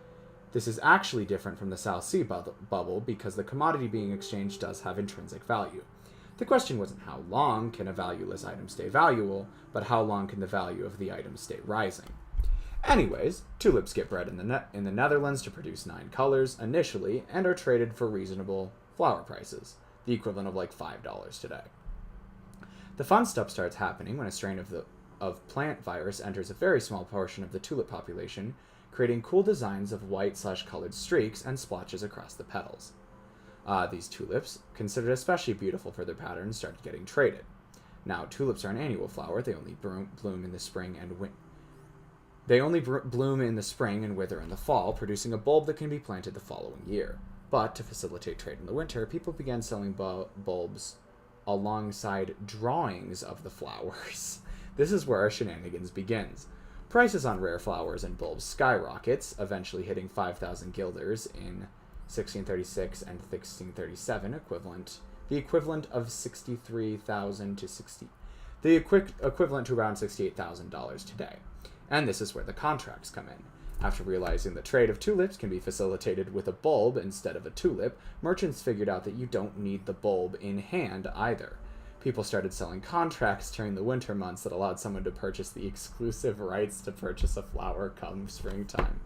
This is actually different from the South Sea bubble because the commodity being exchanged does have intrinsic value. The question wasn't how long can a valueless item stay valuable, but how long can the value of the item stay rising. Anyways, tulips get bred in the Netherlands to produce 9 colors initially and are traded for reasonable flower prices, the equivalent of like $5 today. The fun stuff starts happening when a strain of plant virus enters a very small portion of the tulip population, creating cool designs of white/colored streaks and splotches across the petals. These tulips, considered especially beautiful for their patterns, started getting traded. Now, tulips are an annual flower. They only bloom in the spring and bloom in the spring and wither in the fall, producing a bulb that can be planted the following year. But to facilitate trade in the winter, people began selling bulbs alongside drawings of the flowers. This is where our shenanigans begins. Prices on rare flowers and bulbs skyrockets, eventually hitting 5,000 guilders in 1636 and 1637 equivalent. The equivalent of 63,000 to 60. The equivalent to around $68,000 today. And this is where the contracts come in. After realizing the trade of tulips can be facilitated with a bulb instead of a tulip, merchants figured out that you don't need the bulb in hand either. People started selling contracts during the winter months that allowed someone to purchase the exclusive rights to purchase a flower come springtime.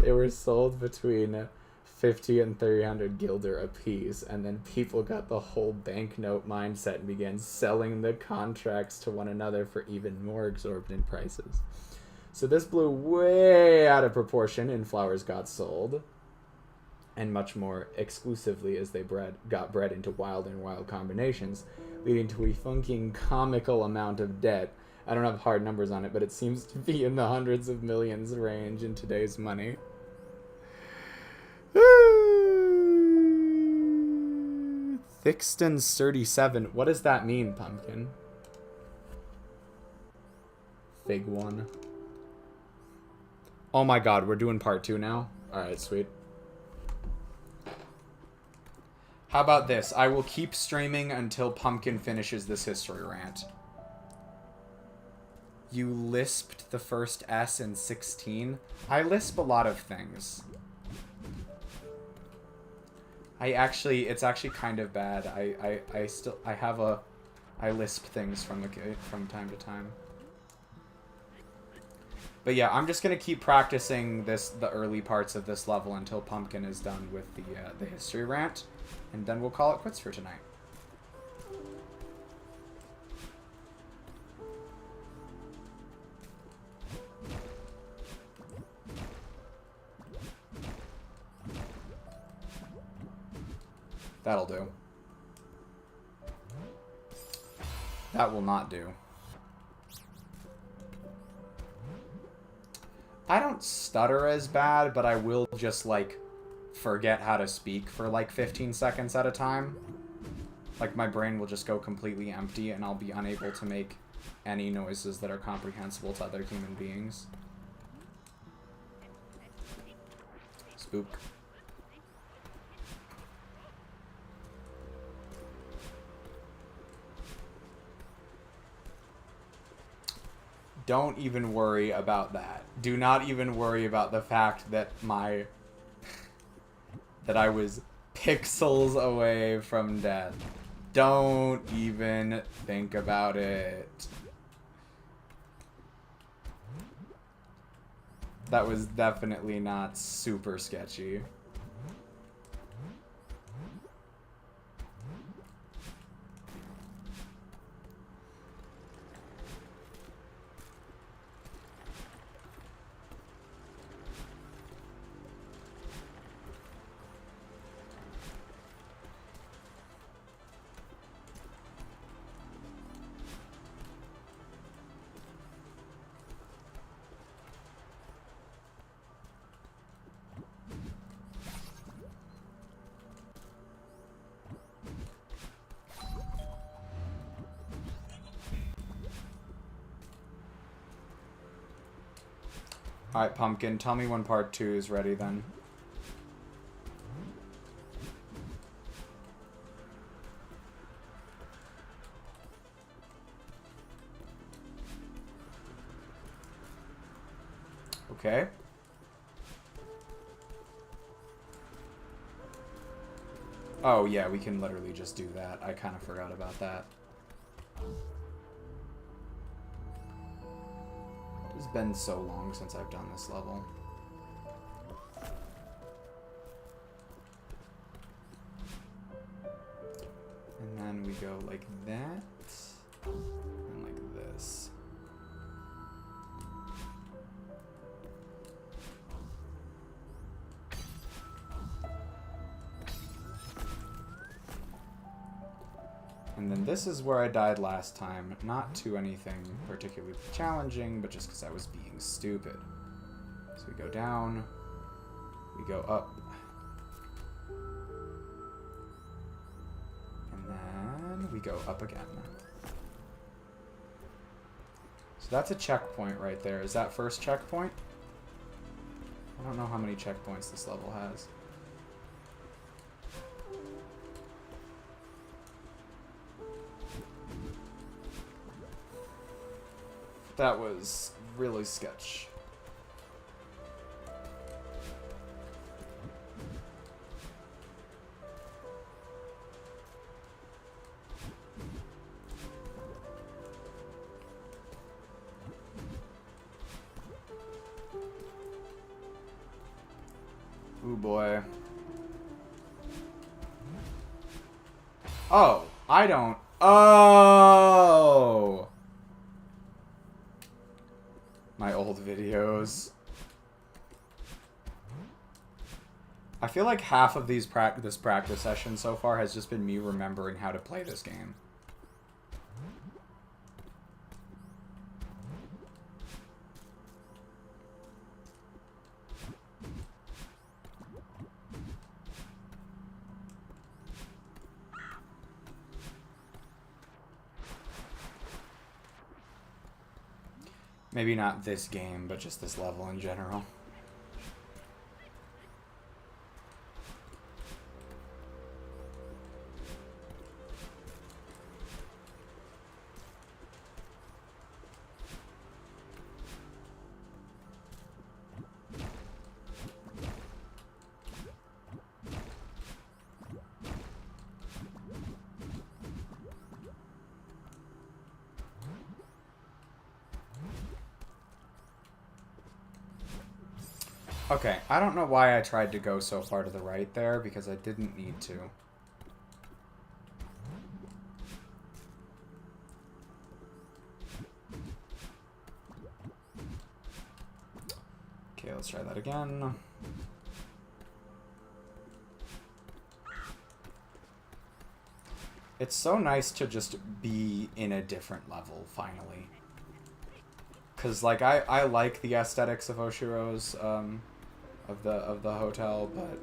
They were sold between 50 and 300 guilder apiece, and then people got the whole banknote mindset and began selling the contracts to one another for even more exorbitant prices. So this blew way out of proportion and flowers got sold, and much more exclusively as they got bred into wilder and wild combinations, leading to a fucking comical amount of debt. I don't have hard numbers on it, but it seems to be in the hundreds of millions range in today's money. Thixton's 37. What does that mean, Pumpkin? Fig one. Oh my god, we're doing part 2 now? Alright, sweet. How about this? I will keep streaming until Pumpkin finishes this history rant. You lisped the first S in 16? I lisp a lot of things. It's actually kind of bad. I lisp things from time to time. But yeah, I'm just gonna keep practicing the early parts of this level until Pumpkin is done with the history rant, and then we'll call it quits for tonight. That'll do. That will not do. I don't stutter as bad, but I will just, like, forget how to speak for, like, 15 seconds at a time. Like, my brain will just go completely empty, and I'll be unable to make any noises that are comprehensible to other human beings. Spook. Don't even worry about that. Do not even worry about the fact that that I was pixels away from death. Don't even think about it. That was definitely not super sketchy. Alright, Pumpkin, tell me when part 2 is ready then. Okay. Oh yeah, we can literally just do that. I kind of forgot about that. It's been so long since I've done this level. And then we go like that, and like this. And then this is where I died last time, not to anything particularly challenging, but just because I was being stupid. So we go down, we go up, and then we go up again. So that's a checkpoint right there. Is that first checkpoint? I don't know how many checkpoints this level has. That was really sketch. Ooh boy. Oh, I don't. Oh! My old videos. I feel like half of this practice session so far has just been me remembering how to play this game. Maybe not this game, but just this level in general. Okay, I don't know why I tried to go so far to the right there, because I didn't need to. Okay, let's try that again. It's so nice to just be in a different level, finally. Because, like, I like the aesthetics of Oshiro's, of the hotel, but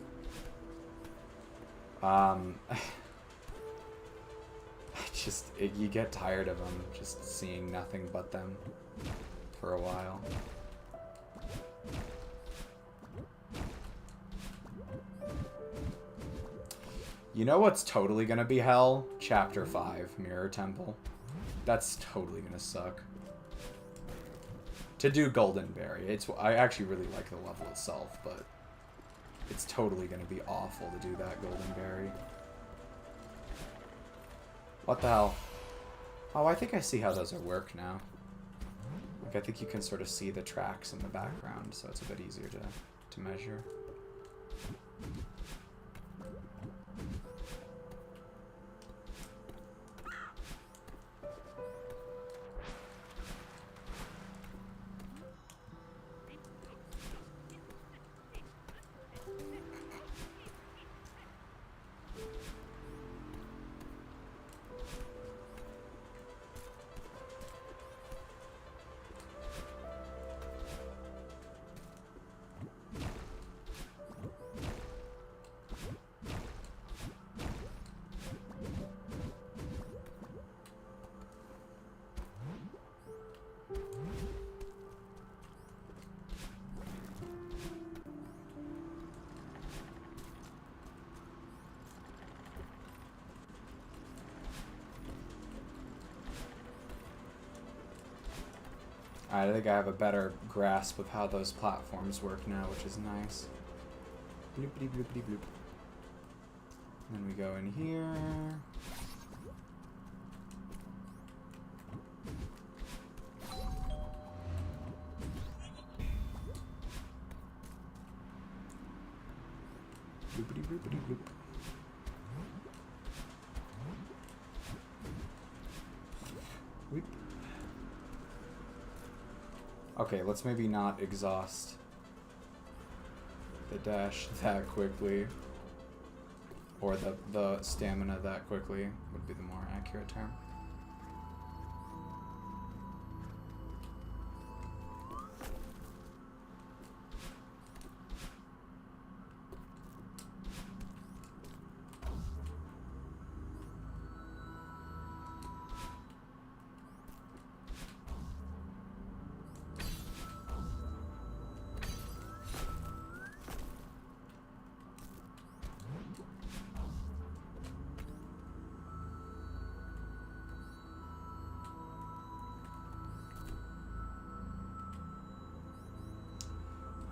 you get tired of them, just seeing nothing but them for a while. You know what's totally gonna be hell? Chapter 5, Mirror Temple. That's totally gonna suck. To do Goldenberry. I actually really like the level itself, but it's totally going to be awful to do that Goldenberry. What the hell? Oh, I think I see how those work now. Like, I think you can sort of see the tracks in the background, so it's a bit easier to measure. I think I have a better grasp of how those platforms work now, which is nice. Bloopity bloopity bloop. Then we go in here. Bloopity bloopity bloop. Weep. Okay, let's maybe not exhaust the dash that quickly. Or the stamina that quickly would be the more accurate term.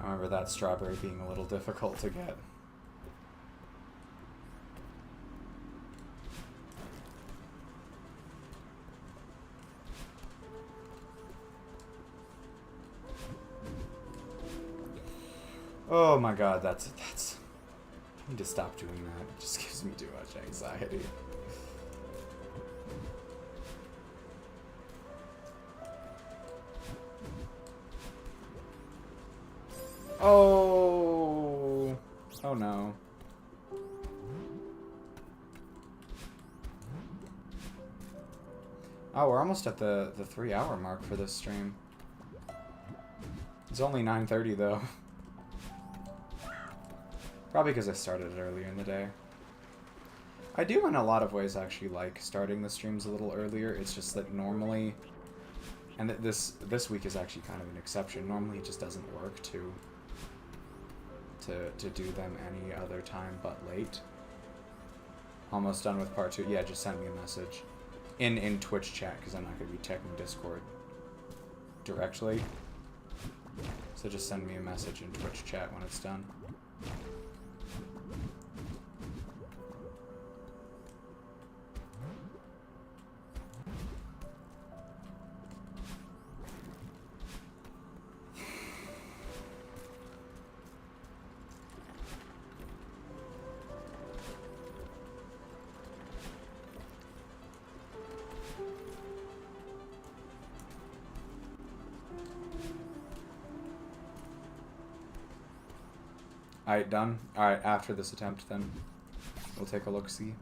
However, that strawberry being a little difficult to get. Oh my god, that's... I need to stop doing that. It just gives me too much anxiety. Oh! Oh no. Oh, we're almost at the 3-hour mark for this stream. It's only 9:30 though. Probably because I started it earlier in the day. I do in a lot of ways actually like starting the streams a little earlier. It's just that normally, and this week is actually kind of an exception. Normally it just doesn't work to do them any other time but late. Almost done with part 2. Yeah, just send me a message in Twitch chat because I'm not going to be checking Discord directly. So just send me a message in Twitch chat when it's done. Alright, done? Alright, after this attempt then, we'll take a look-see.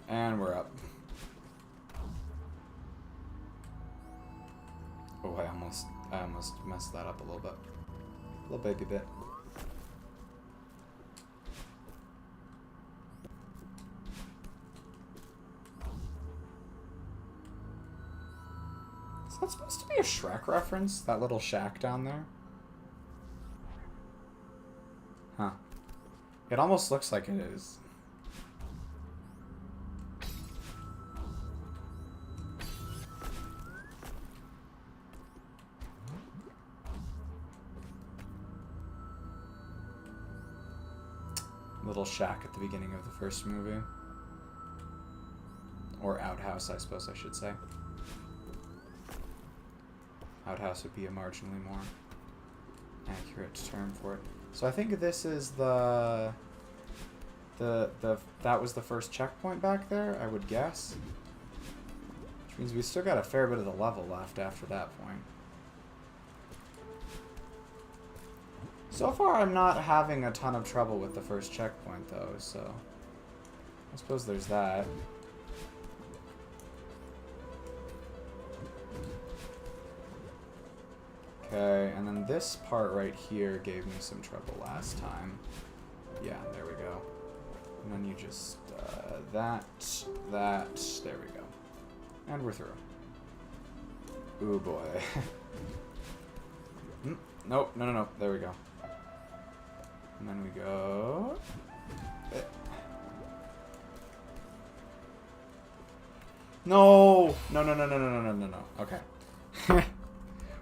And we're up. Oh, I almost messed that up a little bit. A little baby bit. Is that supposed to be a Shrek reference? That little shack down there? Huh. It almost looks like it is. Little shack at the beginning of the first movie. Or outhouse, I suppose I should say. Outhouse would be a marginally more accurate term for it. So I think this is that was the first checkpoint back there, I would guess. Which means we still got a fair bit of the level left after that point. So far, I'm not having a ton of trouble with the first checkpoint, though, so I suppose there's that. Okay, and then this part right here gave me some trouble last time. Yeah, there we go. And then you just, that, there we go. And we're through. Ooh, boy. Nope, no, there we go. And then we go... No! No. Okay.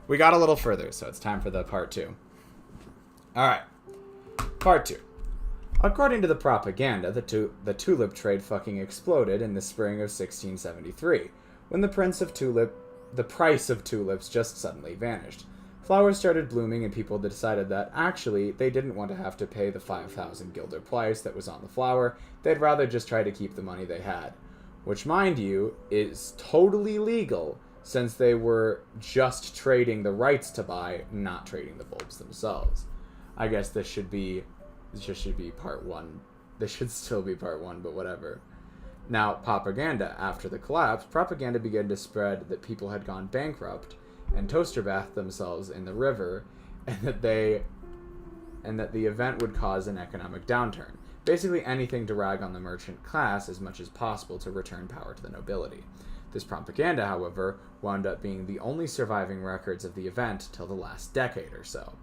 We got a little further, so it's time for the part 2. Alright. Part 2. According to the propaganda, the tulip trade fucking exploded in the spring of 1673, when the price of tulips just suddenly vanished. Flowers started blooming and people decided that, actually, they didn't want to have to pay the 5,000 guilder price that was on the flower. They'd rather just try to keep the money they had. Which, mind you, is totally legal, since they were just trading the rights to buy, not trading the bulbs themselves. I guess this should be part 1. This should still be part 1, but whatever. Now, propaganda. After the collapse, propaganda began to spread that people had gone bankrupt and toaster bathed themselves in the river, and that the event would cause an economic downturn. Basically anything to rag on the merchant class as much as possible to return power to the nobility. This propaganda, however, wound up being the only surviving records of the event till the last decade or so.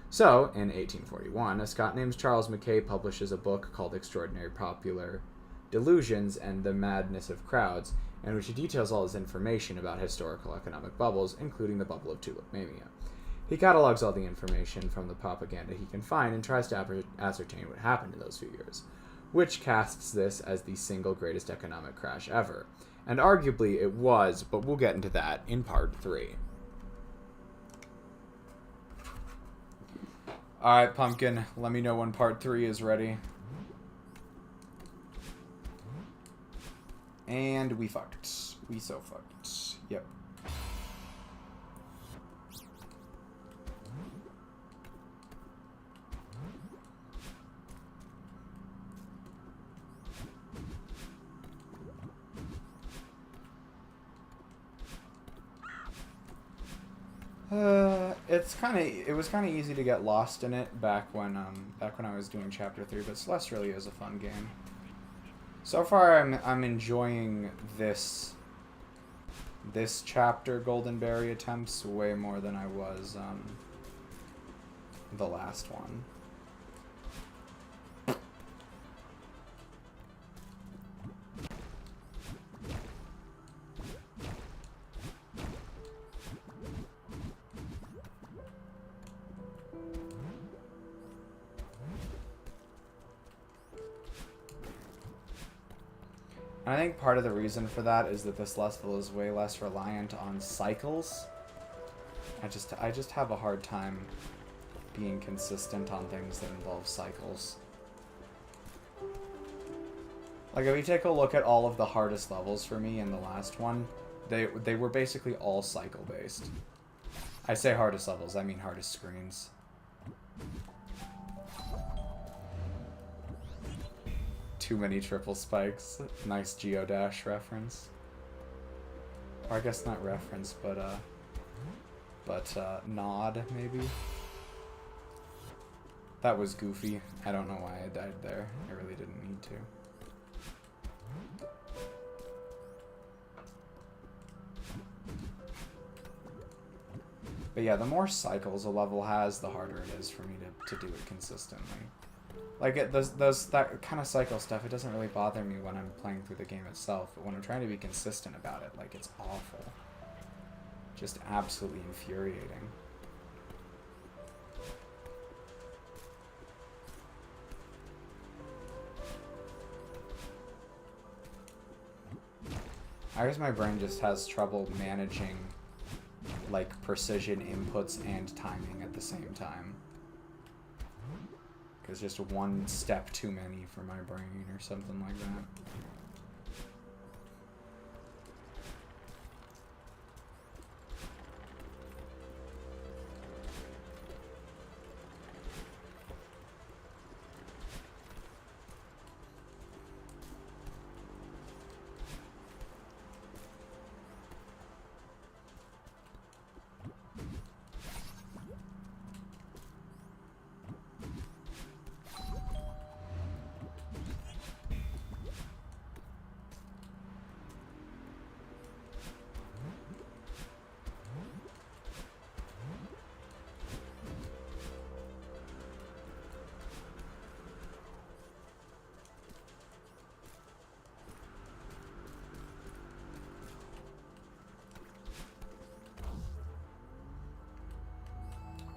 So, in 1841, a Scot named Charles Mackay publishes a book called Extraordinary Popular Delusions and the Madness of Crowds, in which he details all his information about historical economic bubbles, including the bubble of tulip mania. He catalogs all the information from the propaganda he can find and tries to ascertain what happened in those few years, which casts this as the single greatest economic crash ever. And arguably it was, but we'll get into that in part 3. Alright, Pumpkin, let me know when part 3 is ready. And we fucked. We so fucked. Yep. It was kind of easy to get lost in it back when I was doing chapter 3, but Celeste really is a fun game. So far I'm enjoying this chapter Golden Berry attempts way more than I was the last one. I think part of the reason for that is that this level is way less reliant on cycles. I just have a hard time being consistent on things that involve cycles. Like, if you take a look at all of the hardest levels for me in the last one, they were basically all cycle-based. I say hardest levels, I mean hardest screens. Too many triple spikes. Nice Geodash reference. Or I guess not reference, but nod, maybe? That was goofy. I don't know why I died there. I really didn't need to. But yeah, the more cycles a level has, the harder it is for me to do it consistently. Like, that kind of cycle stuff, it doesn't really bother me when I'm playing through the game itself, but when I'm trying to be consistent about it, like, it's awful. Just absolutely infuriating. I guess my brain just has trouble managing, like, precision inputs and timing at the same time. Because just one step too many for my brain or something like that.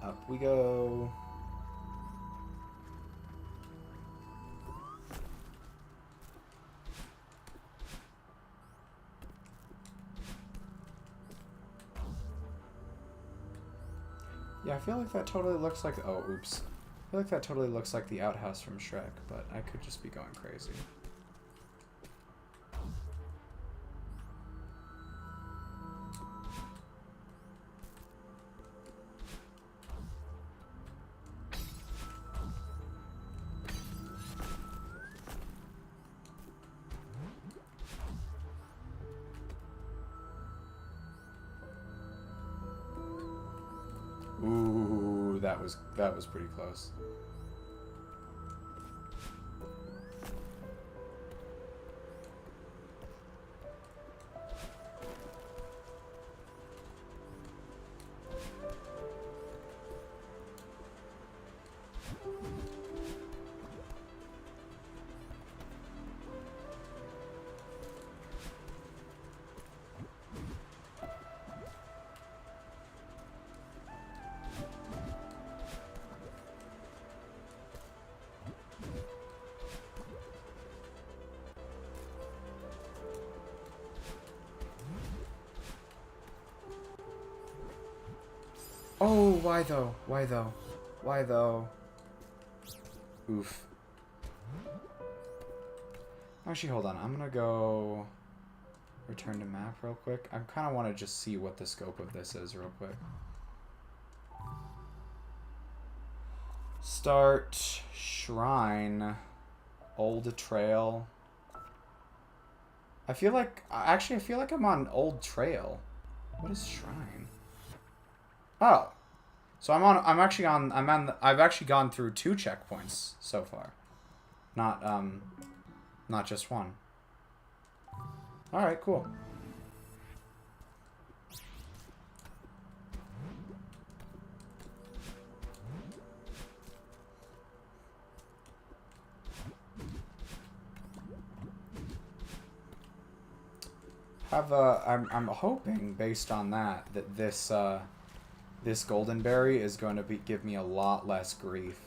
Up we go. Yeah, I feel like that totally looks like... Oh, oops. I feel like that totally looks like the outhouse from Shrek, but I could just be going crazy. Ooh, that was pretty close. Oh, why though? Why though? Why though? Oof. Actually, hold on. I'm gonna go return to map real quick. I kind of want to just see what the scope of this is real quick. Start shrine. Old trail. I feel like actually I feel like I'm on old trail. What is shrine? Oh. So I've actually gone through 2 checkpoints so far. Not just one. All right, cool. I'm hoping based on that this this golden berry is going to give me a lot less grief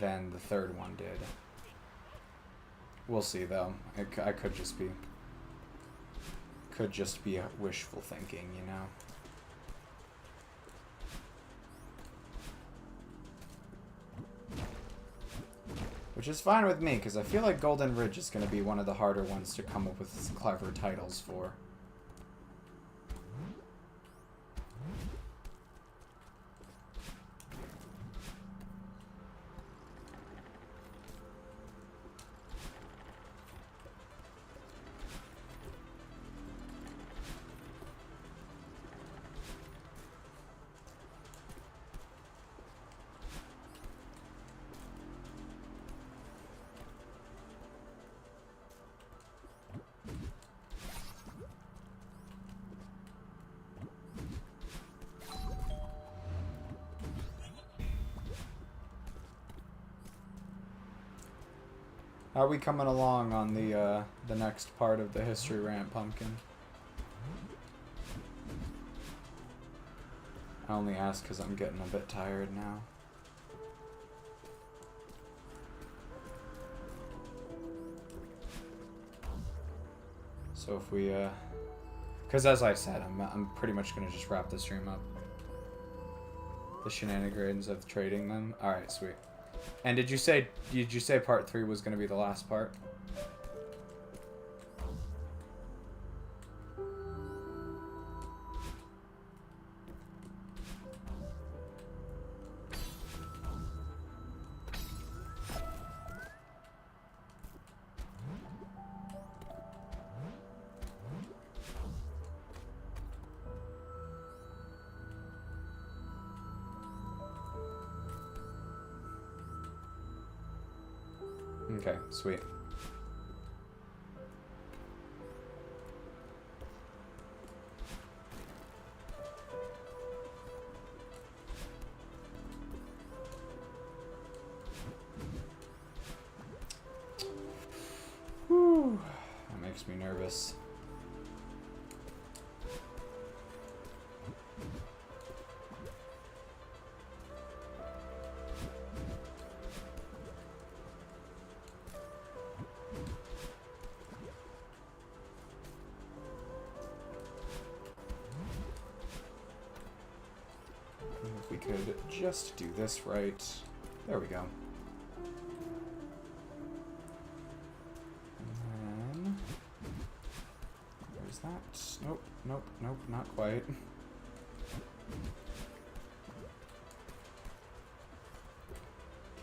than the 3rd one did. We'll see though. I could just be wishful thinking, you know. Which is fine with me, because I feel like Golden Ridge is going to be one of the harder ones to come up with clever titles for. How are we coming along on the next part of the history rant, Pumpkin? I only ask because I'm getting a bit tired now. So if we, because as I said, I'm pretty much gonna just wrap the stream up. The shenanigans of trading them. All right, sweet. And did you say part 3 was gonna be the last part? Okay, sweet. Whew. That makes me nervous. If we could just do this right. There we go. And then... Where's that? Nope, nope, nope, not quite.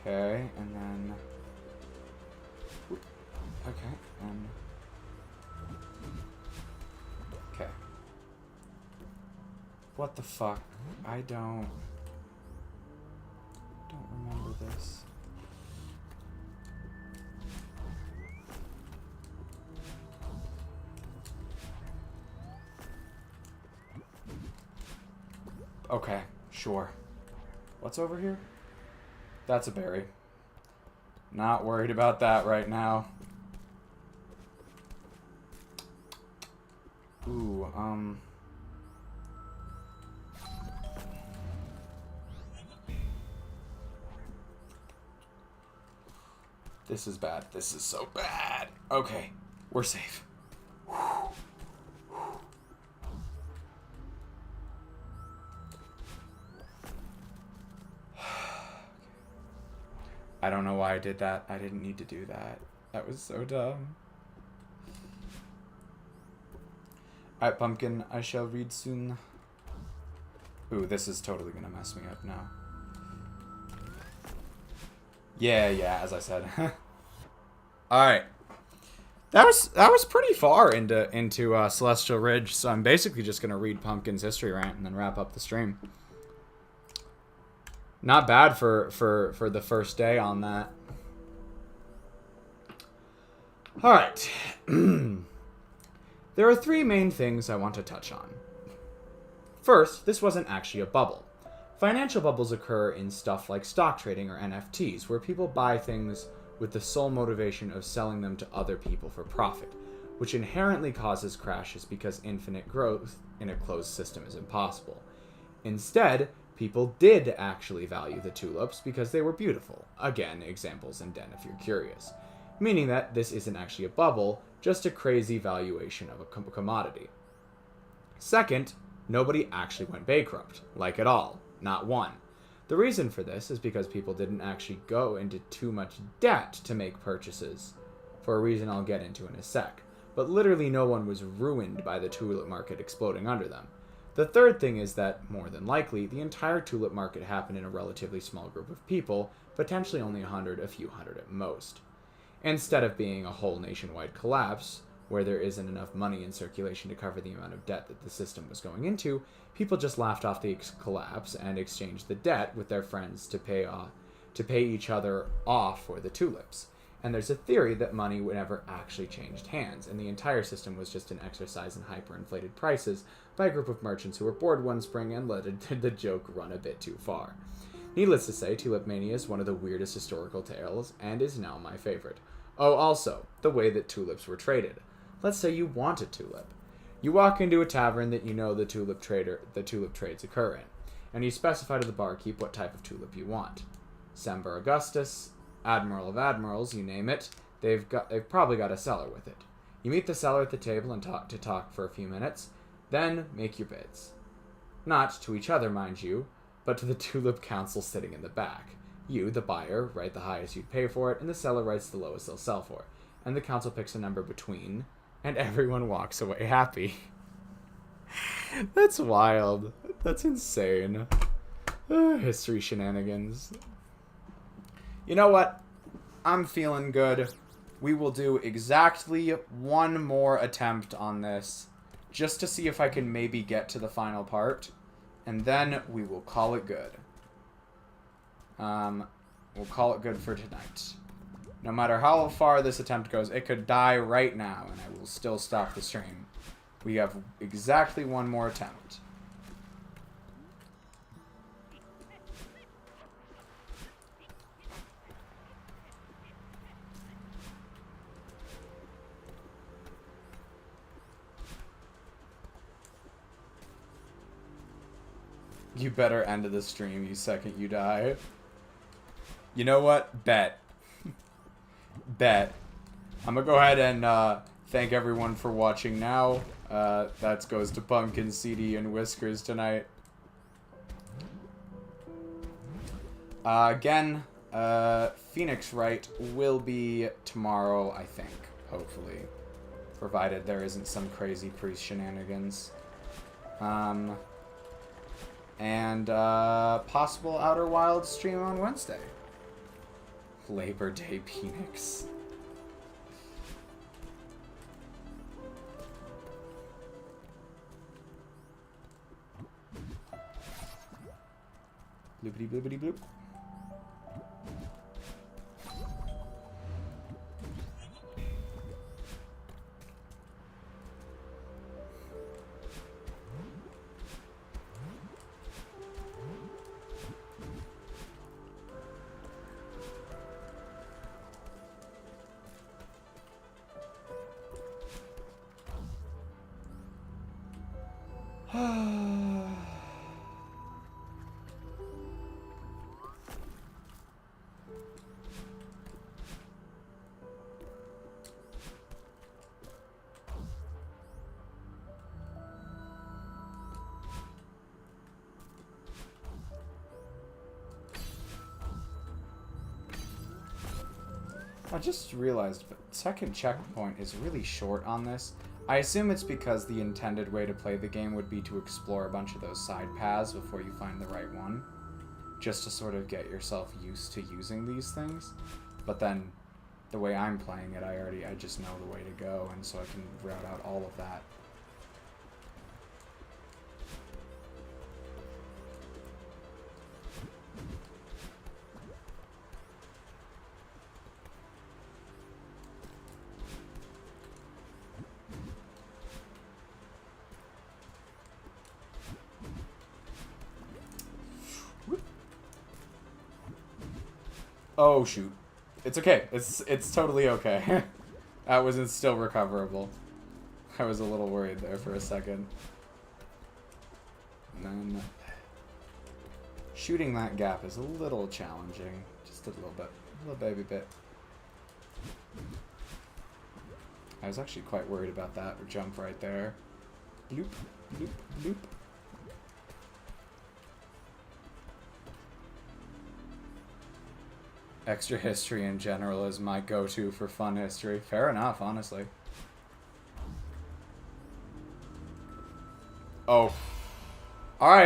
Okay, and then... Okay, and... Okay. What the fuck? I don't remember this. Okay, sure. What's over here? That's a berry. Not worried about that right now. Ooh, This is bad. This is so bad. Okay, we're safe. I don't know why I did that. I didn't need to do that. That was so dumb. Alright, Pumpkin, I shall read soon. Ooh, this is totally gonna mess me up now. Yeah, as I said. Alright. That was pretty far into Celestial Ridge, so I'm basically just gonna read Pumpkin's history rant and then wrap up the stream. Not bad for the first day on that. Alright. There are three main things I want to touch on. First, this wasn't actually a bubble. Financial bubbles occur in stuff like stock trading or NFTs, where people buy things with the sole motivation of selling them to other people for profit, which inherently causes crashes because infinite growth in a closed system is impossible. Instead, people did actually value the tulips because they were beautiful. Again, examples in Den if you're curious. Meaning that this isn't actually a bubble, just a crazy valuation of a commodity. Second, nobody actually went bankrupt. Like at all. Not one. The reason for this is because people didn't actually go into too much debt to make purchases, for a reason I'll get into in a sec. But literally no one was ruined by the tulip market exploding under them. The third thing is that, more than likely, the entire tulip market happened in a relatively small group of people, potentially only 100, a few hundred at most. Instead of being a whole nationwide collapse, where there isn't enough money in circulation to cover the amount of debt that the system was going into, people just laughed off the collapse and exchanged the debt with their friends to pay each other off for the tulips. And there's a theory that money never actually changed hands, and the entire system was just an exercise in hyperinflated prices by a group of merchants who were bored one spring and let the joke run a bit too far. Needless to say, Tulip Mania is one of the weirdest historical tales, and is now my favorite. Oh, also, the way that tulips were traded. Let's say you want a tulip. You walk into a tavern that you know the tulip trades occur in, and you specify to the barkeep what type of tulip you want. Semper Augustus, Admiral of Admirals, you name it, they've probably got a seller with it. You meet the seller at the table and talk for a few minutes, then make your bids. Not to each other, mind you, but to the tulip council sitting in the back. You, the buyer, write the highest you'd pay for it, and the seller writes the lowest they'll sell for. And the council picks a number between, and everyone walks away happy. That's wild. That's insane. History shenanigans. You know what? I'm feeling good. We will do exactly one more attempt on this, just to see if I can maybe get to the final part, and then we will call it good. We'll call it good for tonight. No matter how far this attempt goes, it could die right now, and I will still stop the stream. We have exactly one more attempt. You better end the stream, you second you die. You know what? Bet. Bet. I'm gonna go ahead and thank everyone for watching now. That goes to Pumpkin, CD, and Whiskers tonight. Again, Phoenix Wright will be tomorrow, I think. Hopefully. Provided there isn't some crazy priest shenanigans. And possible Outer Wilds stream on Wednesday. Labor Day Phoenix. Bloopity bloopity bloop. I just realized, but second checkpoint is really short on this. I assume it's because the intended way to play the game would be to explore a bunch of those side paths before you find the right one. Just to sort of get yourself used to using these things. But then, the way I'm playing it, I just know the way to go, and so I can route out all of that. Oh shoot. It's okay. It's totally okay. That was still recoverable. I was a little worried there for a second. And then shooting that gap is a little challenging. Just a little bit. A little baby bit. I was actually quite worried about that jump right there. Bloop, bloop, bloop. Extra history in general is my go-to for fun history. Fair enough, honestly. Oh. Alright.